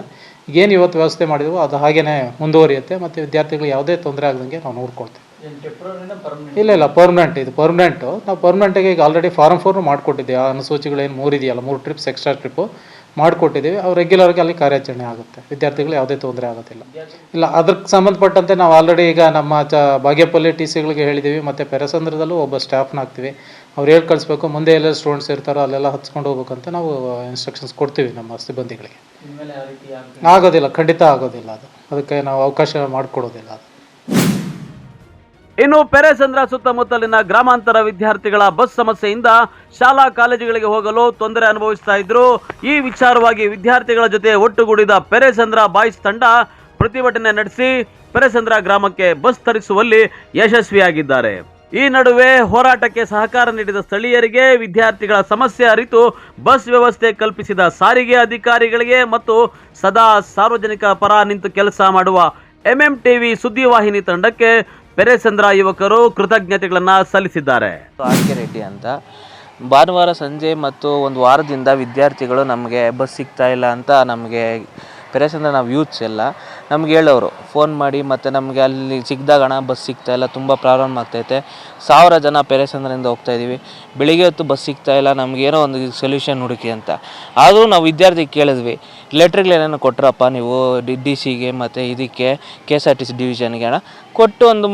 ಏನು ಇವತ್ತು ವ್ಯವಸ್ಥೆ ಮಾಡಿದ್ವೋ ಅದು ಹಾಗೇ ಮುಂದುವರಿಯುತ್ತೆ ಮತ್ತು ವಿದ್ಯಾರ್ಥಿಗಳಿಗೆ ಯಾವುದೇ ತೊಂದರೆ ಆಗದಂಗೆ ನಾವು ನೋಡ್ಕೊಳ್ತೀವಿ. ಇಲ್ಲ ಪರ್ಮನೆಂಟ್, ಇದು ಪರ್ಮನೆಂಟು. ನಾವು ಪರ್ಮನೆಂಟಿಗೆ ಈಗ ಆಲ್ರೆಡಿ ಫಾರಮ್ 4 ಮಾಡಿಕೊಟ್ಟಿದ್ದೀವಿ. ಆ ಅನುಸೂಚಿಗಳೇನು 3 ಇದೆಯಲ್ಲ, 3 ಟ್ರಿಪ್ಸ್ ಎಕ್ಸ್ಟ್ರಾ ಟ್ರಿಪ್ಪು ಮಾಡಿಕೊಟ್ಟಿದ್ದೀವಿ. ಅವ್ರು ರೆಗ್ಯುಲರ್ಗೆ ಅಲ್ಲಿ ಕಾರ್ಯಾಚರಣೆ ಆಗುತ್ತೆ, ವಿದ್ಯಾರ್ಥಿಗಳು ಯಾವುದೇ ತೊಂದರೆ ಆಗೋದಿಲ್ಲ. ಇಲ್ಲ ಅದಕ್ಕೆ ಸಂಬಂಧಪಟ್ಟಂತೆ ನಾವು ಆಲ್ರೆಡಿ ಈಗ ನಮ್ಮ ಬಾಗೇಪಲ್ಲಿ TCಗಳಿಗೆ ಹೇಳಿದ್ದೀವಿ ಮತ್ತು ಪೆರೇಸಂದ್ರದಲ್ಲೂ ಒಬ್ಬ ಸ್ಟಾಫ್ನ ಹಾಕ್ತೀವಿ. ಅವ್ರು ಹೇಳಿ ಕಳಿಸ್ಬೇಕು, ಮುಂದೆ ಎಲ್ಲ ಸ್ಟೂಡೆಂಟ್ಸ್ ಇರ್ತಾರೋ ಅಲ್ಲೆಲ್ಲ ಹಚ್ಕೊಂಡು ಹೋಗ್ಬೇಕಂತ ನಾವು ಇನ್ಸ್ಟ್ರಕ್ಷನ್ಸ್ ಕೊಡ್ತೀವಿ ನಮ್ಮ ಸಿಬ್ಬಂದಿಗಳಿಗೆ. ಆಗೋದಿಲ್ಲ, ಖಂಡಿತ ಆಗೋದಿಲ್ಲ. ಅದಕ್ಕೆ ನಾವು ಅವಕಾಶ ಮಾಡಿಕೊಡೋದಿಲ್ಲ. ಇನ್ನು ಪೆರೇಸಂದ್ರ ಸುತ್ತಮುತ್ತಲಿನ ಗ್ರಾಮಾಂತರ ವಿದ್ಯಾರ್ಥಿಗಳ ಬಸ್ ಸಮಸ್ಯೆಯಿಂದ ಶಾಲಾ ಕಾಲೇಜುಗಳಿಗೆ ಹೋಗಲು ತೊಂದರೆ ಅನುಭವಿಸ್ತಾ ಇದ್ರು. ಈ ವಿಚಾರವಾಗಿ ವಿದ್ಯಾರ್ಥಿಗಳ ಜೊತೆ ಒಟ್ಟುಗೂಡಿದ ಪೆರೇಸಂದ್ರ ಬಾಯ್ಸ್ ತಂಡ ಪ್ರತಿಭಟನೆ ನಡೆಸಿ ಪೆರೇಸಂದ್ರ ಗ್ರಾಮಕ್ಕೆ ಬಸ್ ತರಿಸುವಲ್ಲಿ ಯಶಸ್ವಿಯಾಗಿದ್ದಾರೆ. ಈ ನಡುವೆ ಹೋರಾಟಕ್ಕೆ ಸಹಕಾರ ನೀಡಿದ ಸ್ಥಳೀಯರಿಗೆ ವಿದ್ಯಾರ್ಥಿಗಳ ಸಮಸ್ಯೆ ಅರಿತು ಬಸ್ ವ್ಯವಸ್ಥೆ ಕಲ್ಪಿಸಿದ ಸಾರಿಗೆ ಅಧಿಕಾರಿಗಳಿಗೆ ಮತ್ತು ಸದಾ ಸಾರ್ವಜನಿಕ ಪರ ನಿಂತು ಕೆಲಸ ಮಾಡುವ MMTV ಸುದ್ದಿವಾಹಿನಿ ತಂಡಕ್ಕೆ ಪೆರೇಸಂದ್ರ ಯುವಕರು ಕೃತಜ್ಞತೆಗಳನ್ನು ಸಲ್ಲಿಸಿದ್ದಾರೆ. RK ರೆಡ್ಡಿ ಅಂತ ಭಾನುವಾರ ಸಂಜೆ ಮತ್ತು ಒಂದು ವಾರದಿಂದ ವಿದ್ಯಾರ್ಥಿಗಳು ನಮಗೆ ಬಸ್ ಸಿಗ್ತಾ ಇಲ್ಲ ಅಂತ ನಮಗೆ ಪೆರೇಸಂದ್ರ ನಾವು ಯೂತ್ಸ್ ಎಲ್ಲ ನಮ್ಗೆ ಹೇಳೋರು ಫೋನ್ ಮಾಡಿ, ಮತ್ತು ನಮಗೆ ಅಲ್ಲಿ ಸಿಕ್ಕಿದಾಗ ಬಸ್ ಸಿಗ್ತಾಯಿಲ್ಲ, ತುಂಬ ಪ್ರಾಬ್ಲಮ್ ಆಗ್ತೈತೆ, 1000 ಜನ ಪೆರೇಸಂದ್ರಿಂದ ಹೋಗ್ತಾಯಿದ್ದೀವಿ, ಬೆಳಿಗ್ಗೆ ಹೊತ್ತು ಬಸ್ ಸಿಗ್ತಾಯಿಲ್ಲ, ನಮಗೇನೋ ಒಂದು ಸೊಲ್ಯೂಷನ್ ಹುಡುಕಿ ಅಂತ. ಆದರೂ ನಾವು ವಿದ್ಯಾರ್ಥಿಗೆ ಕೇಳಿದ್ವಿ, ಲೆಟ್ರ್ಗಳೇನೇನೋ ಕೊಟ್ರಪ್ಪ ನೀವು DC ಮತ್ತು ಇದಕ್ಕೆ KSRTC ಡಿವಿಷನ್ಗೆ ಕೊಟ್ಟು ಒಂದು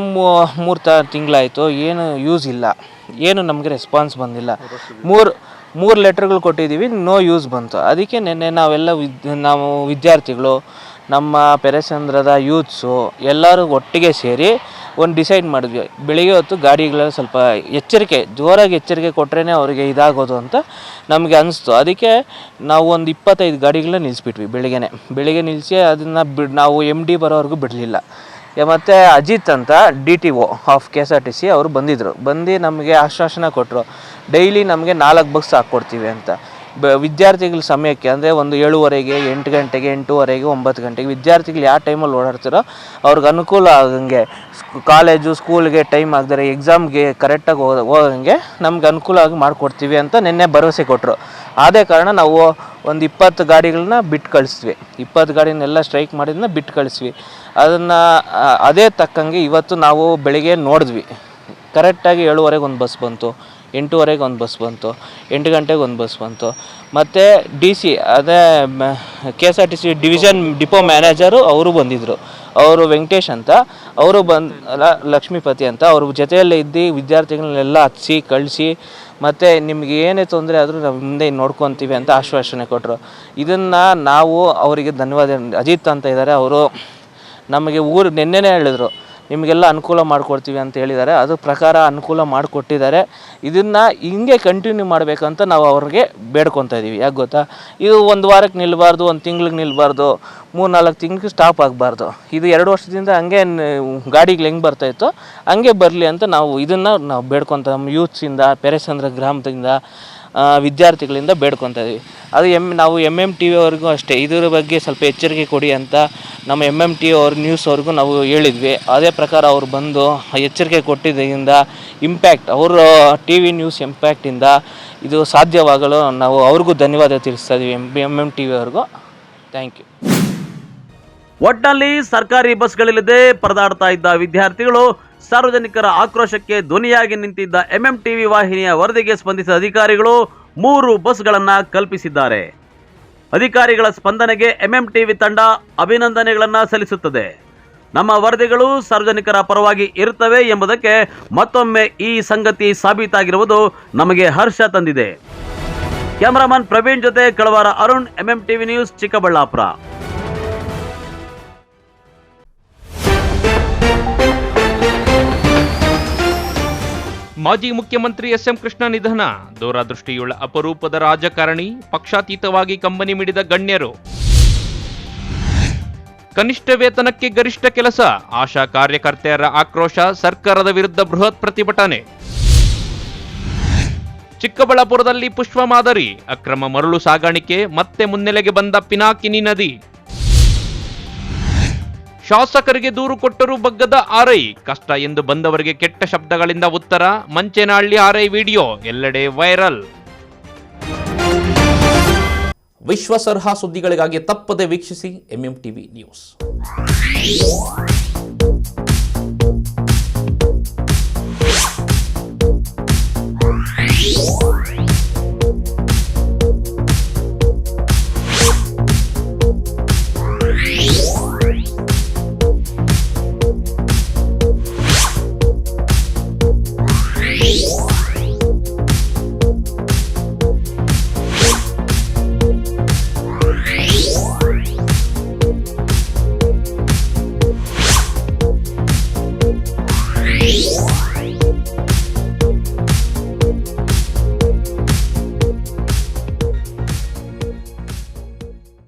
3 ತಿಂಗಳಾಯಿತು, ಏನು ಯೂಸ್ ಇಲ್ಲ, ಏನು ನಮಗೆ ರೆಸ್ಪಾನ್ಸ್ ಬಂದಿಲ್ಲ. 3 ಲೆಟ್ರ್ಗಳು ಕೊಟ್ಟಿದ್ದೀವಿ, ನೋ ಯೂಸ್ ಬಂತು. ಅದಕ್ಕೆ ನಿನ್ನೆ ನಾವೆಲ್ಲ ನಾವು ವಿದ್ಯಾರ್ಥಿಗಳು, ನಮ್ಮ ಪೆರೇಸಂದ್ರದ ಯೂತ್ಸು ಎಲ್ಲರೂ ಒಟ್ಟಿಗೆ ಸೇರಿ ಒಂದು ಡಿಸೈಡ್ ಮಾಡಿದ್ವಿ, ಬೆಳಿಗ್ಗೆ ಹೊತ್ತು ಗಾಡಿಗಳೆಲ್ಲ ಸ್ವಲ್ಪ ಜೋರಾಗಿ ಎಚ್ಚರಿಕೆ ಕೊಟ್ಟರೆ ಅವರಿಗೆ ಇದಾಗೋದು ಅಂತ ನಮಗೆ ಅನಿಸ್ತು. ಅದಕ್ಕೆ ನಾವು ಒಂದು 25 ಗಾಡಿಗಳನ್ನ ನಿಲ್ಲಿಸ್ಬಿಟ್ವಿ ಬೆಳಿಗ್ಗೆ ನಿಲ್ಲಿಸಿ ಅದನ್ನು ನಾವು MD ಬರೋವರೆಗೂ ಬಿಡಲಿಲ್ಲ. ಮತ್ತು ಅಜಿತ್ ಅಂತ DTO ಆಫ್ KSRTC ಅವರು ಬಂದು ನಮಗೆ ಆಶ್ವಾಸನೆ ಕೊಟ್ಟರು, ಡೈಲಿ ನಮಗೆ 4 ಬಸ್ ಹಾಕ್ಕೊಡ್ತೀವಿ ಅಂತ. ವಿದ್ಯಾರ್ಥಿಗಳ ಸಮಯಕ್ಕೆ ಅಂದರೆ ಒಂದು 7:30ಗೆ, 8 ಗಂಟೆಗೆ, 8:30ಗೆ, 9 ಗಂಟೆಗೆ ವಿದ್ಯಾರ್ಥಿಗಳು ಯಾವ ಟೈಮಲ್ಲಿ ಓಡಾಡ್ತಾರೋ ಅವ್ರಿಗೆ ಅನುಕೂಲ ಆಗಂಗೆ, ಕಾಲೇಜು ಸ್ಕೂಲ್ಗೆ ಟೈಮ್ ಆಗದರೆ ಎಕ್ಸಾಮ್ಗೆ ಕರೆಕ್ಟಾಗಿ ಹೋಗಂಗೆ ನಮ್ಗೆ ಅನುಕೂಲ ಆಗಿ ಮಾಡಿಕೊಡ್ತೀವಿ ಅಂತ ನಿನ್ನೆ ಭರವಸೆ ಕೊಟ್ಟರು. ಆದೇ ಕಾರಣ ನಾವು ಒಂದು 20 ಗಾಡಿಗಳನ್ನ ಬಿಟ್ಟು ಕಳಿಸ್ವಿ. 20 ಗಾಡಿನೆಲ್ಲ ಸ್ಟ್ರೈಕ್ ಮಾಡಿದ್ನ ಬಿಟ್ಟು ಕಳಿಸ್ವಿ. ಅದನ್ನು ಅದೇ ತಕ್ಕಂಗೆ ಇವತ್ತು ನಾವು ಬೆಳಿಗ್ಗೆ ನೋಡಿದ್ವಿ, ಕರೆಕ್ಟಾಗಿ 7:30ಗೆ ಒಂದು ಬಸ್ ಬಂತು, 8:30ಗೆ ಒಂದು ಬಸ್ ಬಂತು, 8 ಗಂಟೆಗೆ ಒಂದು ಬಸ್ ಬಂತು. ಮತ್ತು DC ಅದೇ KSRTC ಡಿವಿಷನ್ ಡಿಪೋ ಮ್ಯಾನೇಜರು ಅವರು ಬಂದಿದ್ದರು, ಅವರು ವೆಂಕಟೇಶ್ ಅಂತ, ಅವರು ಲಕ್ಷ್ಮೀಪತಿ ಅಂತ, ಅವ್ರ ಜೊತೆಯಲ್ಲೇ ಇದ್ದು ವಿದ್ಯಾರ್ಥಿಗಳನ್ನೆಲ್ಲ ಹಚ್ಚಿಸಿ ಕಳಿಸಿ, ಮತ್ತು ನಿಮಗೆ ಏನೇ ತೊಂದರೆ ಆದರೂ ನಾವು ಮುಂದೆ ನೋಡ್ಕೊತೀವಿ ಅಂತ ಆಶ್ವಾಸನೆ ಕೊಟ್ಟರು. ಇದನ್ನು ನಾವು ಅವರಿಗೆ ಧನ್ಯವಾದ. ಅಜಿತ್ ಅಂತ ಇದ್ದಾರೆ, ಅವರು ನಮಗೆ ನೆನ್ನೆನೇ ಹೇಳಿದ್ರು ನಿಮಗೆಲ್ಲ ಅನುಕೂಲ ಮಾಡಿಕೊಡ್ತೀವಿ ಅಂತ ಹೇಳಿದ್ದಾರೆ. ಅದು ಪ್ರಕಾರ ಅನುಕೂಲ ಮಾಡಿಕೊಟ್ಟಿದ್ದಾರೆ. ಇದನ್ನು ಹಿಂಗೆ ಕಂಟಿನ್ಯೂ ಮಾಡಬೇಕಂತ ನಾವು ಅವ್ರಿಗೆ ಬೇಡ್ಕೊತಾ ಇದ್ದೀವಿ. ಯಾಕೆ ಗೊತ್ತಾ, ಇದು 1 ವಾರಕ್ಕೆ ನಿಲ್ಲಬಾರ್ದು, 1 ತಿಂಗ್ಳಿಗೆ ನಿಲ್ಲಬಾರ್ದು, 3-4 ತಿಂಗಳಿಗೆ ಸ್ಟಾಪ್ ಆಗಬಾರ್ದು. ಇದು 2 ವರ್ಷದಿಂದ ಹಂಗೆ ಗಾಡಿಗಳು ಹೆಂಗೆ ಬರ್ತಾಯಿತ್ತೋ ಹಂಗೆ ಬರಲಿ ಅಂತ ನಾವು ಬೇಡ್ಕೊತ, ನಮ್ಮ ಯೂತ್ಸಿಂದ ಪೆರೇಸಂದ್ರ ಗ್ರಾಮದಿಂದ ವಿದ್ಯಾರ್ಥಿಗಳಿಂದ ಬೇಡ್ಕೊತಾ ಇದ್ದೀವಿ. ಅದು ನಾವು MMTV ಅವ್ರಿಗೂ ಅಷ್ಟೇ ಇದರ ಬಗ್ಗೆ ಸ್ವಲ್ಪ ಎಚ್ಚರಿಕೆ ಕೊಡಿ ಅಂತ ನಮ್ಮ MMTV ಅವ್ರ ನ್ಯೂಸ್ ಅವ್ರಿಗೂ ನಾವು ಹೇಳಿದ್ವಿ. ಅದೇ ಪ್ರಕಾರ ಅವ್ರು ಬಂದು ಎಚ್ಚರಿಕೆ ಕೊಟ್ಟಿದ್ದರಿಂದ ಇಂಪ್ಯಾಕ್ಟ್ ಅವರು TV ನ್ಯೂಸ್ ಇಂಪ್ಯಾಕ್ಟಿಂದ ಇದು ಸಾಧ್ಯವಾಗಲು ನಾವು ಅವ್ರಿಗೂ ಧನ್ಯವಾದ ತಿಳಿಸ್ತಾ ಇದ್ದೀವಿ, MMTV ಅವ್ರಿಗೂ. Thank you. ಒಟ್ಟಿನಲ್ಲಿ ಸರ್ಕಾರಿ ಬಸ್ಗಳಿಲ್ಲದೆ ಪರದಾಡ್ತಾ ಇದ್ದ ವಿದ್ಯಾರ್ಥಿಗಳು ಸಾರ್ವಜನಿಕರ ಆಕ್ರೋಶಕ್ಕೆ ಧ್ವನಿಯಾಗಿ ನಿಂತಿದ್ದ MMTV ವಾಹಿನಿಯ ವರದಿಗೆ ಸ್ಪಂದಿಸಿದ ಅಧಿಕಾರಿಗಳು 3 ಬಸ್ಗಳನ್ನು ಕಲ್ಪಿಸಿದ್ದಾರೆ. ಅಧಿಕಾರಿಗಳ ಸ್ಪಂದನೆಗೆ MMTV ತಂಡ ಅಭಿನಂದನೆಗಳನ್ನು ಸಲ್ಲಿಸುತ್ತದೆ. ನಮ್ಮ ವರದಿಗಳು ಸಾರ್ವಜನಿಕರ ಪರವಾಗಿ ಇರುತ್ತವೆ ಎಂಬುದಕ್ಕೆ ಮತ್ತೊಮ್ಮೆ ಈ ಸಂಗತಿ ಸಾಬೀತಾಗಿರುವುದು ನಮಗೆ ಹರ್ಷ ತಂದಿದೆ. ಕ್ಯಾಮರಾಮನ್ ಪ್ರವೀಣ್ ಜೊತೆ ಕಳವಾರ ಅರುಣ್, MMTV ನ್ಯೂಸ್, ಚಿಕ್ಕಬಳ್ಳಾಪುರ. ಮಾಜಿ ಮುಖ್ಯಮಂತ್ರಿ SM ಕೃಷ್ಣ ನಿಧನ. ದೂರದೃಷ್ಟಿಯುಳ್ಳ ಅಪರೂಪದ ರಾಜಕಾರಣಿ, ಪಕ್ಷಾತೀತವಾಗಿ ಕಂಬನಿ ಮಿಡಿದ ಗಣ್ಯರು. ಕನಿಷ್ಠ ವೇತನಕ್ಕೆ ಗರಿಷ್ಠ ಕೆಲಸ, ಆಶಾ ಕಾರ್ಯಕರ್ತೆಯರ ಆಕ್ರೋಶ, ಸರ್ಕಾರದ ವಿರುದ್ಧ ಬೃಹತ್ ಪ್ರತಿಭಟನೆ. ಚಿಕ್ಕಬಳ್ಳಾಪುರದಲ್ಲಿ ಪುಷ್ಪ ಮಾದರಿ, ಅಕ್ರಮ ಮರಳು ಸಾಗಾಣಿಕೆ ಮತ್ತೆ ಮುನ್ನೆಲೆಗೆ ಬಂದ ಪಿನಾಕಿನಿ ನದಿ. ಶಾಸಕರಿಗೆ ದೂರು ಕೊಟ್ಟರೂ ಬಗ್ಗದ ಆರ್ಐ, ಕಷ್ಟ ಎಂದು ಬಂದವರಿಗೆ ಕೆಟ್ಟ ಶಬ್ದಗಳಿಂದ ಉತ್ತರ. ಮಂಚೇನಹಳ್ಳಿ ಆರ್ಐ ವಿಡಿಯೋ ಎಲ್ಲೆಡೆ ವೈರಲ್. ವಿಶ್ವಾಸಾರ್ಹ ಸುದ್ದಿಗಳಿಗಾಗಿ ತಪ್ಪದೆ ವೀಕ್ಷಿಸಿ ಎಂಎಂ ಟಿವಿ ನ್ಯೂಸ್.